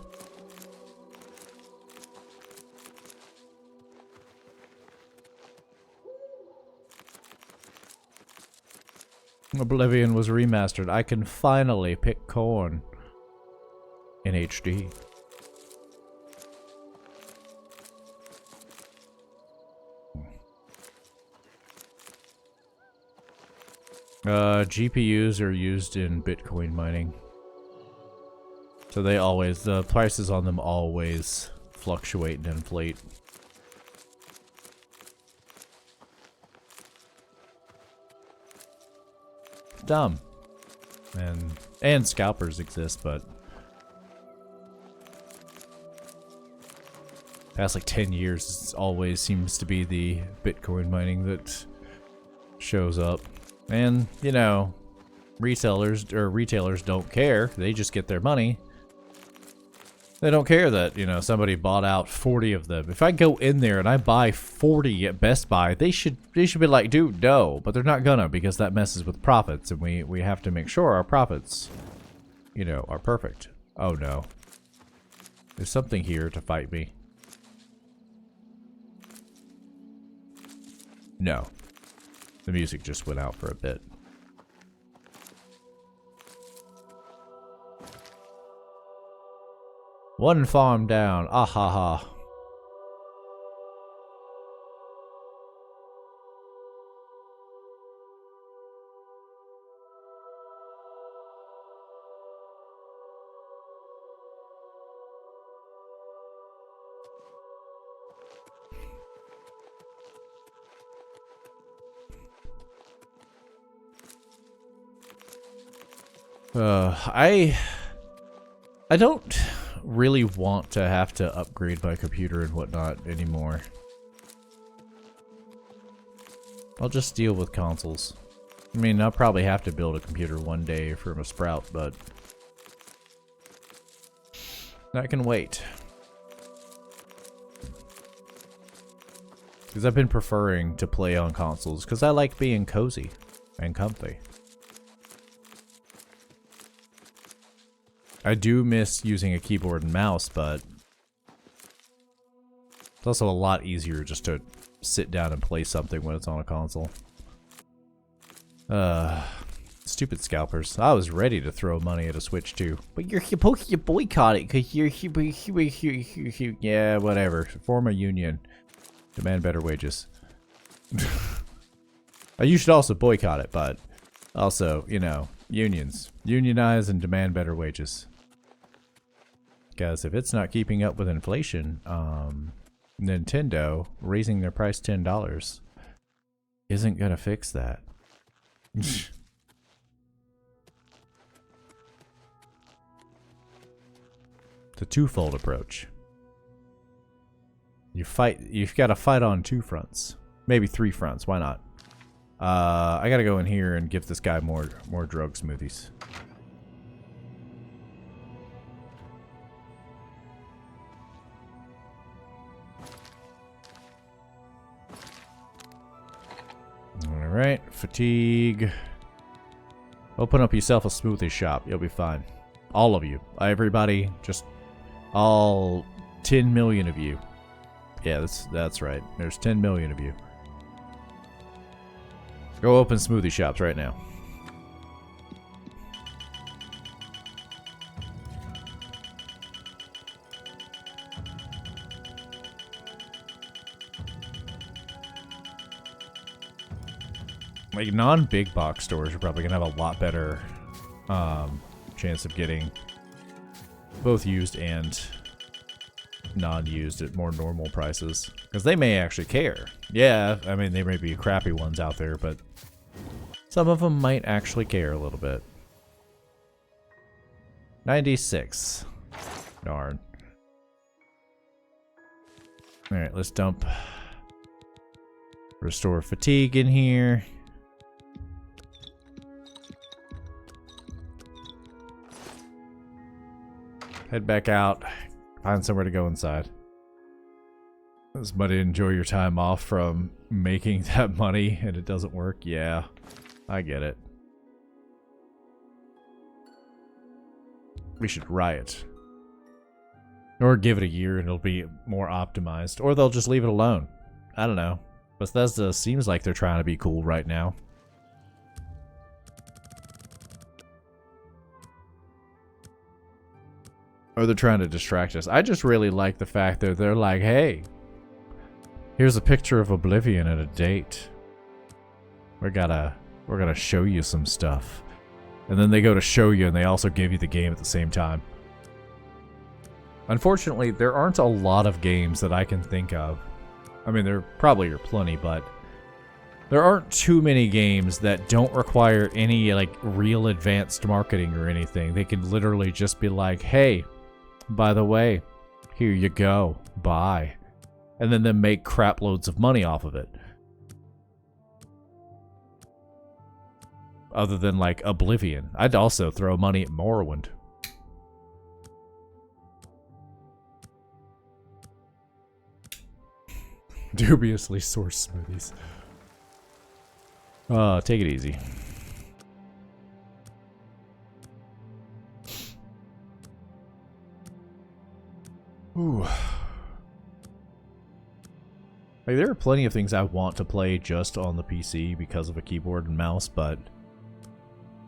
Speaker 1: Oblivion was remastered. I can finally pick corn in HD. GPUs are used in Bitcoin mining. So they always, the prices on them always fluctuate and inflate. Dumb. And scalpers exist, but past like 10 years it always seems to be the Bitcoin mining that shows up. And, you know, retailers don't care. They just get their money. They don't care that, you know, somebody bought out 40 of them. If I go in there and I buy 40 at Best Buy, they should be like, dude, no. But they're not gonna, because that messes with profits, and we have to make sure our profits, you know, are perfect. Oh no. There's something here to fight me. No. The music just went out for a bit. One farm down. Ah ha ha. I don't really want to have to upgrade my computer and whatnot anymore. I'll just deal with consoles. I mean, I'll probably have to build a computer one day from a sprout, but that can wait. Because I've been preferring to play on consoles because I like being cozy and comfy. I do miss using a keyboard and mouse, but it's also a lot easier just to sit down and play something when it's on a console. Stupid scalpers. I was ready to throw money at a Switch too, but you boycott it because you're yeah, whatever. Form a union. Demand better wages. You should also boycott it, but also, you know, unions. Unionize and demand better wages. Because if it's not keeping up with inflation, Nintendo raising their price $10 isn't gonna fix that. It's a twofold approach. You've got to fight on two fronts. Maybe three fronts, why not? I gotta go in here and give this guy more drug smoothies. Alright, fatigue. Open up yourself a smoothie shop. You'll be fine. All of you. Everybody. Just all 10 million of you. Yeah, that's right. There's 10 million of you. Go open smoothie shops right now. Like, non-big box stores are probably gonna have a lot better chance of getting both used and non-used at more normal prices, because they may actually care. Yeah, I mean, there may be crappy ones out there, but some of them might actually care a little bit. 96. Darn. Alright, let's dump Restore Fatigue in here. Head back out. Find somewhere to go inside. Somebody enjoy your time off from making that money and it doesn't work? Yeah, I get it. We should riot. Or give it a year and it'll be more optimized. Or they'll just leave it alone. I don't know. Bethesda seems like they're trying to be cool right now. Or they're trying to distract us. I just really like the fact that they're like, hey, here's a picture of Oblivion and a date. We're gonna show you some stuff. And then they go to show you and they also give you the game at the same time. Unfortunately, there aren't a lot of games that I can think of. I mean, there probably are plenty, but there aren't too many games that don't require any, like, real advanced marketing or anything. They can literally just be like, hey, by the way, here you go, bye. And then they make crap loads of money off of it. Other than, like, Oblivion. I'd also throw money at Morrowind. Dubiously sourced smoothies. Take it easy. Ooh. Like, there are plenty of things I want to play just on the PC because of a keyboard and mouse, but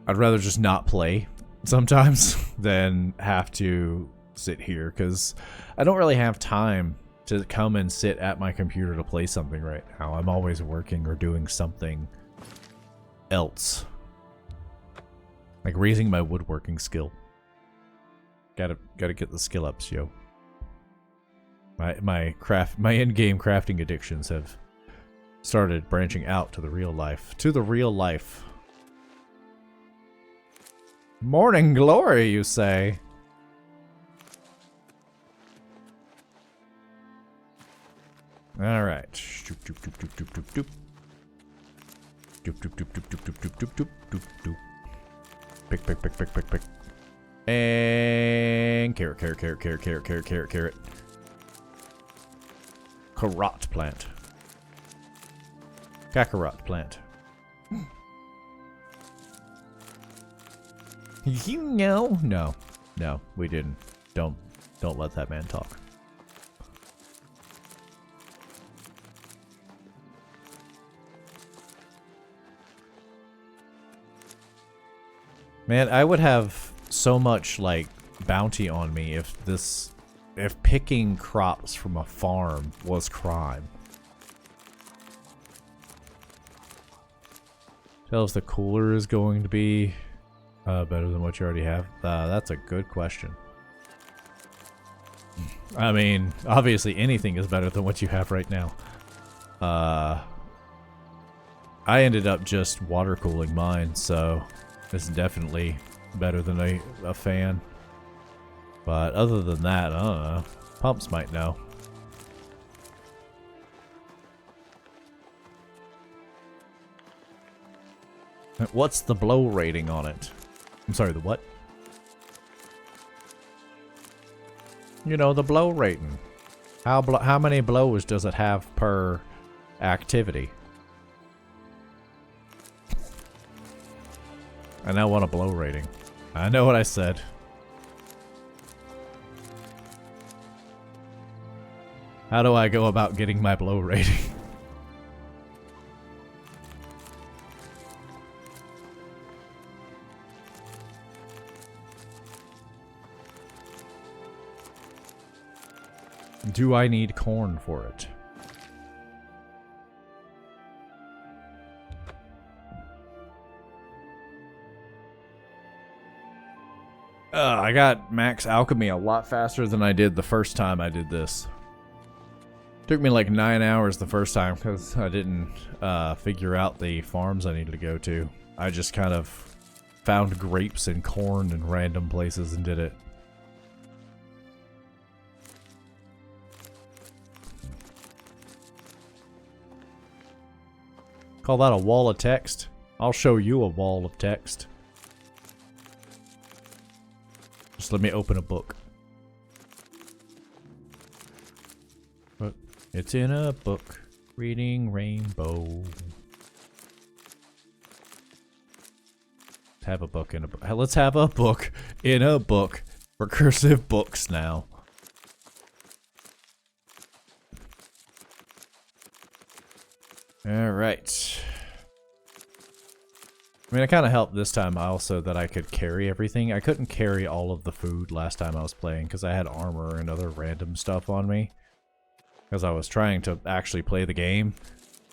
Speaker 1: I'd rather just not play sometimes than have to sit here, because I don't really have time to come and sit at my computer to play something right now. I'm always working or doing something else. Like raising my woodworking skill. Gotta get the skill ups, yo. My in-game crafting addictions have started branching out to the real life. To the real life. Morning glory, you say? Alright. Doop doop doop doop doop doop doop. Doop doop doop doop doop doop doop doop doop doop doop. Pick pick pick pick pick pick. And carrot carrot carrot carrot carrot carrot carrot carrot. Carrot plant. Kakarot plant. You know? No. No, we didn't. Don't let that man talk. Man, I would have so much, like, bounty on me if picking crops from a farm was crime. Tell us the cooler is going to be better than what you already have. That's a good question. I mean, obviously anything is better than what you have right now. I ended up just water cooling mine, so it's definitely better than a fan. But other than that, I don't know. Pumps might know. What's the blow rating on it? I'm sorry, the what? You know, the blow rating. How many blows does it have per activity? I now want a blow rating. I know what I said. How do I go about getting my blow rating? Do I need corn for it? I got max alchemy a lot faster than I did the first time I did this. Took me like 9 hours the first time because I didn't figure out the farms I needed to go to. I just kind of found grapes and corn in random places and did it. Call that a wall of text? I'll show you a wall of text. Just let me open a book. It's in a book. Reading Rainbow. Have a book in a book. Let's have a book in a book. Recursive books now. Alright. I mean, it kind of helped this time also that I could carry everything. I couldn't carry all of the food last time I was playing because I had armor and other random stuff on me. Because I was trying to actually play the game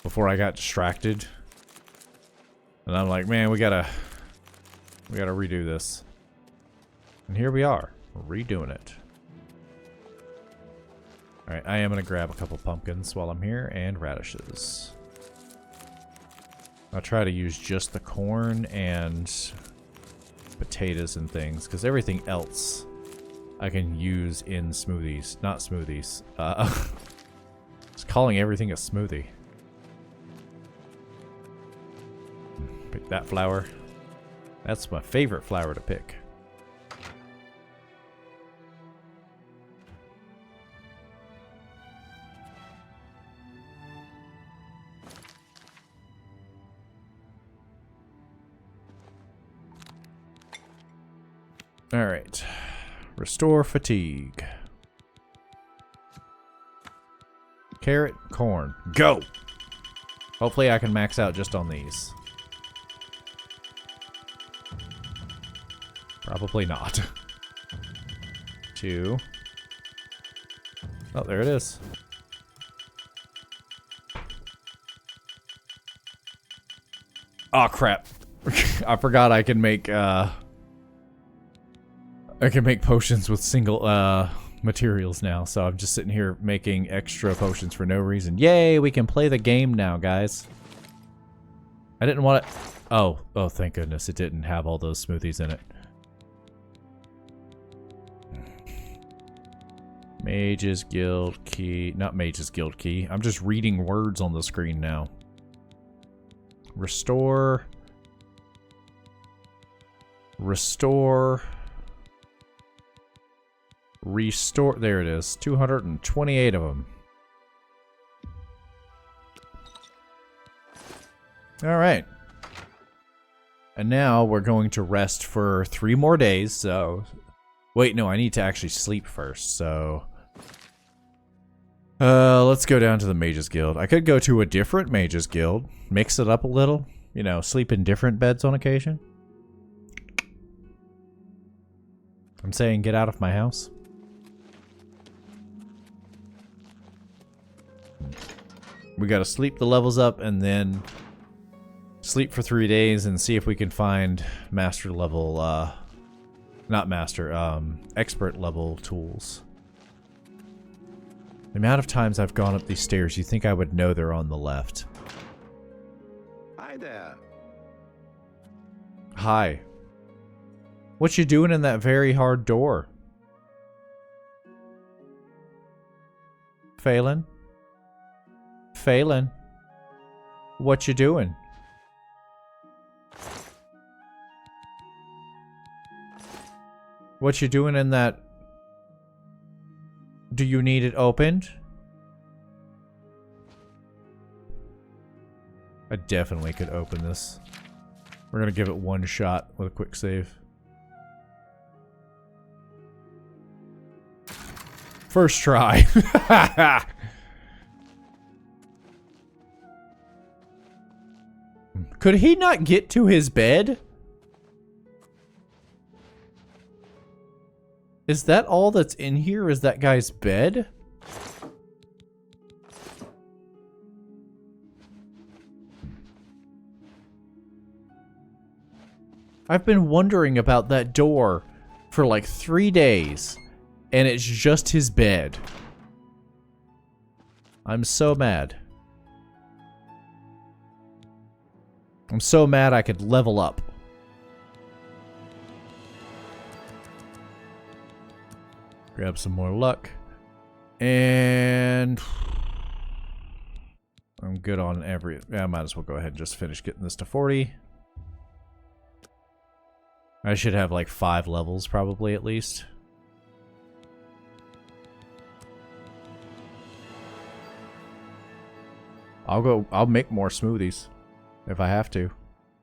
Speaker 1: before I got distracted. And I'm like, man, we gotta redo this. And here we are, redoing it. Alright, I am gonna grab a couple pumpkins while I'm here, and radishes. I'll try to use just the corn and potatoes and things, because everything else I can use in smoothies. Not smoothies. Just calling everything a smoothie. Pick that flower. That's my favorite flower to pick. Alright. Restore fatigue. Carrot, corn. Go! Hopefully I can max out just on these. Probably not. 2. Oh, there it is. Oh crap. I forgot I can make potions with single materials now, so I'm just sitting here making extra potions for no reason. Yay, we can play the game now, guys. I didn't want it. Oh, thank goodness it didn't have all those smoothies in it. Mage's Guild key. Not Mage's Guild key. I'm just reading words on the screen now. Restore. Restore. Restore. There it is. 228 of them. Alright. And now we're going to rest for 3 more days, so... Wait, no, I need to actually sleep first, so... let's go down to the Mage's Guild. I could go to a different Mage's Guild. Mix it up a little. You know, sleep in different beds on occasion. I'm saying get out of my house. We gotta sleep the levels up and then sleep for 3 days and see if we can find master level, not master, expert level tools. The amount of times I've gone up these stairs, you think I would know they're on the left.
Speaker 6: Hi there.
Speaker 1: Hi. What you doing in that very hard door? Phelan? Phelan? What you doing? What you doing in that... Do you need it opened? I definitely could open this. We're gonna give it one shot with a quick save. First try. Could he not get to his bed? Is that all that's in here? Is that guy's bed? I've been wondering about that door for like 3 days, and it's just his bed. I'm so mad. I'm so mad I could level up. Grab some more luck. And... I'm good on every... Yeah, I might as well go ahead and just finish getting this to 40. I should have like 5 levels probably at least. I'll make more smoothies if I have to.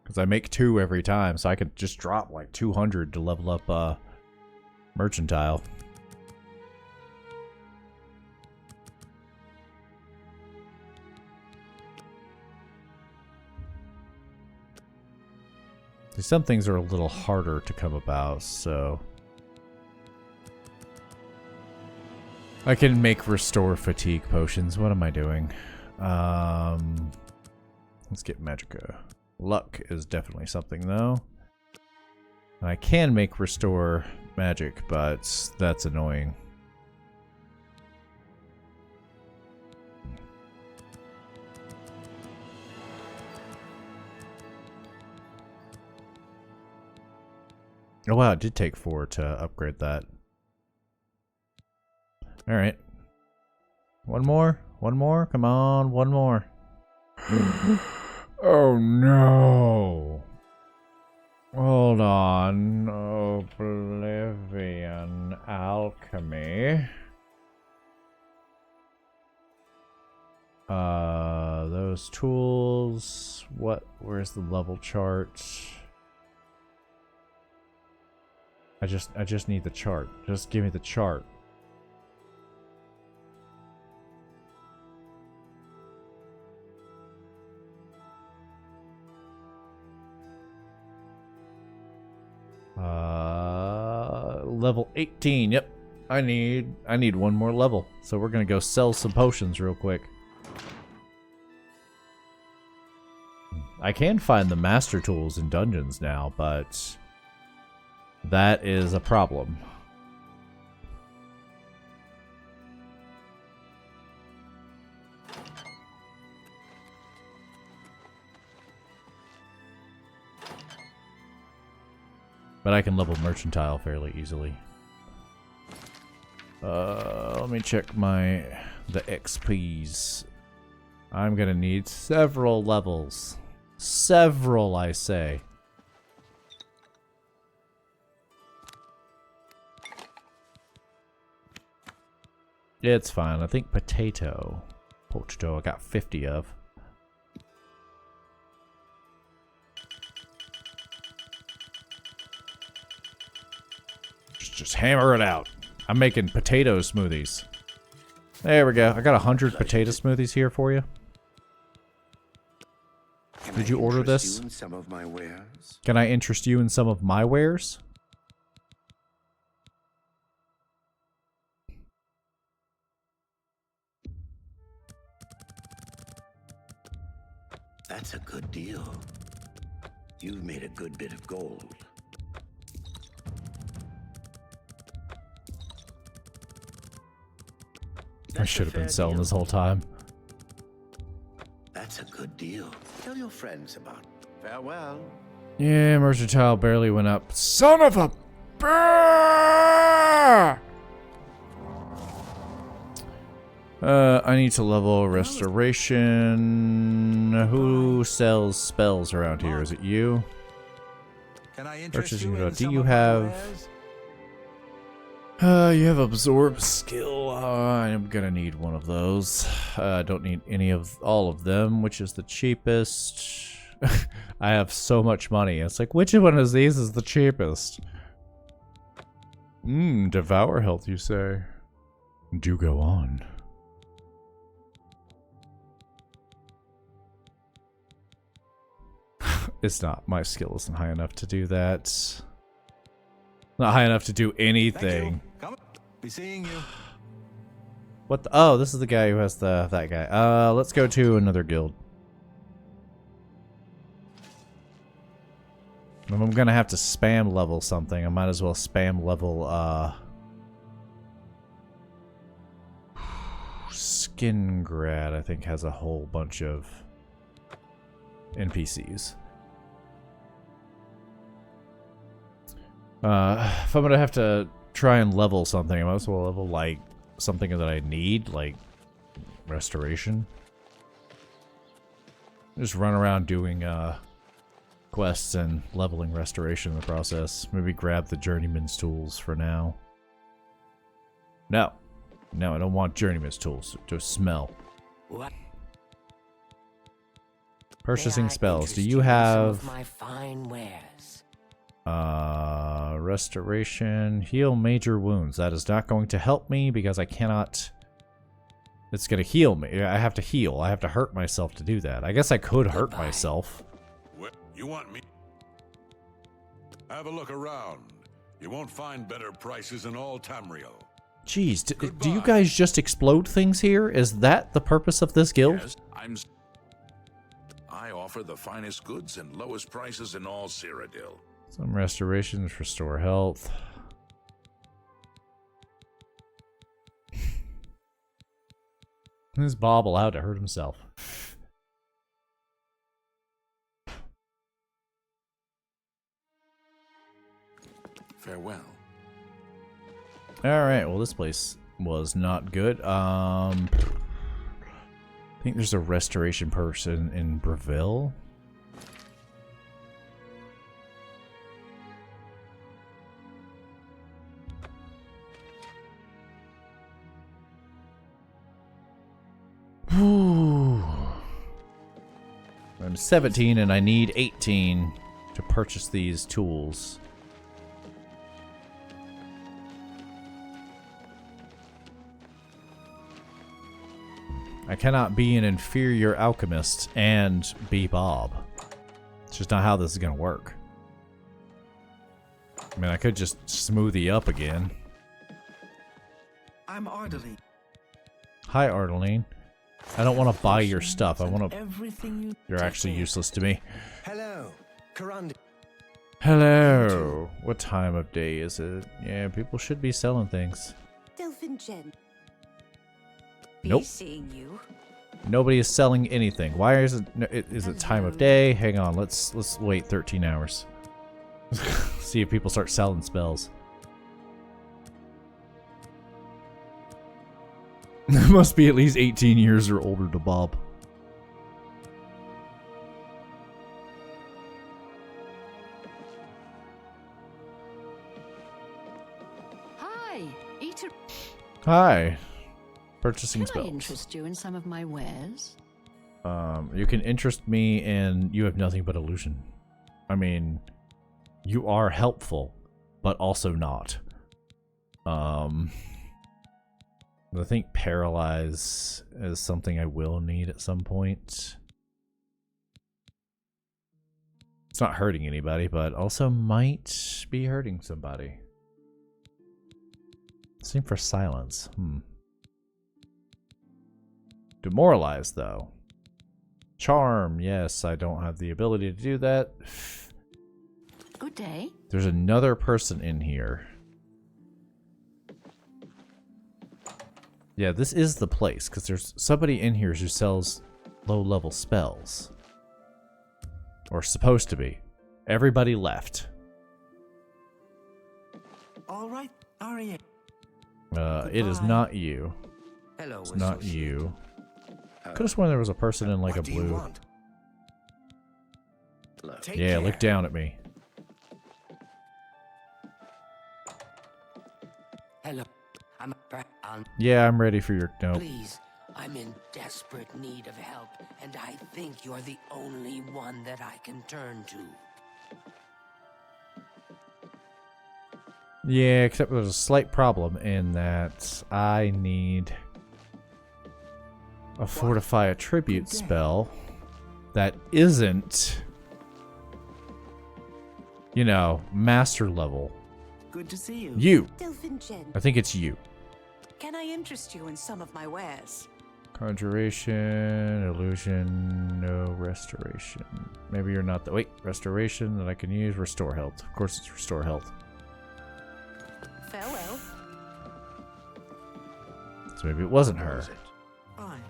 Speaker 1: Because I make 2 every time, so I could just drop like 200 to level up mercantile. Some things are a little harder to come about, so I can make restore fatigue potions. What am I doing? Let's get Magicka. Luck is definitely something, though. And I can make restore magic, but that's annoying. Oh wow, it did take 4 to upgrade that. Alright. One more? One more? Come on, one more. Oh no! Hold on. Oblivion alchemy. Those tools. What? Where's the level chart? I just need the chart. Just give me the chart. Level 18. Yep. I need one more level. So we're gonna go sell some potions real quick. I can find the master tools in dungeons now, but that is a problem. But I can level mercantile fairly easily. Let me check the XPs. I'm gonna need several levels. Several, I say. Yeah, it's fine. I think potato I got 50 of. Just hammer it out. I'm making potato smoothies. There we go. I got 100 potato smoothies here for you. Did you order this?
Speaker 2: You in some of my wares?
Speaker 1: Can I interest you in some of my wares?
Speaker 2: That's a good deal. You've made a good bit of gold.
Speaker 1: I should have been selling this whole time.
Speaker 2: That's a good deal. Tell your friends about it. Farewell.
Speaker 1: Yeah, mercantile barely went up. Son of a bear! I need to level restoration. Who sells spells around here? Is it you?
Speaker 6: Can I interest you in
Speaker 1: Do
Speaker 6: some
Speaker 1: you
Speaker 6: of my
Speaker 1: have...
Speaker 6: wares?
Speaker 1: You have absorb skill. I'm gonna need one of those. I don't need all of them, which is the cheapest. I have so much money. It's like, which one of these is the cheapest? Devour health, you say? Do go on. It's not. My skill isn't high enough to do that. Not high enough to do anything.
Speaker 6: Come, be seeing you.
Speaker 1: What the? Oh, this is the guy who has that guy. Let's go to another guild. If I'm gonna have to spam level something, I might as well spam level, Skingrad, I think, has a whole bunch of NPCs. If I'm gonna have to try and level something, I might as well level, like, something that I need, like restoration. Just run around doing, quests and leveling restoration in the process. Maybe grab the journeyman's tools for now. No. No, I don't want journeyman's tools to smell.
Speaker 2: What?
Speaker 1: Purchasing
Speaker 2: May I
Speaker 1: spells. Do
Speaker 2: interest
Speaker 1: you
Speaker 2: in some
Speaker 1: have
Speaker 2: of my fine wares?
Speaker 1: restoration, heal major wounds? That is not going to help me because I cannot. It's going to heal me. I have to heal. I have to hurt myself to do that. I guess I could hurt myself.
Speaker 6: What? You want me? Have a look around. You won't find better prices in all Tamriel.
Speaker 1: Jeez, do you guys just explode things here? Is that the purpose of this guild?
Speaker 6: Yes, I offer the finest goods and lowest prices in all Cyrodiil.
Speaker 1: Some restorations, restore health. Is Bob allowed to hurt himself?
Speaker 6: Farewell.
Speaker 1: Alright, well this place was not good. I think there's a restoration person in Breville. I'm 17 and I need 18 to purchase these tools. I cannot be an inferior alchemist and be Bob. It's just not how this is going to work. I mean, I could just smoothie up again.
Speaker 9: I'm Ardeline.
Speaker 1: Hi, Ardeline. I don't want to buy your stuff. I want to...
Speaker 9: Everything
Speaker 1: You're actually useless to me.
Speaker 2: Hello, Karandi.
Speaker 1: Hello. What time of day is it? Yeah, people should be selling things.
Speaker 10: Delphin Jen.
Speaker 1: Nope.
Speaker 10: Seeing you.
Speaker 1: Nobody is selling anything. Why is it? Is it time of day? Hang on. Let's wait 13 hours. See if people start selling spells. Must be at least 18 years or older to Bob.
Speaker 10: Hi, Eater.
Speaker 1: Hi. Purchasing
Speaker 10: Can
Speaker 1: spells.
Speaker 10: I interest you in some of my wares?
Speaker 1: You can interest me in you have nothing but illusion. I mean, you are helpful, but also not. I think paralyze is something I will need at some point. It's not hurting anybody, but also might be hurting somebody. Same for silence. Demoralize, though. Charm, yes, I don't have the ability to do that.
Speaker 10: Good day.
Speaker 1: There's another person in here. Yeah, this is the place, because there's somebody in here who sells low-level spells. Or supposed to be. Everybody left.
Speaker 9: All right, Arya.
Speaker 1: It is not you.
Speaker 2: Hello,
Speaker 1: It's not you. Could have sworn there was a person in like a blue. Yeah, look down at me.
Speaker 2: Hello.
Speaker 1: Yeah, I'm ready for your nope.
Speaker 2: Please, I'm in desperate need of help, and I think you're the only one that I can turn to.
Speaker 1: Yeah, except there's a slight problem in that I need a fortify attribute spell that isn't, you know, master level.
Speaker 9: Good to see you.
Speaker 1: You.
Speaker 10: Delphin Jen.
Speaker 1: I think it's you.
Speaker 10: Can I interest you in some of my wares?
Speaker 1: Conjuration, illusion, no restoration. Maybe you're not the wait, restoration that I can use, restore health. Of course it's restore health.
Speaker 10: Farewell.
Speaker 1: So maybe it wasn't her.
Speaker 9: Fine.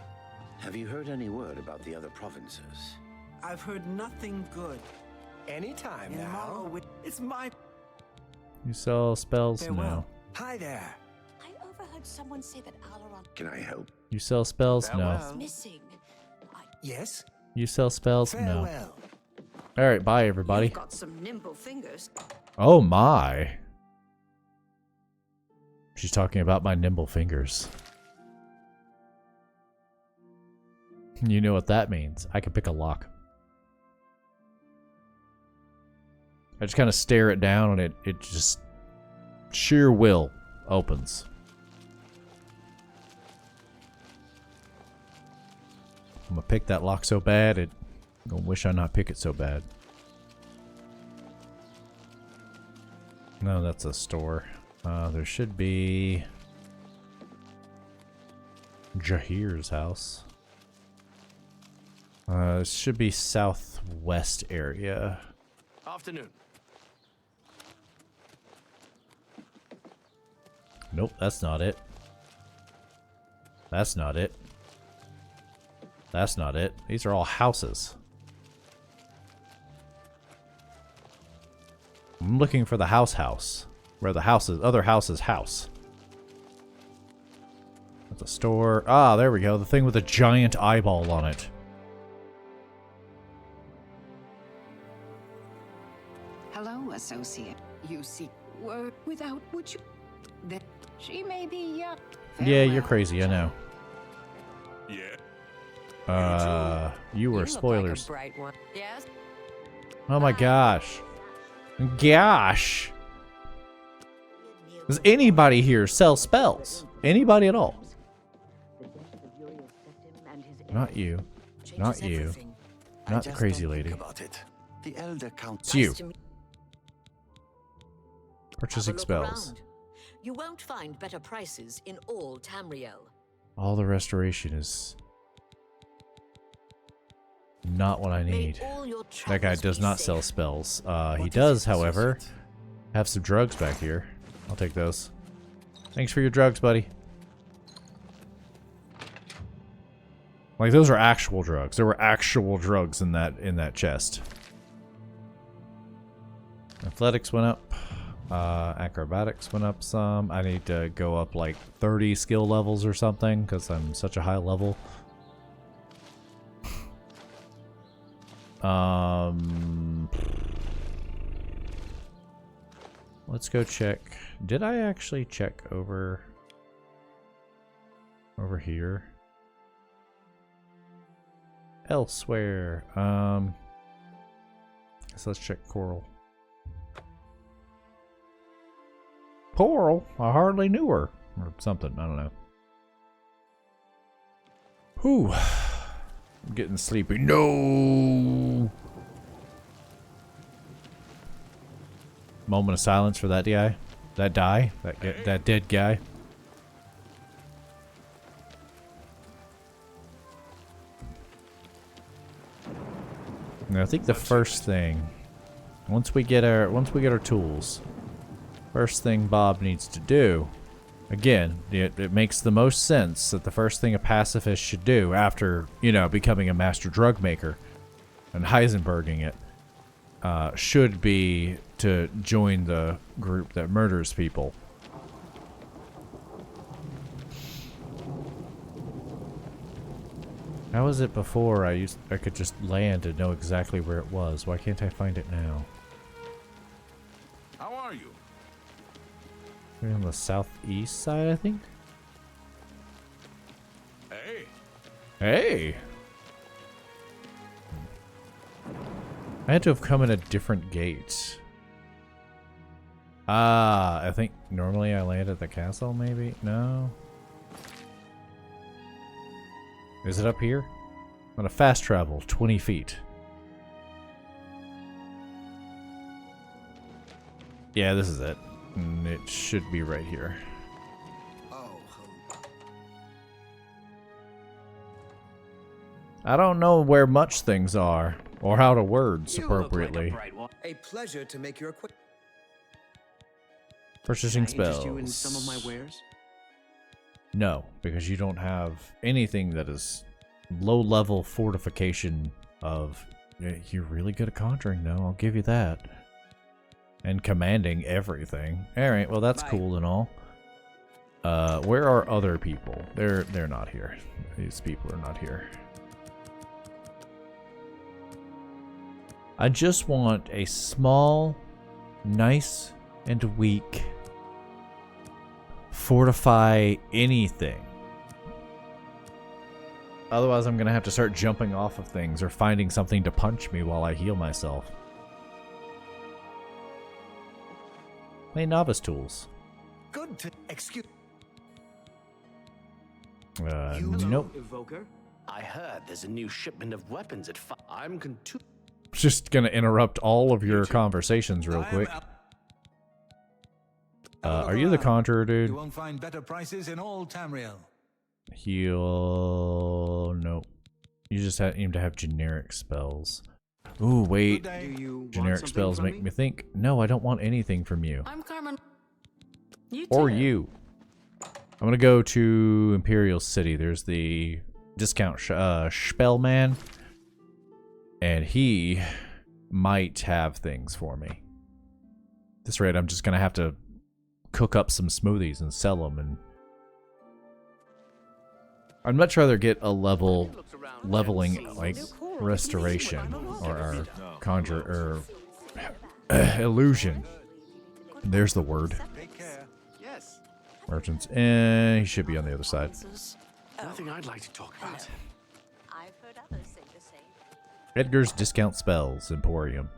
Speaker 11: Have you heard any word about the other provinces?
Speaker 9: I've heard nothing good.
Speaker 2: Anytime
Speaker 9: In
Speaker 2: now.
Speaker 9: Morrowind, it's my
Speaker 1: You sell spells?
Speaker 9: farewell.
Speaker 1: No.
Speaker 2: Hi there.
Speaker 10: I overheard someone say that Alaron
Speaker 11: Can I help?
Speaker 1: You sell spells? No.
Speaker 10: is missing.
Speaker 2: Yes?
Speaker 1: You sell spells? No.
Speaker 2: Farewell.
Speaker 1: Alright, bye everybody.
Speaker 10: You've got some nimble fingers.
Speaker 1: Oh my. She's talking about my nimble fingers. You know what that means. I can pick a lock. I just kind of stare it down and it just sheer will opens. I'm gonna pick that lock so bad, I'm gonna wish I not pick it so bad. No, that's a store. There should be Jahir's house. It should be southwest area.
Speaker 9: Afternoon.
Speaker 1: Nope, that's not it. That's not it. That's not it. These are all houses. I'm looking for the house. Where the other house's house. That's a store. Ah, there we go. The thing with a giant eyeball on it.
Speaker 10: Hello, associate. You seek word without would you? That she may be young.
Speaker 1: Yeah, you're crazy, I know.
Speaker 6: Yeah.
Speaker 1: You were
Speaker 10: You
Speaker 1: spoilers.
Speaker 10: look like a bright one. Yes.
Speaker 1: Oh my gosh. Gosh. Does anybody here sell spells? Anybody at all? Not you. Not you. Not the crazy lady.
Speaker 2: The elder count.
Speaker 1: It's you. Purchasing
Speaker 7: Have a look
Speaker 1: spells.
Speaker 7: around. You won't find better prices in all Tamriel.
Speaker 1: All the restoration is not what I need.
Speaker 7: May all your
Speaker 1: That guy
Speaker 7: travels
Speaker 1: does
Speaker 7: be
Speaker 1: not
Speaker 7: safe.
Speaker 1: sell spells. He does, however, have some drugs back here. I'll take those. Thanks for your drugs, buddy. Like, those are actual drugs. There were actual drugs in that chest. Athletics went up. Acrobatics went up some. I need to go up like 30 skill levels or something because I'm such a high level. Let's go check. Did I actually check over here? Elsewhere. So let's check Coral. Coral? I hardly knew her. Or something, I don't know. Whew. I'm getting sleepy. No! Moment of silence for that guy. That dead guy. Now, I think the first thing, once we get our tools, first thing Bob needs to do, again, it makes the most sense that the first thing a pacifist should do after, you know, becoming a master drug maker and Heisenberging it, should be to join the group that murders people. How was it before? I could just land and know exactly where it was. Why can't I find it now?
Speaker 6: How are you?
Speaker 1: We're on the southeast side, I think.
Speaker 6: Hey.
Speaker 1: Hey! I had to have come in a different gate. Ah, I think normally I land at the castle, maybe? No? Is it up here? On a fast travel, 20 feet. Yeah, this is it. And it should be right here. I don't know where much things are, or how to words appropriately.
Speaker 9: A pleasure to make your acquaintance.
Speaker 1: Purchasing
Speaker 9: Can I interest
Speaker 1: spells.
Speaker 9: you in some of my wares?
Speaker 1: No, because you don't have anything that is low-level fortification of... You're really good at conjuring, though. I'll give you that. And commanding everything. Alright, well that's cool and all. Where are other people? They're not here. These people are not here. I just want a small, nice, and weak fortify anything. Otherwise I'm gonna have to start jumping off of things or finding something to punch me while I heal myself. Play novice tools.
Speaker 2: Good to excuse.
Speaker 1: Nope.
Speaker 11: Evoker? I heard there's a new shipment of weapons at I'm
Speaker 1: Just gonna interrupt all of your conversations real quick. Are you the Conjurer, dude?
Speaker 12: You won't find better prices in all Tamriel.
Speaker 1: Heal. Nope. You just aim to have generic spells. Ooh, wait. Generic spells make me think. No, I don't want anything from you.
Speaker 4: I'm Carmen.
Speaker 1: Or you. I'm gonna go to Imperial City. There's the discount Spellman. And he might have things for me. At this rate, I'm just gonna have to cook up some smoothies and sell them. And I'd much rather get a leveling like restoration or conjure or illusion. There's the word. Merchants, and he should be on the other side.
Speaker 11: Nothing I'd like to talk about.
Speaker 4: I've heard others say the same.
Speaker 1: Edgar's Discount Spells Emporium.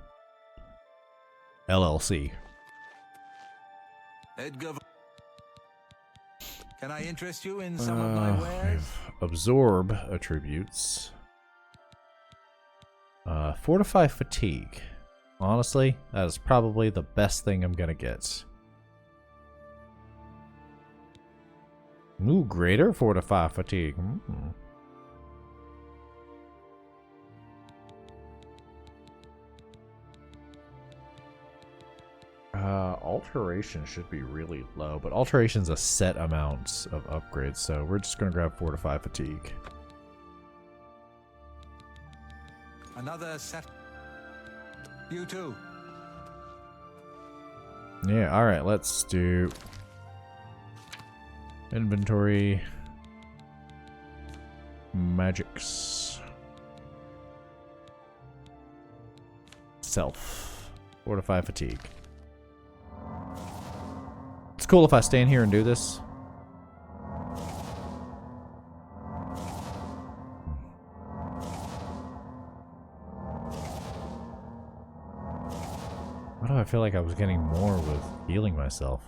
Speaker 1: LLC.
Speaker 12: Edgar, can I interest you in some of my wares?
Speaker 1: Absorb attributes. Fortify Fatigue. Honestly, that is probably the best thing I'm gonna get. Ooh, greater Fortify Fatigue. Alteration should be really low, but alteration's a set amount of upgrades, so we're just gonna grab Fortify Fatigue.
Speaker 12: Another set. You too.
Speaker 1: Yeah, alright, let's do inventory. Magics. Self. Fortify Fatigue. It's cool if I stand here and do this. Why do I feel like I was getting more with healing myself?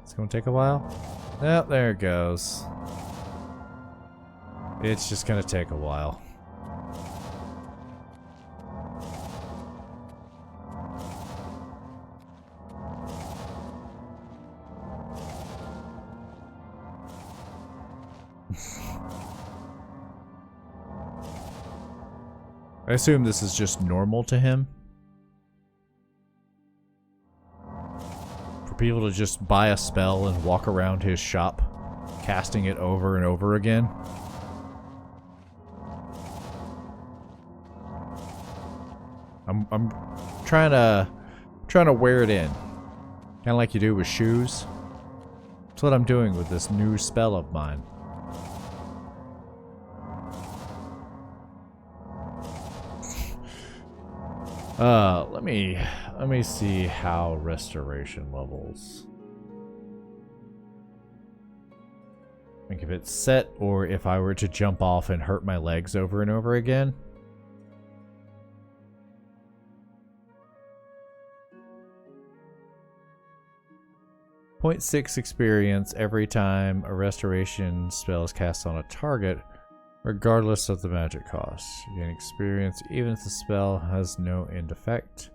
Speaker 1: It's gonna take a while. Oh, there it goes. It's just gonna take a while. I assume this is just normal to him. For people to just buy a spell and walk around his shop, casting it over and over again. I'm trying to wear it in. Kind of like you do with shoes. That's what I'm doing with this new spell of mine. Let me see how restoration levels. Like if it's set or if I were to jump off and hurt my legs over and over again. .6 experience every time a restoration spell is cast on a target, regardless of the magic cost. You gain experience even if the spell has no end effect,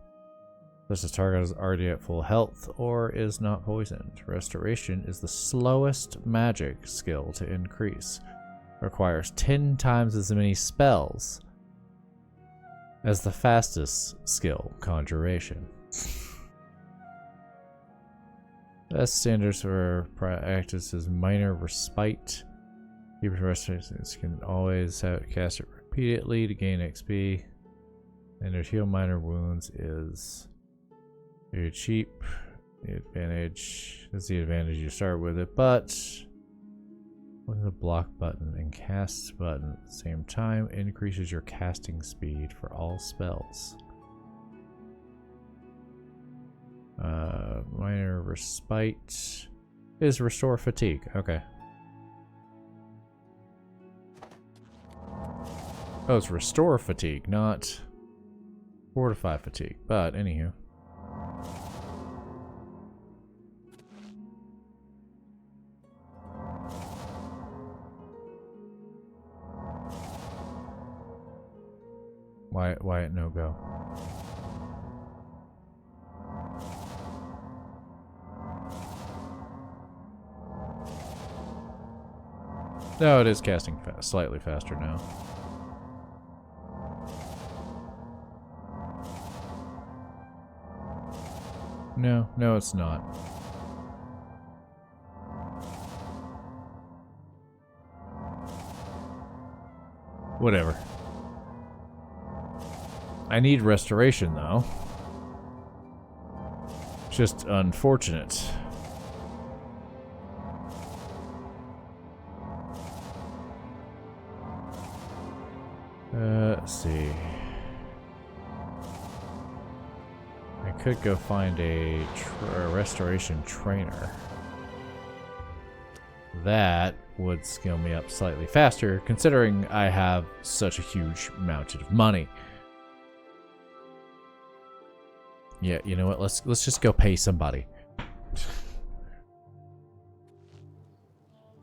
Speaker 1: such as the target is already at full health or is not poisoned. Restoration is the slowest magic skill to increase. Requires 10 times as many spells as the fastest skill, Conjuration. Best standards for practice is Minor Respite. Keepers restorations can always cast it repeatedly to gain XP. And their heal minor wounds is very cheap. The advantage is the advantage you start with it, but with the block button and cast button at the same time increases your casting speed for all spells. Minor Respite is Restore Fatigue. Okay. Oh, it's restore fatigue, not fortify fatigue. But anywho. Why at no go? No, it is casting slightly faster now. No, it's not. Whatever. I need restoration, though. Just unfortunate. Let's see. I could go find a restoration trainer. That would skill me up slightly faster, considering I have such a huge amount of money. Yeah, you know what? Let's just go pay somebody.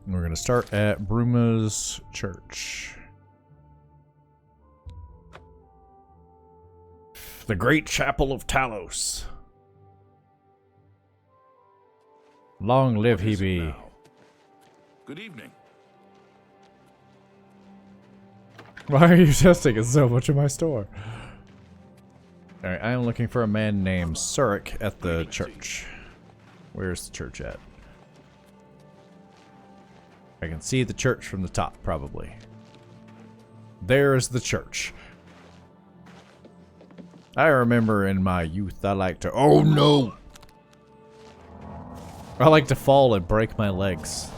Speaker 1: We're gonna start at Bruma's church. The Great Chapel of Talos. Long live he be.
Speaker 6: Good evening.
Speaker 1: Why are you just taking so much of my store? Alright, I am looking for a man named Surik at the church. Where's the church at? I can see the church from the top, probably. There's the church. I remember in my youth, I like to... Oh no! I like to fall and break my legs.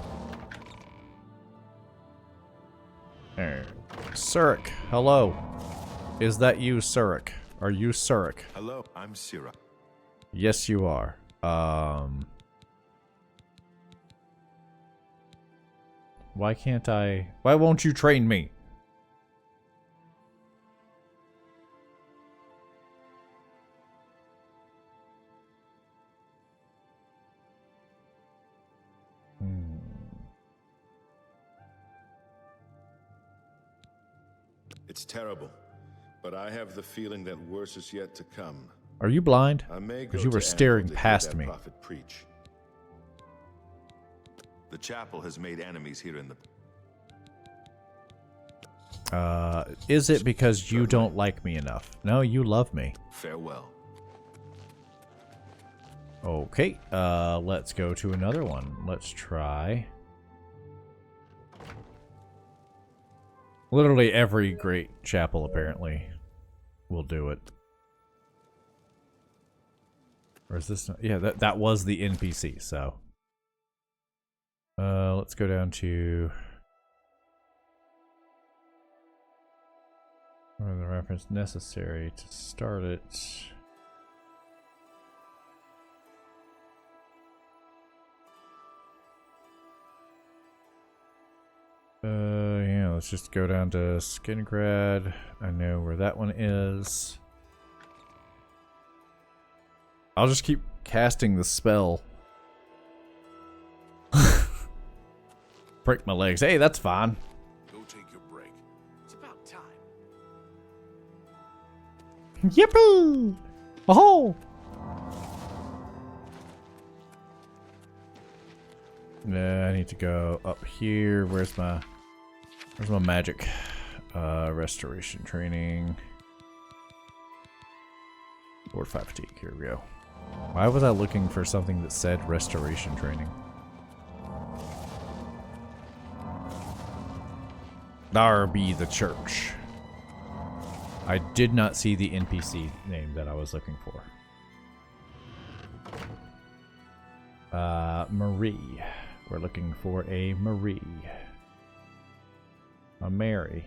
Speaker 1: Alright. Surik, hello. Is that you, Surik? Are you Surik?
Speaker 5: Hello, I'm Sira.
Speaker 1: Yes, you are. Why can't I... Why won't you train me?
Speaker 5: It's terrible, but I have the feeling that worse is yet to come.
Speaker 1: Are you blind?
Speaker 5: I may
Speaker 1: Because
Speaker 5: go
Speaker 1: you were
Speaker 5: to
Speaker 1: staring
Speaker 5: Anvil to hear
Speaker 1: past
Speaker 5: that
Speaker 1: me.
Speaker 5: prophet preach. The chapel has made enemies here in the...
Speaker 1: Is it because you don't like me enough? No, you love me.
Speaker 5: Farewell.
Speaker 1: Okay, let's go to another one. Let's try... Literally every great chapel, apparently, will do it. Or is this... Yeah, that was the NPC, so... let's go down to... What are the reference necessary to start it? Yeah, let's just go down to Skingrad. I know where that one is. I'll just keep casting the spell. Break my legs. Hey, that's fine.
Speaker 6: Go take your break. It's about time.
Speaker 1: Yippee! Oh! I need to go up here. Where's my magic? Restoration training. Board 5 fatigue. Here we go. Why was I looking for something that said restoration training? There be the church. I did not see the NPC name that I was looking for. Marie. We're looking for a Marie. A Mary.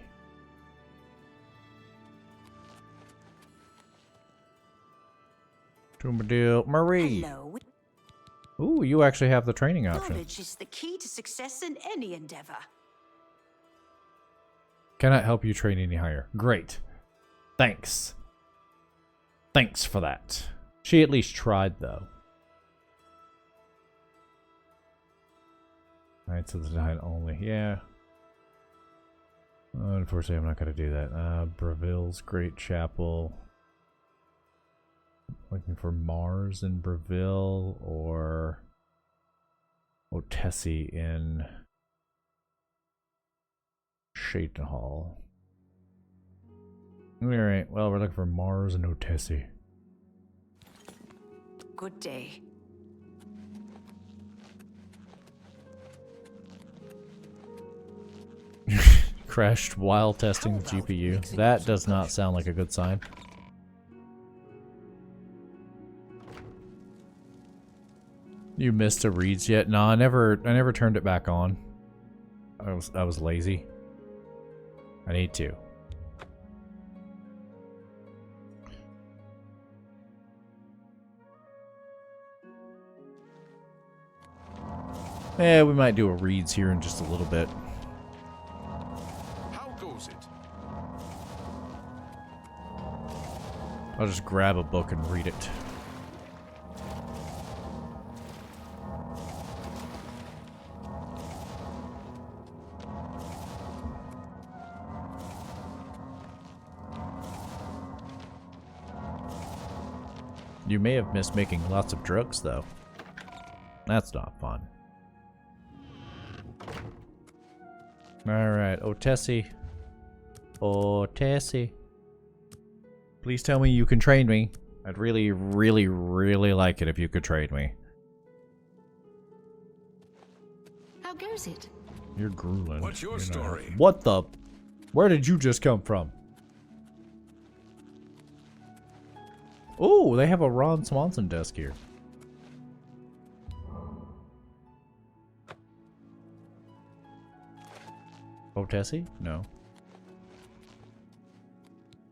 Speaker 1: Tombadil. Marie.
Speaker 4: Hello.
Speaker 1: Ooh, you actually have the training option.
Speaker 4: Knowledge is the key to success in any endeavor.
Speaker 1: Cannot help you train any higher. Great. Thanks. Thanks for that. She at least tried, though. Knights of the Nine only. Yeah. Unfortunately, I'm not going to do that. Breville's Great Chapel. Looking for Mars in Breville or Otessi in Shatenhall. Alright, well, we're looking for Mars and Otessi.
Speaker 10: Good day.
Speaker 1: Crashed while testing the GPU. That does not sound like a good sign. You missed the reads yet? No, I never turned it back on. I was lazy. I need to. Yeah, we might do a reads here in just a little bit.
Speaker 6: How goes it?
Speaker 1: I'll just grab a book and read it. You may have missed making lots of drugs, though. That's not fun. Alright, Otessi. Otessi. Please tell me you can train me. I'd really, really, really like it if you could train me.
Speaker 10: How goes it?
Speaker 1: You're grueling.
Speaker 6: What's your story?
Speaker 1: What the? Where did you just come from? Oh, they have a Ron Swanson desk here. Otessi? No.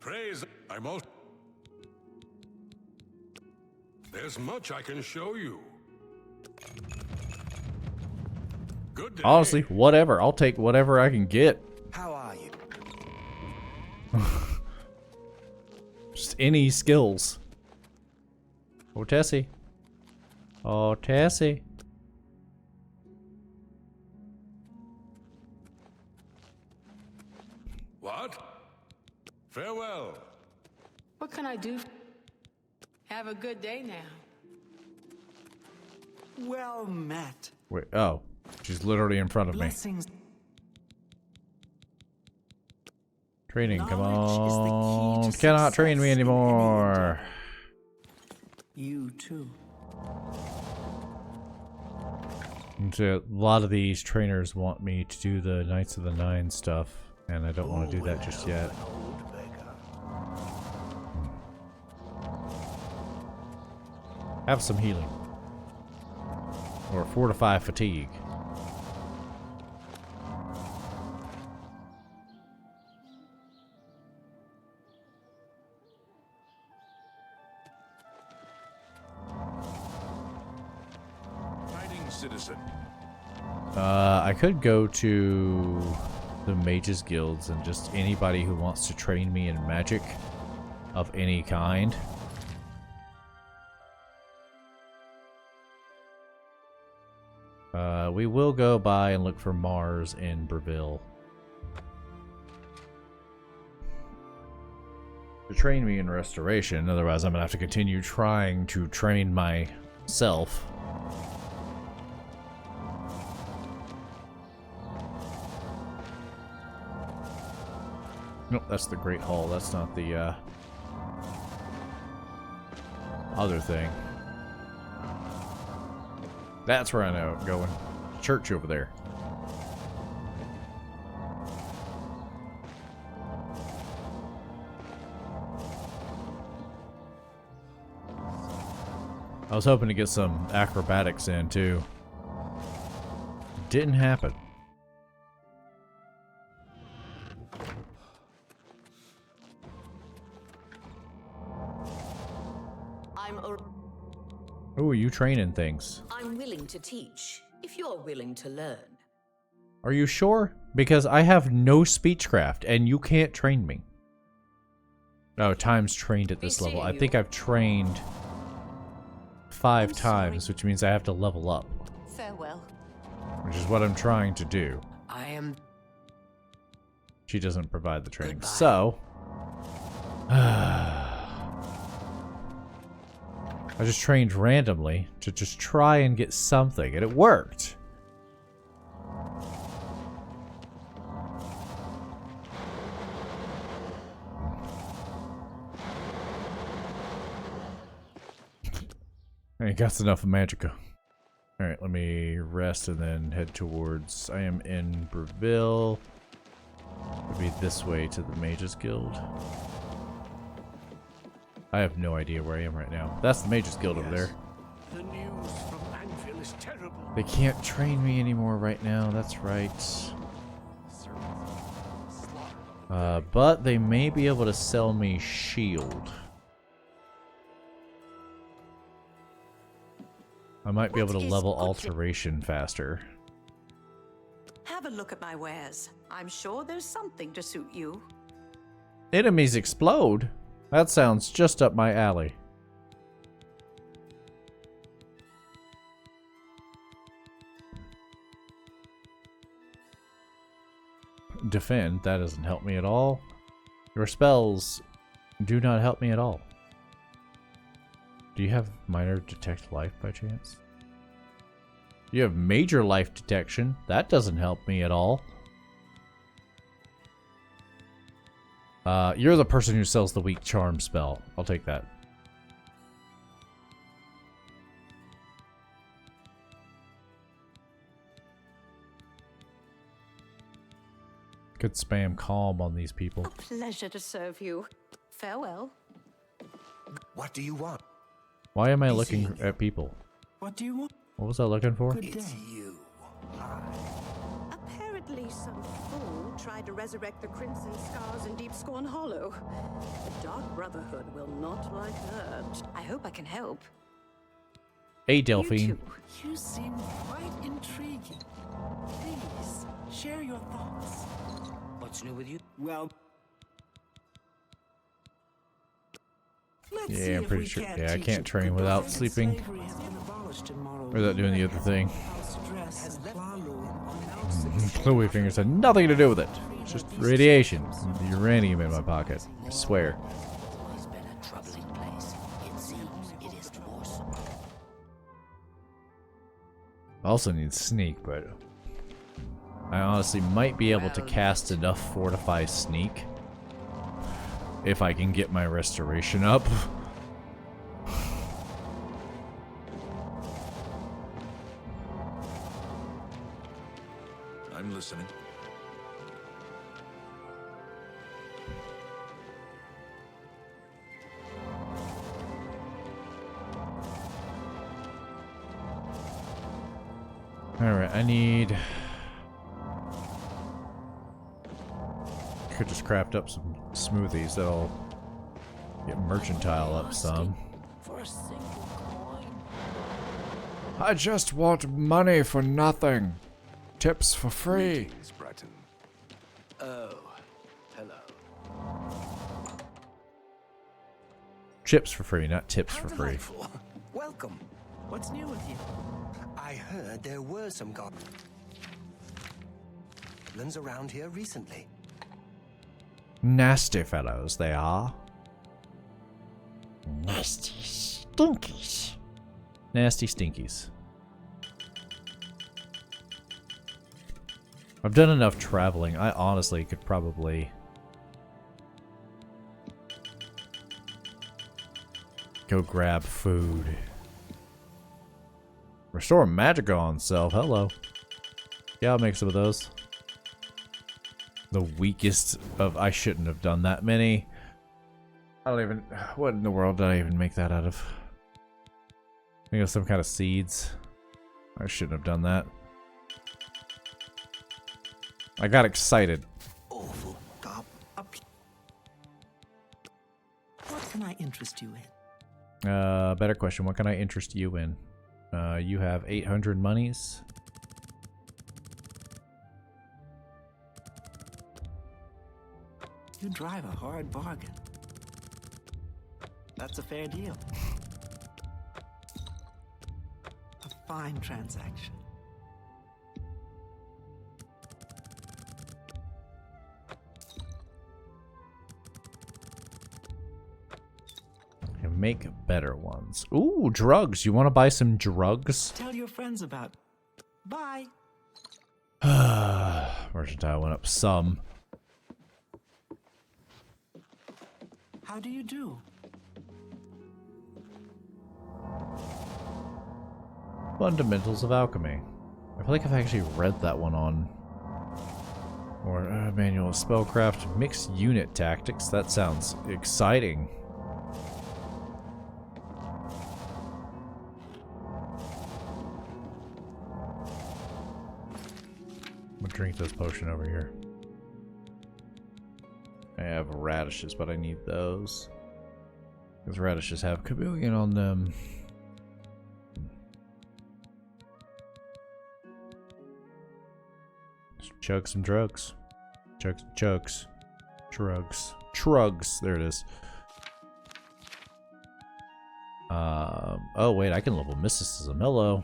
Speaker 6: Praise. I'm all. There's much I can show you. Good day.
Speaker 1: Honestly, whatever. I'll take whatever I can get.
Speaker 2: How are you?
Speaker 1: Just any skills. Otessi. Otessi.
Speaker 6: What? Farewell.
Speaker 8: What can I do? Have a good day now.
Speaker 2: Well met.
Speaker 1: Wait, oh. She's literally in front of me.
Speaker 2: Blessings.
Speaker 1: Training, come
Speaker 2: Knowledge is the key
Speaker 1: on.
Speaker 2: to
Speaker 1: Cannot train me
Speaker 2: success in any
Speaker 1: anymore.
Speaker 2: You too.
Speaker 1: And so a lot of these trainers want me to do the Knights of the Nine stuff, and I don't want to do that just yet. Have some healing. Or fortify fatigue.
Speaker 6: Fighting citizen.
Speaker 1: I could go to the Mages Guilds and just anybody who wants to train me in magic of any kind. We will go by and look for Mars in Breville. To train me in restoration, otherwise I'm gonna have to continue trying to train myself. Nope, that's the Great Hall. That's not the other thing. That's where I know I'm going. Church over there. I was hoping to get some acrobatics in too. Didn't happen. Ooh, you training things.
Speaker 7: I'm willing to teach, if you're willing to learn.
Speaker 1: Are you sure? Because I have no speechcraft, and you can't train me. Oh, time's trained at this level. I think I've trained 5 times, which means I have to level up.
Speaker 4: Farewell.
Speaker 1: Which is what I'm trying to do.
Speaker 2: I am...
Speaker 1: She doesn't provide the training.
Speaker 2: Goodbye.
Speaker 1: So... I just trained randomly to just try and get something, and it worked. I ain't got enough of Magica. Alright, let me rest and then head towards... I am in Breville. Would be this way to the Mages Guild. I have no idea where I am right now. That's the Mages Guild over there.
Speaker 2: The news from Anvil is terrible.
Speaker 1: They can't train me anymore right now, that's right. But they may be able to sell me shield. I might be able to level alteration faster.
Speaker 4: Have a look at my wares. I'm sure there's something to suit you.
Speaker 1: Enemies explode? That sounds just up my alley. Defend, that doesn't help me at all. Your spells do not help me at all. Do you have minor detect life by chance? You have major life detection. That doesn't help me at all. You're the person who sells the weak charm spell. I'll take that. Could spam calm on these people.
Speaker 4: A pleasure to serve you. Farewell.
Speaker 2: What do you want?
Speaker 1: Why am I looking at people?
Speaker 2: What do you want?
Speaker 1: What was I looking for?
Speaker 2: It's you.
Speaker 4: Apparently some fool tried to resurrect the Crimson Scars in Deep Scorn Hollow. The Dark Brotherhood will not like that. I hope I can help.
Speaker 1: Hey, Delphine.
Speaker 4: You
Speaker 8: You seem quite intriguing. Please, share your thoughts.
Speaker 2: What's new with you? Well...
Speaker 1: Yeah, I'm pretty sure. Yeah, I can't train without sleeping. Without doing the other thing. Chloe fingers had nothing to do with it. It's just radiation. Uranium in my pocket. I swear. I also need sneak, but I honestly might be able to cast enough fortify sneak if I can get my restoration up.
Speaker 6: I'm listening.
Speaker 1: Alright, I need... Could just craft up some smoothies that'll get mercantile up some.
Speaker 8: For a single coin.
Speaker 1: I just want money for nothing. Tips for free.
Speaker 3: Breton.
Speaker 2: Oh, hello.
Speaker 1: Chips for free, not tips for free.
Speaker 2: Delightful. Welcome.
Speaker 8: What's new with you?
Speaker 2: I heard there were some goblins around here recently.
Speaker 1: Nasty fellows they are. Nasty stinkies. Nasty stinkies. I've done enough traveling. I honestly could probably go grab food. Restore Magica on self. Hello. Yeah, I'll make some of those. The weakest of... I shouldn't have done that many. I don't even... What in the world did I even make that out of? I think it was some kind of seeds. I shouldn't have done that. I got excited.
Speaker 2: Awful gob.
Speaker 8: What can I interest you in?
Speaker 1: Better question. What can I interest you in? You have 800 monies.
Speaker 8: You drive a hard bargain. That's a fair deal. A fine transaction.
Speaker 1: Can make better ones. Ooh, drugs. You want to buy some drugs?
Speaker 8: Tell your friends about. Bye.
Speaker 1: Mercantile went up some.
Speaker 8: How do you do?
Speaker 1: Fundamentals of Alchemy. I feel like I've actually read that one on. Or Manual of Spellcraft. Mixed Unit Tactics. That sounds exciting. I'm gonna drink this potion over here. I have radishes, but I need those. Because radishes have chameleon on them. Just chug some drugs. Chugs. Trugs. There it is. Oh wait, I can level Mysticism. Hello.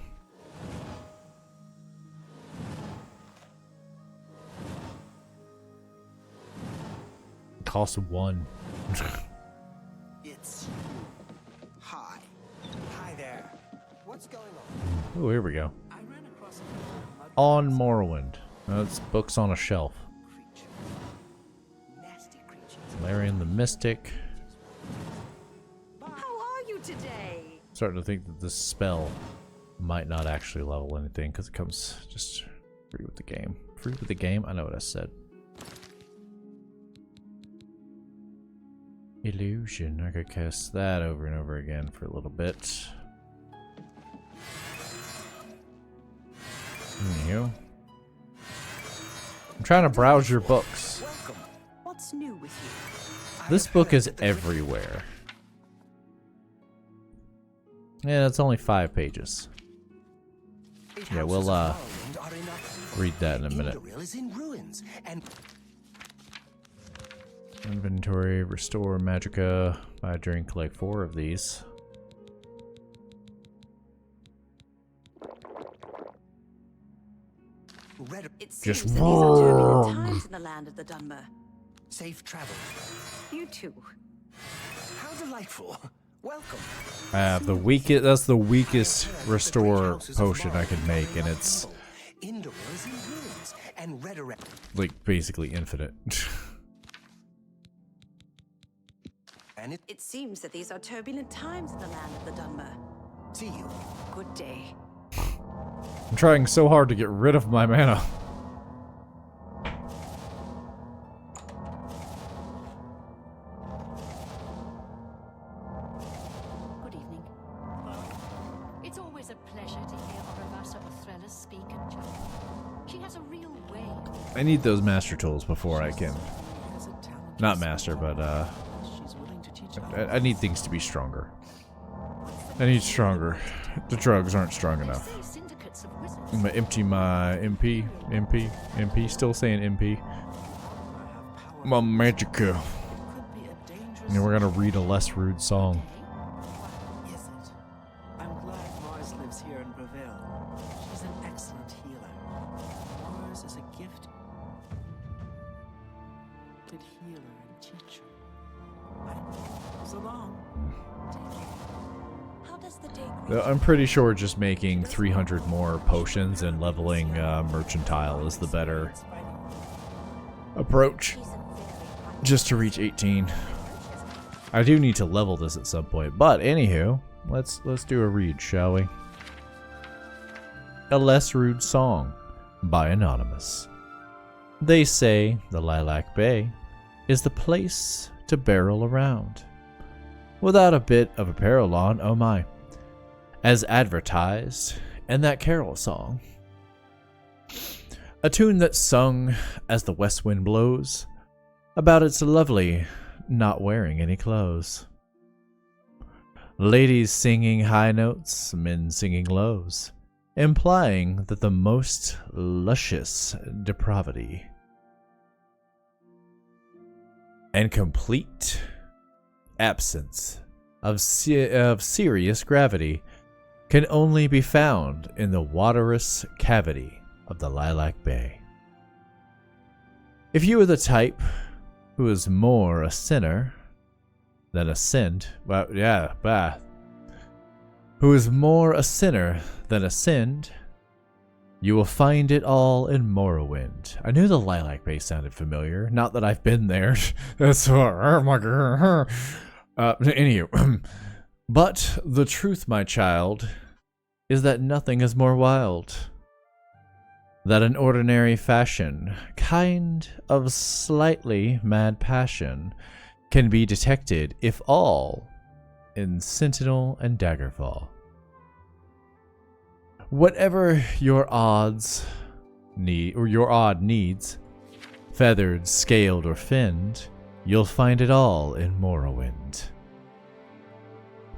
Speaker 1: Cost 1.
Speaker 2: It's hi. Hi there. What's going on?
Speaker 1: Oh, here we go. On Morrowind. That's books on a shelf. Larian the Mystic.
Speaker 4: How are you today?
Speaker 1: Starting to think that this spell might not actually level anything because it comes just free with the game. Free with the game? I know what I said. Illusion. I could cast that over and over again for a little bit. Anywho. I'm trying to browse your books.
Speaker 4: What's new with you?
Speaker 1: This book is everywhere. Yeah, it's only 5 pages. Yeah, we'll read that in a minute. Inventory, restore magicka. Buy a drink, like 4 of these.
Speaker 4: It seems
Speaker 1: Just
Speaker 4: that these are turbulent times in the land of the Dunmer.
Speaker 2: Safe travel.
Speaker 4: You too.
Speaker 2: How delightful. Welcome.
Speaker 1: I have the weakest. That's the weakest restore potion I can make, and it's like basically infinite.
Speaker 4: It seems that these are turbulent times in the land of the Dunmer.
Speaker 2: See you.
Speaker 4: Good day.
Speaker 1: I'm trying so hard to get rid of my mana.
Speaker 13: Good evening. It's always a pleasure to hear Oravasa Othrella speak and chat. She has a real way.
Speaker 1: I need those master tools before I can. Not master, but I need things to be stronger. I need stronger. The drugs aren't strong enough. I'm gonna empty my MP. Still saying MP. My magicka. And we're gonna read a less rude song.
Speaker 8: Is it? I'm glad Mars lives here in Bravil. She's an excellent healer. Mars is a gift. Good healer and teacher. I know. So long.
Speaker 4: How does the day
Speaker 1: I'm pretty sure just making 300 more potions and leveling mercantile is the better approach. Just to reach 18. I do need to level this at some point, but anywho, let's do a read, shall we? A Less Rude Song by Anonymous. They say the Lilac Bay is the place to barrel around, without a bit of apparel on, oh my, as advertised in that carol song. A tune that's sung as the west wind blows about its lovely not wearing any clothes. Ladies singing high notes, men singing lows, implying that the most luscious depravity and complete absence of serious gravity can only be found in the waterous cavity of the Lilac Bay. If you are the type who is more a sinner than a sinned, who is more a sinner than a sinned, you will find it all in Morrowind. I knew the Lilac Bay sounded familiar. Not that I've been there. That's anywho. But the truth, my child, is that nothing is more wild. That an ordinary fashion, kind of slightly mad passion, can be detected, if all, in Sentinel and Daggerfall. Whatever your odds need, or your odd needs, feathered, scaled, or finned, you'll find it all in Morrowind.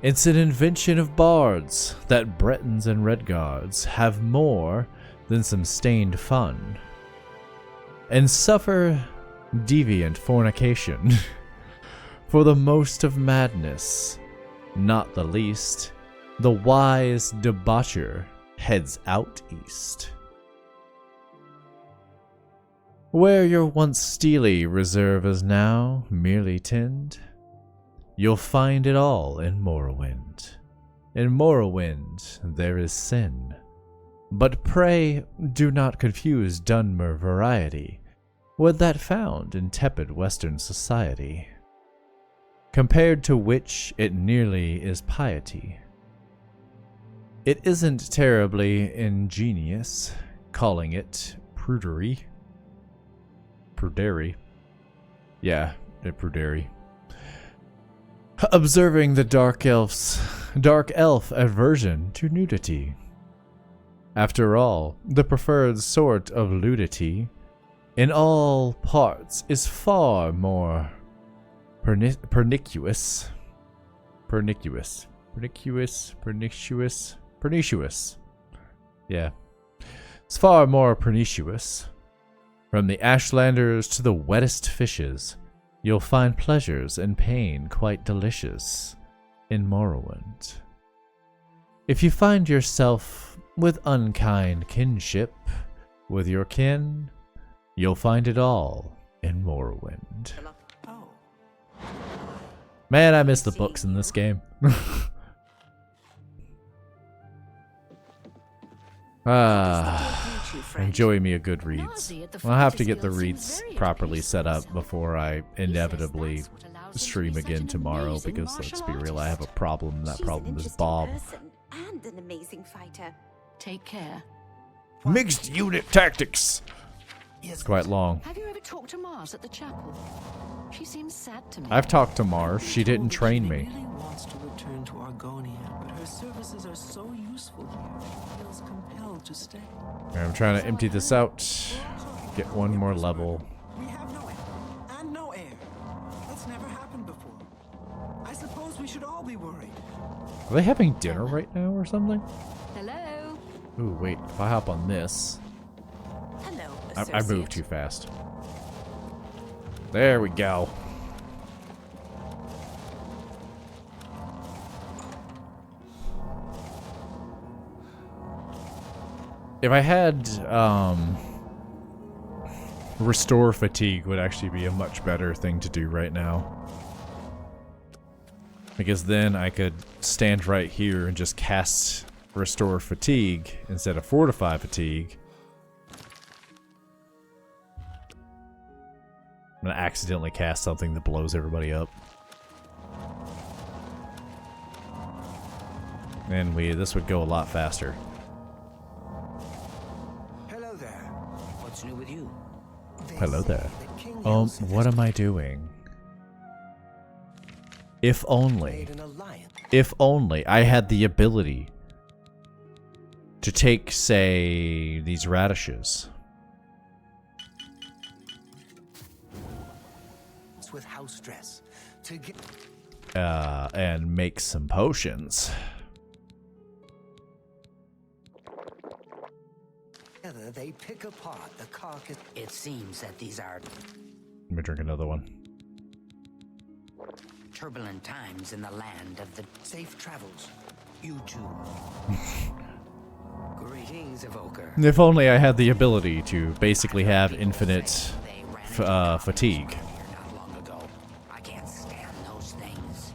Speaker 1: It's an invention of bards that Bretons and Redguards have more than some stained fun, and suffer deviant fornication for the most of madness, not the least. The wise debaucher heads out east, where your once steely reserve is now merely tinned. You'll find it all in Morrowind. In Morrowind there is sin, but pray do not confuse Dunmer variety with that found in tepid Western society, compared to which it nearly is piety. It isn't terribly ingenious, calling it prudery. Yeah, prudery. Observing the dark elf aversion to nudity. After all, the preferred sort of nudity in all parts is far more pernicious. Yeah. It's far more pernicious. From the ashlanders to the wettest fishes, you'll find pleasures and pain quite delicious in Morrowind. If you find yourself with unkind kinship with your kin, you'll find it all in Morrowind. Man, I miss the books in this game. Enjoy me a good reads. I'll have to get the reads properly set up before I inevitably stream again tomorrow, because let's be real, I have a problem, and that problem is Bobb.
Speaker 14: And an amazing fighter.
Speaker 13: Take care.
Speaker 1: Mixed unit tactics! It's quite long.
Speaker 13: Have you ever talked to Mars at the chapel? She seems sad to me.
Speaker 1: I've talked to Mars. She didn't train me.
Speaker 8: She really wants to return to Argonia, but her services are so useful here, she feels compelled to stay.
Speaker 1: I'm trying to empty this out. Get one more level.
Speaker 8: We have no air, and no air. That's never happened before. I suppose we should all be worried.
Speaker 1: Are they having dinner right now or something?
Speaker 13: Hello?
Speaker 1: Ooh, wait. If I hop on this...
Speaker 14: Hello,
Speaker 1: I moved too fast. There we go. If I had, restore fatigue would actually be a much better thing to do right now. Because then I could stand right here and just cast restore fatigue instead of fortify fatigue. I'm gonna accidentally cast something that blows everybody up. And this would go a lot faster.
Speaker 2: Hello there. What's new with you?
Speaker 1: Hello there. What am I doing? If only I had the ability to take, say, these radishes.
Speaker 2: With house dress to get
Speaker 1: and make some potions.
Speaker 2: Together they pick apart the carcass. It seems that these are.
Speaker 1: Let me drink another one.
Speaker 11: turbulent times in the land of the...
Speaker 2: Safe travels. You too. Greetings, Evoker.
Speaker 1: If only I had the ability to basically have infinite fatigue.
Speaker 11: I can't stand those things.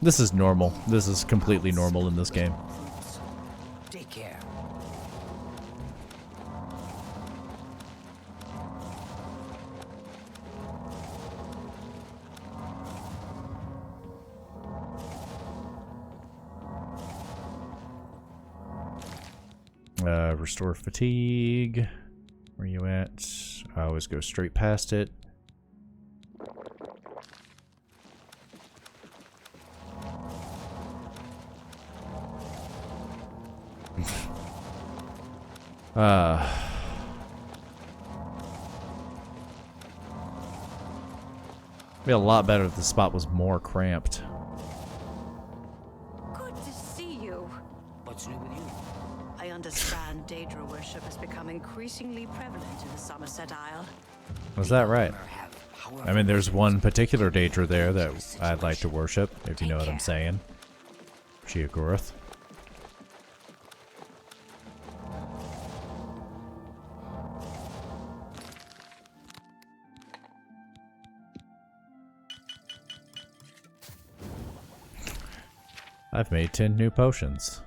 Speaker 1: This is normal. This is completely normal in this game.
Speaker 11: Take care.
Speaker 1: Restore fatigue. Where you at? I always go straight past it. Be a lot better if the spot was more cramped.
Speaker 4: Good to see you.
Speaker 2: What's new with you?
Speaker 4: I understand Daedra worship has become increasingly prevalent in the Somerset Isle.
Speaker 1: Was that right? I mean, there's one particular Daedra there that I'd like to worship, if you know what I'm saying. Sheogorath. I've made 10 new potions.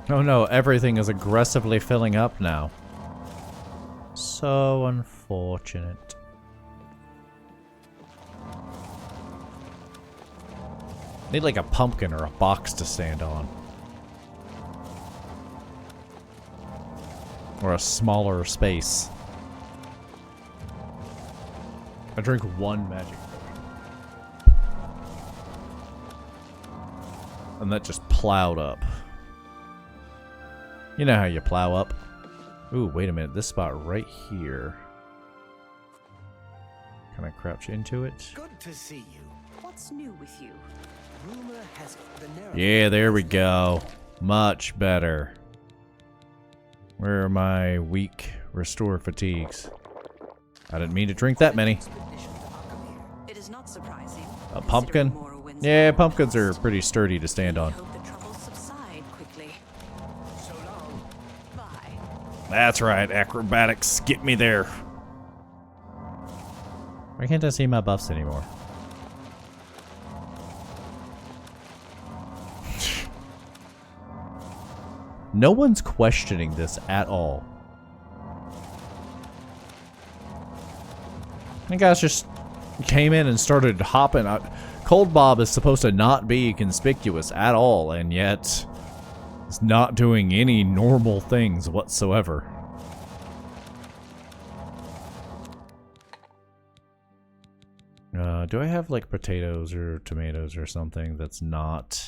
Speaker 1: Oh no, everything is aggressively filling up now. So unfortunate. Need like a pumpkin or a box to stand on. Or a smaller space. I drink one magic potion. And that just plowed up. You know how you plow up. Ooh, wait a minute. This spot right here. Can I crouch into it?
Speaker 2: Good to see you.
Speaker 4: What's new with you?
Speaker 2: Rumor has it the narrow...
Speaker 1: Yeah, there we go. Much better. Where are my weak restore fatigues? I didn't mean to drink that many.
Speaker 4: It is not surprising.
Speaker 1: A pumpkin? Yeah, pumpkins are pretty sturdy to stand on.
Speaker 4: Hope the troubles subside quickly.
Speaker 2: So long.
Speaker 4: Bye.
Speaker 1: That's right, acrobatics. Get me there. Why can't I see my buffs anymore? No one's questioning this at all. You guys just came in and started hopping out. Cold Bobb is supposed to not be conspicuous at all, and yet it's not doing any normal things whatsoever. Do I have like potatoes or tomatoes or something that's not...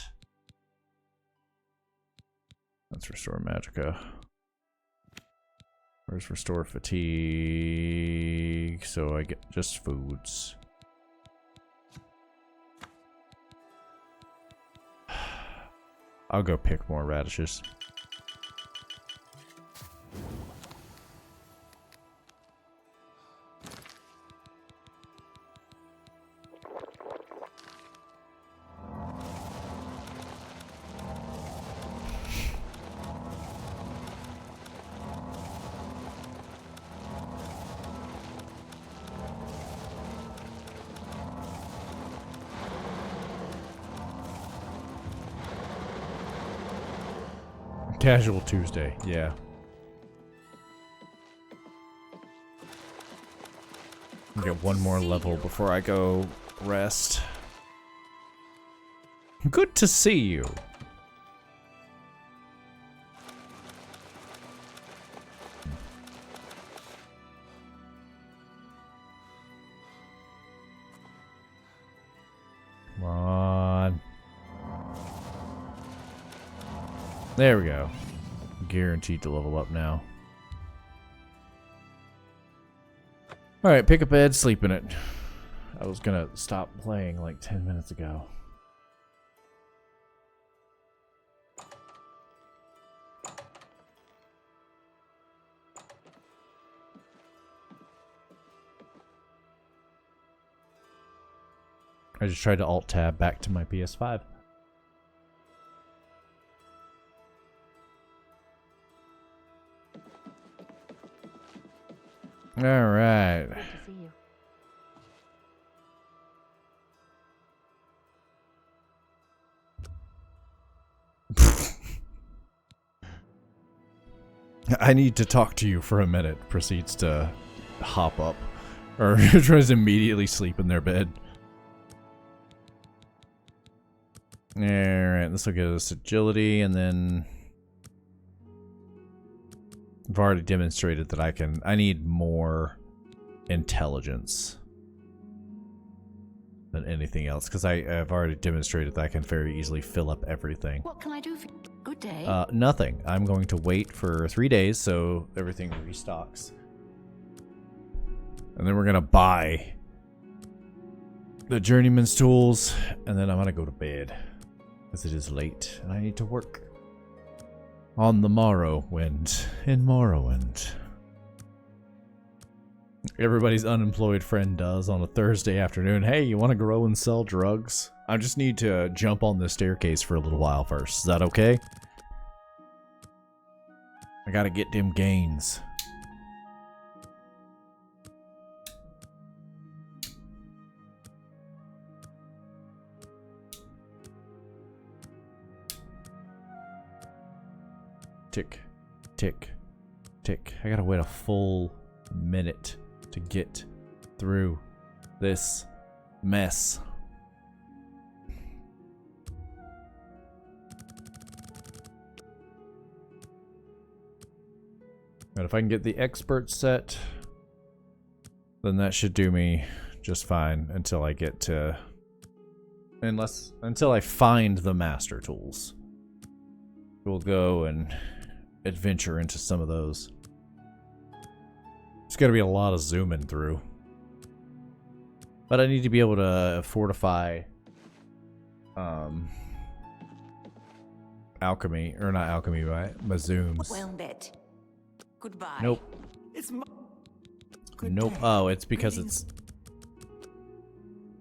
Speaker 1: Let's restore Magicka. Where's restore fatigue? So I get just foods. I'll go pick more radishes. Casual Tuesday, yeah. I'll get one more level before I go rest. Good to see you. Come on. There we go. Guaranteed to level up now. Alright, pick a bed, sleep in it. I was gonna stop playing like 10 minutes ago. I just tried to alt-tab back to my PS5. Alright.
Speaker 13: Good to see you.
Speaker 1: I need to talk to you for a minute. Proceeds to hop up. Or tries to immediately sleep in their bed. Alright, this will get us agility, and then I've already demonstrated that I need more intelligence than anything else, because I've already demonstrated that I can very easily fill up everything.
Speaker 13: What can I do for you? Good day.
Speaker 1: Nothing. I'm going to wait for 3 days so everything restocks. And then we're gonna buy the journeyman's tools, and then I'm gonna go to bed. Because it is late, and I need to work on the Morrowind in Morrowind. Everybody's unemployed friend does on a Thursday afternoon. Hey, you want to grow and sell drugs? I just need to jump on the staircase for a little while first. Is that okay? I gotta get them gains. Tick, tick, tick. I gotta wait a full minute to get through this mess. But if I can get the expert set, then that should do me just fine until I get to... until I find the master tools. We'll go and adventure into some of those. It's gonna be a lot of zooming through. But I need to be able to fortify alchemy, or not alchemy, right? My zooms.
Speaker 14: Well met. Goodbye.
Speaker 1: Nope.
Speaker 8: It's
Speaker 1: Nope. Oh, it's because it's...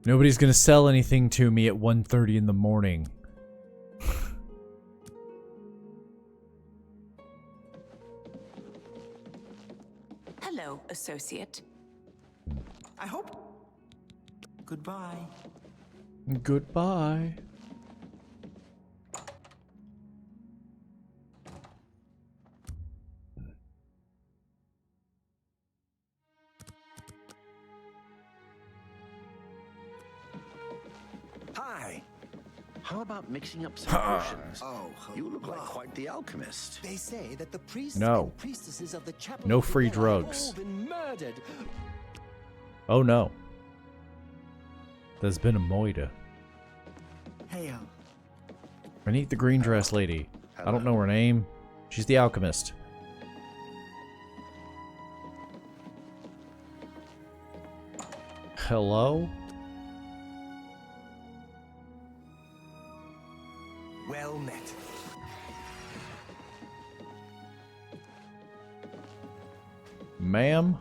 Speaker 1: Nobody's gonna sell anything to me at 1:30 in the morning.
Speaker 14: Hello, associate.
Speaker 8: I hope. Goodbye.
Speaker 1: Goodbye.
Speaker 11: Hi. How about mixing up some potions? Oh, you look like quite the alchemist.
Speaker 2: They say that the priests
Speaker 1: No.
Speaker 2: and priestesses of the chapel
Speaker 1: No
Speaker 2: of
Speaker 1: free
Speaker 2: Bethel have
Speaker 1: drugs.
Speaker 2: all been murdered.
Speaker 1: Oh no. There's been a moida.
Speaker 8: Hey,
Speaker 1: I need the green dress lady. I don't know her name. She's the alchemist. Hello?
Speaker 2: Well met.
Speaker 1: Ma'am?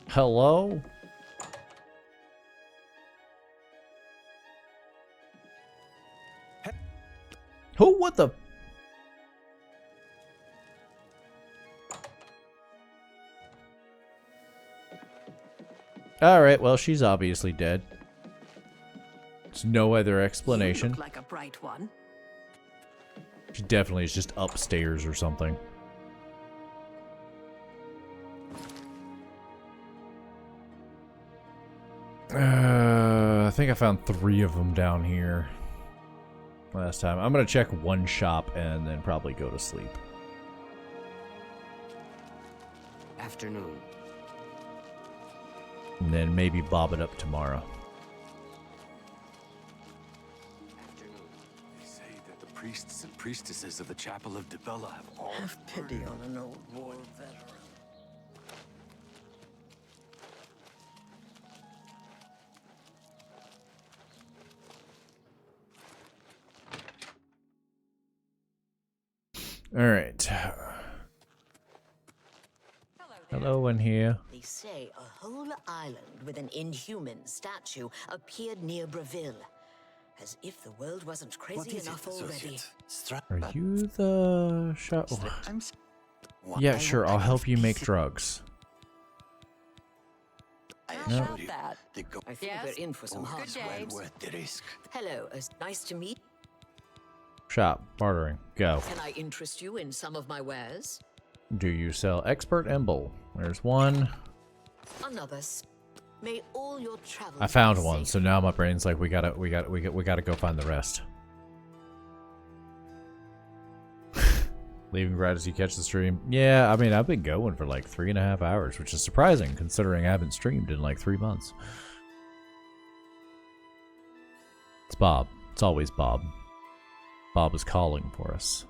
Speaker 1: Hello? Who? What the? Alright, well, she's obviously dead. There's no other explanation.
Speaker 4: You look like a bright one.
Speaker 1: She definitely is just upstairs or something. I think I found 3 of them down here last time. I'm gonna check one shop and then probably go to sleep.
Speaker 2: Afternoon.
Speaker 1: And then maybe bob it up tomorrow.
Speaker 15: They say that the priests and priestesses of the chapel of Dibella have all...
Speaker 8: Have pity on an old war veteran.
Speaker 1: Alright.
Speaker 14: Hello
Speaker 1: Hello in here.
Speaker 7: They say a whole island with an inhuman statue appeared near Breville. As if the world wasn't crazy enough already.
Speaker 1: Are you the shop? Yeah, sure. I'll help you make drugs. No.
Speaker 7: I think we're in for some hard times. Hello, nice to meet.
Speaker 1: Shop, bartering, go.
Speaker 7: Can I interest you in some of my wares?
Speaker 1: Do you sell expert emble? There's one.
Speaker 7: Another. May all your travels.
Speaker 1: I found one, so now my brain's like, we gotta go find the rest. Leaving right as you catch the stream. Yeah, I mean, I've been going for like 3.5 hours, which is surprising considering I haven't streamed in like 3 months. It's Bob. It's always Bob. Bob is calling for us,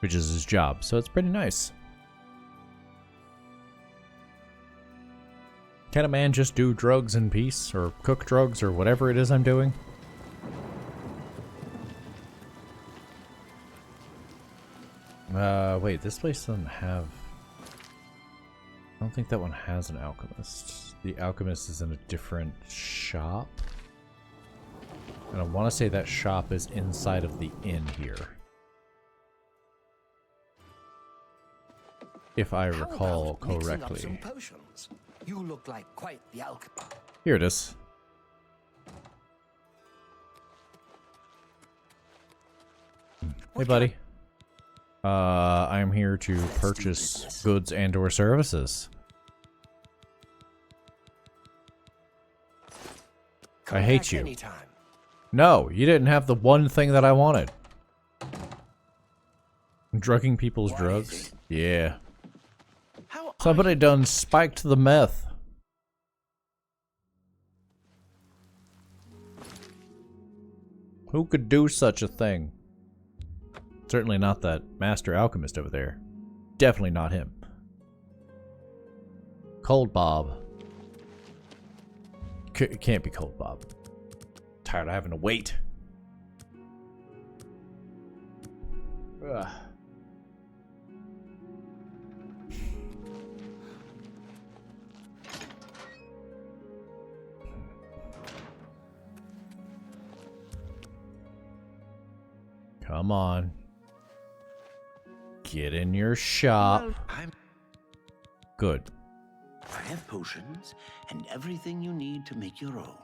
Speaker 1: which is his job, so it's pretty nice. Can a man just do drugs in peace, or cook drugs, or whatever it is I'm doing? Wait, this place doesn't have... I don't think that one has an alchemist. The alchemist is in a different shop. And I want to say that shop is inside of the inn here. If I recall correctly.
Speaker 2: Some potions? You look like quite the alchemist.
Speaker 1: Here it is. Hey, buddy. I'm here to purchase goods and/or services. I hate you.
Speaker 2: Anytime.
Speaker 1: No, you didn't have the one thing that I wanted. Drugging people's drugs? Yeah. Somebody done spiked the meth. Who could do such a thing? Certainly not that master alchemist over there. Definitely not him. Cold Bob. It can't be Cold Bob. Tired of having to wait. Ugh. Come on. Get in your shop.
Speaker 11: Well,
Speaker 1: Good.
Speaker 11: I have potions and everything you need to make your own.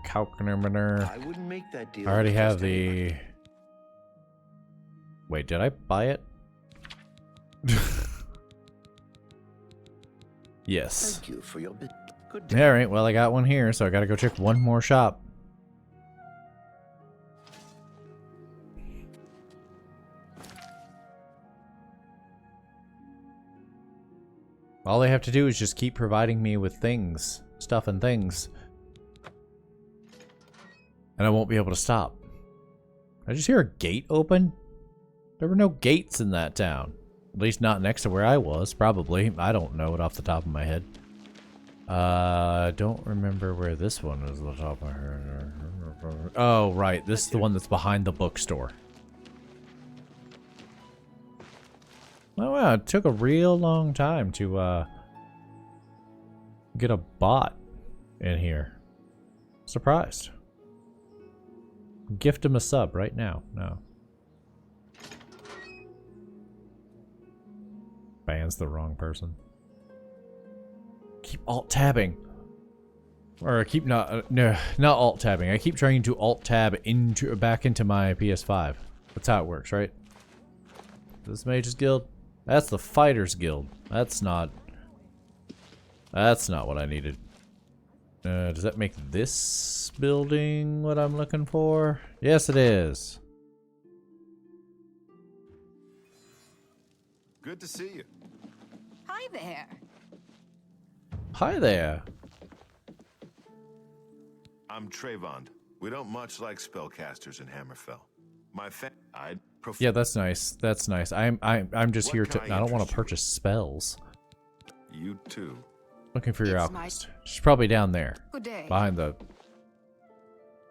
Speaker 1: Calculator.
Speaker 11: I wouldn't make that deal.
Speaker 1: I already have the... Wait, did I buy it? Yes.
Speaker 11: Thank you for your good day.
Speaker 1: Alright, well I got one here, so I gotta go check one more shop. All they have to do is just keep providing me with things. Stuff and things. And I won't be able to stop. Did I just hear a gate open? There were no gates in that town. At least not next to where I was, probably. I don't know it off the top of my head. I don't remember where this one is off the top of my head. Oh, right. This is the one that's behind the bookstore. Oh, wow. It took a real long time to get a bot in here. Surprised. Gift him a sub right now. No. Bans the wrong person. Keep alt-tabbing. Or I keep not... no, not alt-tabbing. I keep trying to alt-tab back into my PS5. That's how it works, right? This Mage's Guild? That's the Fighter's Guild. That's not what I needed. Does that make this building what I'm looking for? Yes, it is.
Speaker 5: Good to see you.
Speaker 10: Hi there.
Speaker 1: Hi there.
Speaker 5: I'm Trayvon. We don't much like spellcasters in Hammerfell. My I'd prefer.
Speaker 1: Yeah, that's nice. That's nice. I'm just here to. I don't want to purchase spells.
Speaker 5: You too.
Speaker 1: Looking for your alchemist. She's probably down there.
Speaker 10: Good day.
Speaker 1: Behind the...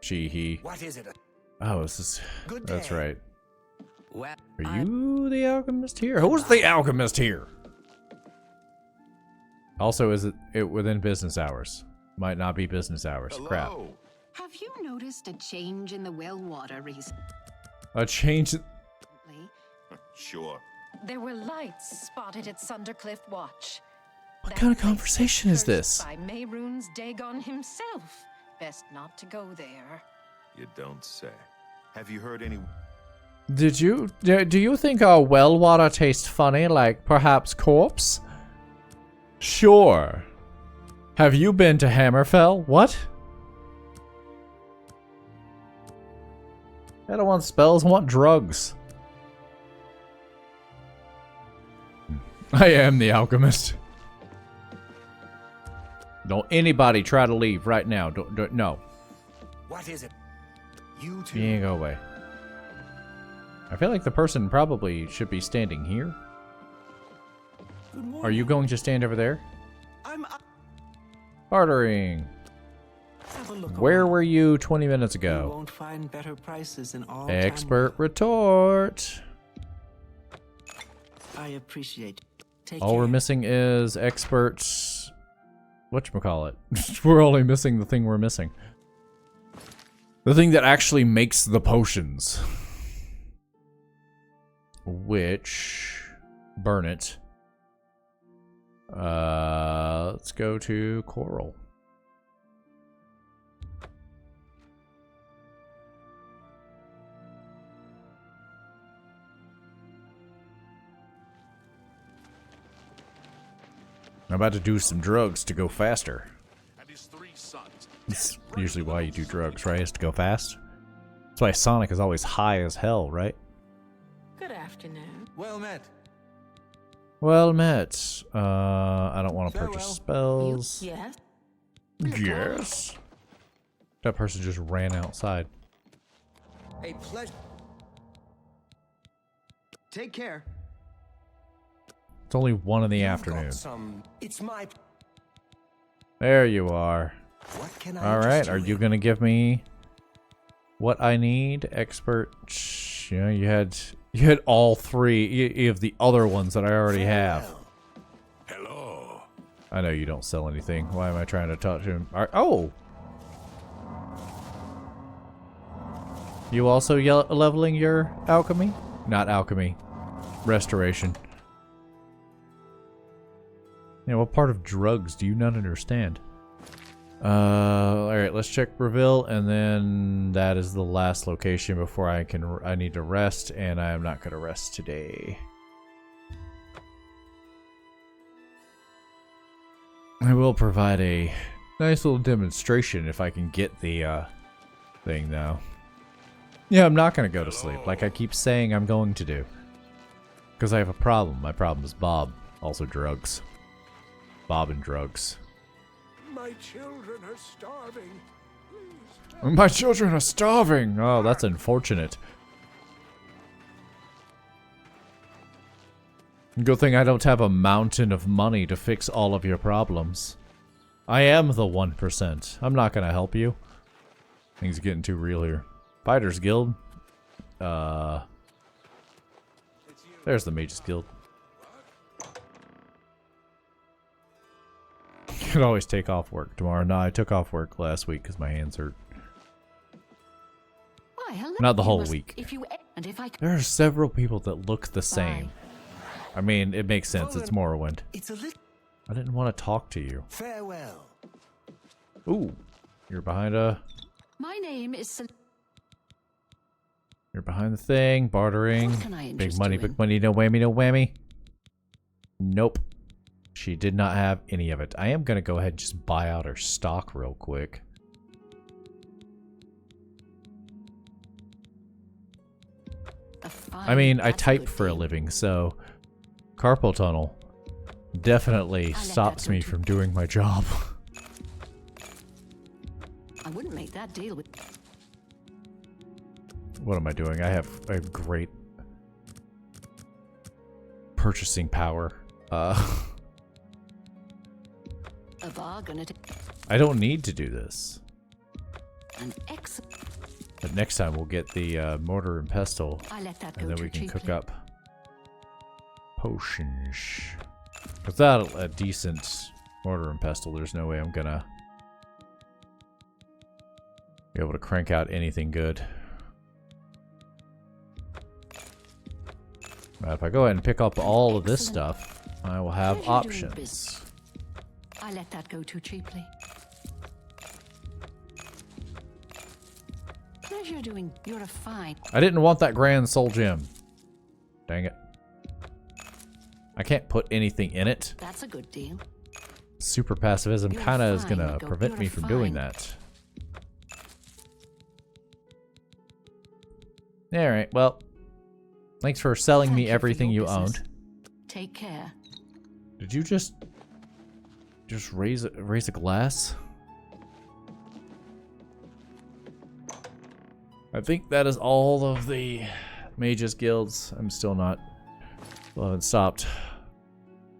Speaker 1: He.
Speaker 2: What is it?
Speaker 1: Oh, this is...
Speaker 2: Good
Speaker 1: That's
Speaker 2: day.
Speaker 1: right.
Speaker 11: Well,
Speaker 1: Are you the alchemist here? Who's the alchemist here? Also, is it within business hours? Might not be business hours.
Speaker 10: Hello.
Speaker 1: Crap.
Speaker 10: Have you noticed a change in the well water recently?
Speaker 1: A change.
Speaker 5: Sure.
Speaker 13: There were lights spotted at Sundercliff Watch.
Speaker 1: What kind of conversation is this?
Speaker 13: By Mehrunes Dagon himself. Best not to go there.
Speaker 5: You don't say. Have you heard any...
Speaker 1: Do you think our well water tastes funny, like perhaps corpse? Sure. Have you been to Hammerfell? What? I don't want spells, I want drugs. I am the alchemist. Don't anybody try to leave right now. Don't no.
Speaker 2: What is it? You two.
Speaker 1: Yeah, go away. I feel like the person probably should be standing here. Are you going to stand over there?
Speaker 8: I'm
Speaker 1: Bartering.
Speaker 8: Have a look
Speaker 1: Where
Speaker 8: around.
Speaker 1: were you 20 minutes
Speaker 8: You
Speaker 1: ago?
Speaker 8: won't find better prices in all
Speaker 1: Expert retort.
Speaker 8: I appreciate. Take
Speaker 1: All
Speaker 8: care.
Speaker 1: we're missing is experts. Whatchamacallit. We're only missing the thing we're missing. The thing that actually makes the potions. Which... burn it. Let's go to Coral. I'm about to do some drugs to go faster. That's usually why you do drugs, right? Is to go fast. That's why Sonic is always high as hell, right?
Speaker 4: Good afternoon.
Speaker 12: Well met.
Speaker 1: Well met. I don't want to purchase spells.
Speaker 4: Yes?
Speaker 1: Yes. That person just ran outside.
Speaker 11: A pleasure. Take care.
Speaker 1: It's only 1 in the
Speaker 2: You've
Speaker 1: afternoon.
Speaker 2: got some. It's my.
Speaker 1: There you are.
Speaker 2: What can I
Speaker 1: All right,
Speaker 2: interest
Speaker 1: are
Speaker 2: you
Speaker 1: you
Speaker 2: in?
Speaker 1: gonna give me what I need? Expert. You know, you had all 3 of the other ones that I already have.
Speaker 6: Hello.
Speaker 1: I know you don't sell anything. Why am I trying to talk to him? Oh. You also leveling your alchemy? Not alchemy. Restoration. Yeah, what part of drugs do you not understand? Alright, let's check Breville, and then that is the last location before I need to rest, and I am not going to rest today. I will provide a nice little demonstration if I can get the thing, though. Yeah, I'm not going to go to sleep, like I keep saying I'm going to do. Because I have a problem. My problem is Bob. Also drugs. Bob and drugs.
Speaker 6: My children are starving.
Speaker 1: My children are starving! Oh, that's unfortunate. Good thing I don't have a mountain of money to fix all of your problems. I am the 1%. I'm not gonna help you. Things are getting too real here. Fighters Guild. There's the Mages Guild. You can always take off work tomorrow. No, I took off work last week because my hands hurt.
Speaker 10: Why, hello.
Speaker 1: Not the
Speaker 10: You
Speaker 1: whole
Speaker 10: must-
Speaker 1: week.
Speaker 10: If you and if I
Speaker 1: There are several people that look the same. I mean, it makes sense. It's Morrowind.
Speaker 2: It's a little.
Speaker 1: I didn't want to talk to you.
Speaker 2: Farewell.
Speaker 1: Ooh, you're behind a.
Speaker 10: My name is
Speaker 1: You're behind the thing, bartering.
Speaker 10: What can I
Speaker 1: Big
Speaker 10: interest
Speaker 1: money,
Speaker 10: you in?
Speaker 1: big money, no whammy, no whammy. Nope. She did not have any of it. I am gonna go ahead and just buy out her stock real quick. I mean, I type for a living, so carpal tunnel definitely stops me from doing my job.
Speaker 10: I wouldn't make that deal with.
Speaker 1: What am I doing? I have great purchasing power.
Speaker 10: A bargain at
Speaker 1: I don't need to do this.
Speaker 10: an excellent.
Speaker 1: But next time we'll get the mortar and pestle,
Speaker 13: I let that
Speaker 1: and
Speaker 13: go
Speaker 1: then we
Speaker 13: too
Speaker 1: can cook
Speaker 13: cheaply.
Speaker 1: up potions. Without a decent mortar and pestle, there's no way I'm gonna be able to crank out anything good. If I go ahead and pick up all of this stuff, I will have
Speaker 13: Pleasure doing
Speaker 1: options.
Speaker 13: business. I let that go too cheaply. Pleasure doing. You're a fine.
Speaker 1: I didn't want that Grand Soul Gem. Dang it. I can't put anything in it.
Speaker 13: That's a good deal.
Speaker 1: Super pacifism
Speaker 13: You're
Speaker 1: kind of is
Speaker 13: fine,
Speaker 1: going to
Speaker 13: Nico.
Speaker 1: prevent
Speaker 13: You're
Speaker 1: me from doing
Speaker 13: fine.
Speaker 1: that. Alright, well. Thanks for selling me
Speaker 13: Thank you for
Speaker 1: everything
Speaker 13: your
Speaker 1: you
Speaker 13: business.
Speaker 1: owned.
Speaker 13: Take care.
Speaker 1: Did you just raise a glass? I think that is all of the mages guilds. I'm still not. Still haven't stopped.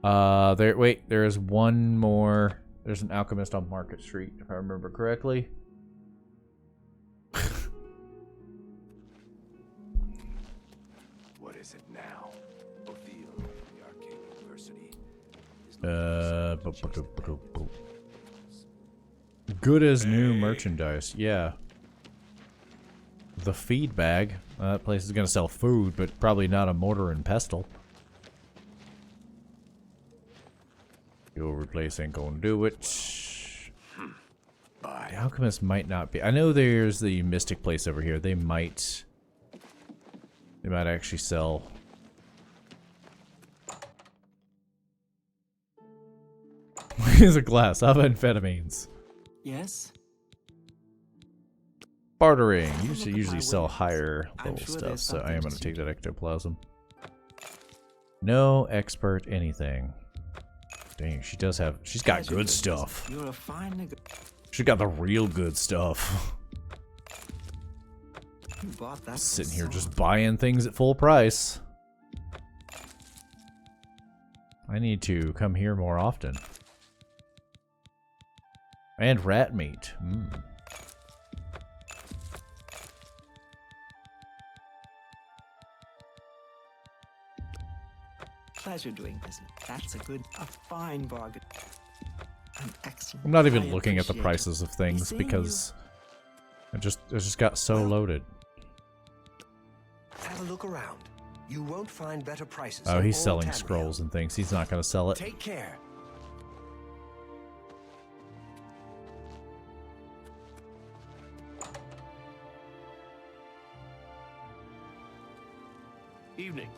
Speaker 1: There is one more. There's an alchemist on Market Street, if I remember correctly.
Speaker 15: What is it now? Oblivion, the Arcane University.
Speaker 1: Good as new merchandise. Yeah. The feed bag. That place is gonna sell food, but probably not a mortar and pestle. Your place ain't gonna do it. The alchemist might not be. I know there's the mystic place over here. They might actually sell. Here's a glass of amphetamines.
Speaker 8: Yes?
Speaker 1: Bartering. You
Speaker 8: Look
Speaker 1: should
Speaker 8: at
Speaker 1: usually
Speaker 8: my
Speaker 1: sell
Speaker 8: wares.
Speaker 1: higher
Speaker 8: I'm
Speaker 1: level
Speaker 8: sure
Speaker 1: stuff,
Speaker 8: there's
Speaker 1: so I
Speaker 8: something
Speaker 1: am
Speaker 8: to
Speaker 1: going to take
Speaker 8: suit
Speaker 1: that ectoplasm. No expert anything. Dang, she does have. She's got
Speaker 8: Pleasure
Speaker 1: good
Speaker 8: doing
Speaker 1: stuff.
Speaker 8: business. You're a fine nigga.
Speaker 1: She got the real good stuff.
Speaker 8: You bought that
Speaker 1: Sitting
Speaker 8: from
Speaker 1: here
Speaker 8: someone.
Speaker 1: just buying things at full price. I need to come here more often. And rat meat. Mm.
Speaker 8: Pleasure doing business. That's a fine bargain. An excellent.
Speaker 1: I'm not even
Speaker 8: I
Speaker 1: looking at the
Speaker 8: appreciate it.
Speaker 1: prices of things
Speaker 8: seeing
Speaker 1: because I just got so loaded.
Speaker 2: Have a look around. You won't find better prices.
Speaker 1: Oh,
Speaker 2: in
Speaker 1: he's
Speaker 2: all
Speaker 1: selling
Speaker 2: Tamriel.
Speaker 1: scrolls and things. He's not going to sell it.
Speaker 2: Take care.
Speaker 15: Evening.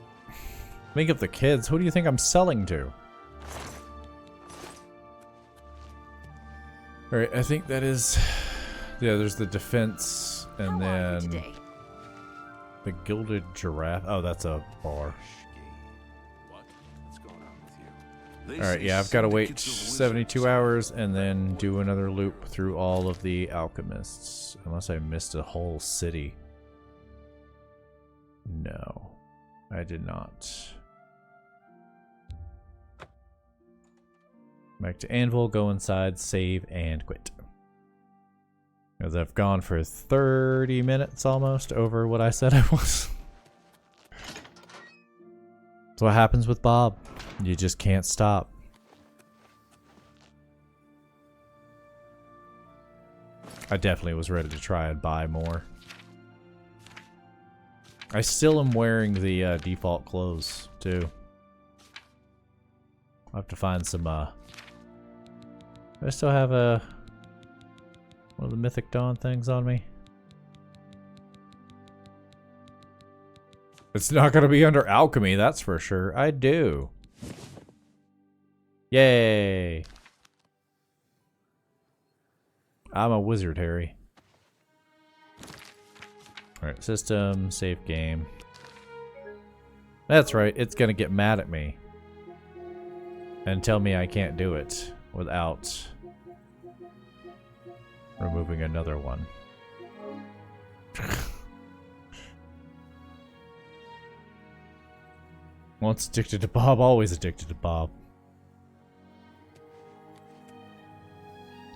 Speaker 1: Think of the kids. Who do you think I'm selling to? Alright, I think that is... Yeah, there's the defense, and then... The gilded giraffe. Oh, that's a bar.
Speaker 15: What? What's going on with you?
Speaker 1: Alright, yeah, I've got to wait 72 hours and then do another loop through all of the alchemists. Unless I missed a whole city. No, I did not. Back to Anvil, go inside, save, and quit. As I've gone for 30 minutes almost over what I said I was. That's what happens with Bob. You just can't stop. I definitely was ready to try and buy more. I still am wearing the default clothes, too. I'll have to find some, I still have one of the Mythic Dawn things on me. It's not going to be under alchemy, that's for sure. I do. Yay. I'm a wizard, Harry. Alright, system, save game. That's right, it's gonna get mad at me. And tell me I can't do it without removing another one. Once addicted to Bob, always addicted to Bob.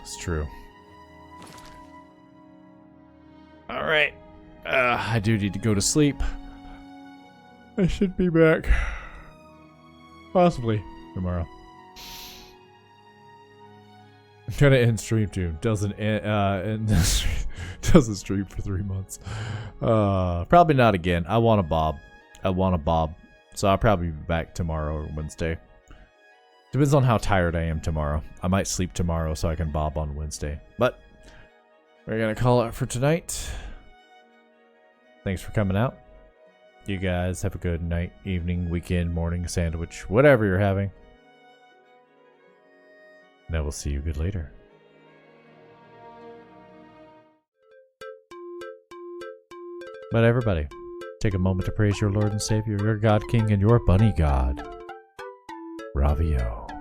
Speaker 1: It's true. Alright. I do need to go to sleep. I should be back. Possibly tomorrow. I'm trying to end stream too. Doesn't end doesn't stream for 3 months. Probably not again. I want a Bob. So I'll probably be back tomorrow or Wednesday. Depends on how tired I am tomorrow. I might sleep tomorrow so I can Bob on Wednesday. But we're gonna call it for tonight. Thanks for coming out. You guys have a good night, evening, weekend, morning, sandwich, whatever you're having. And I will see you good later. But everybody, take a moment to praise your Lord and Savior, your God King, and your bunny god, Ravio.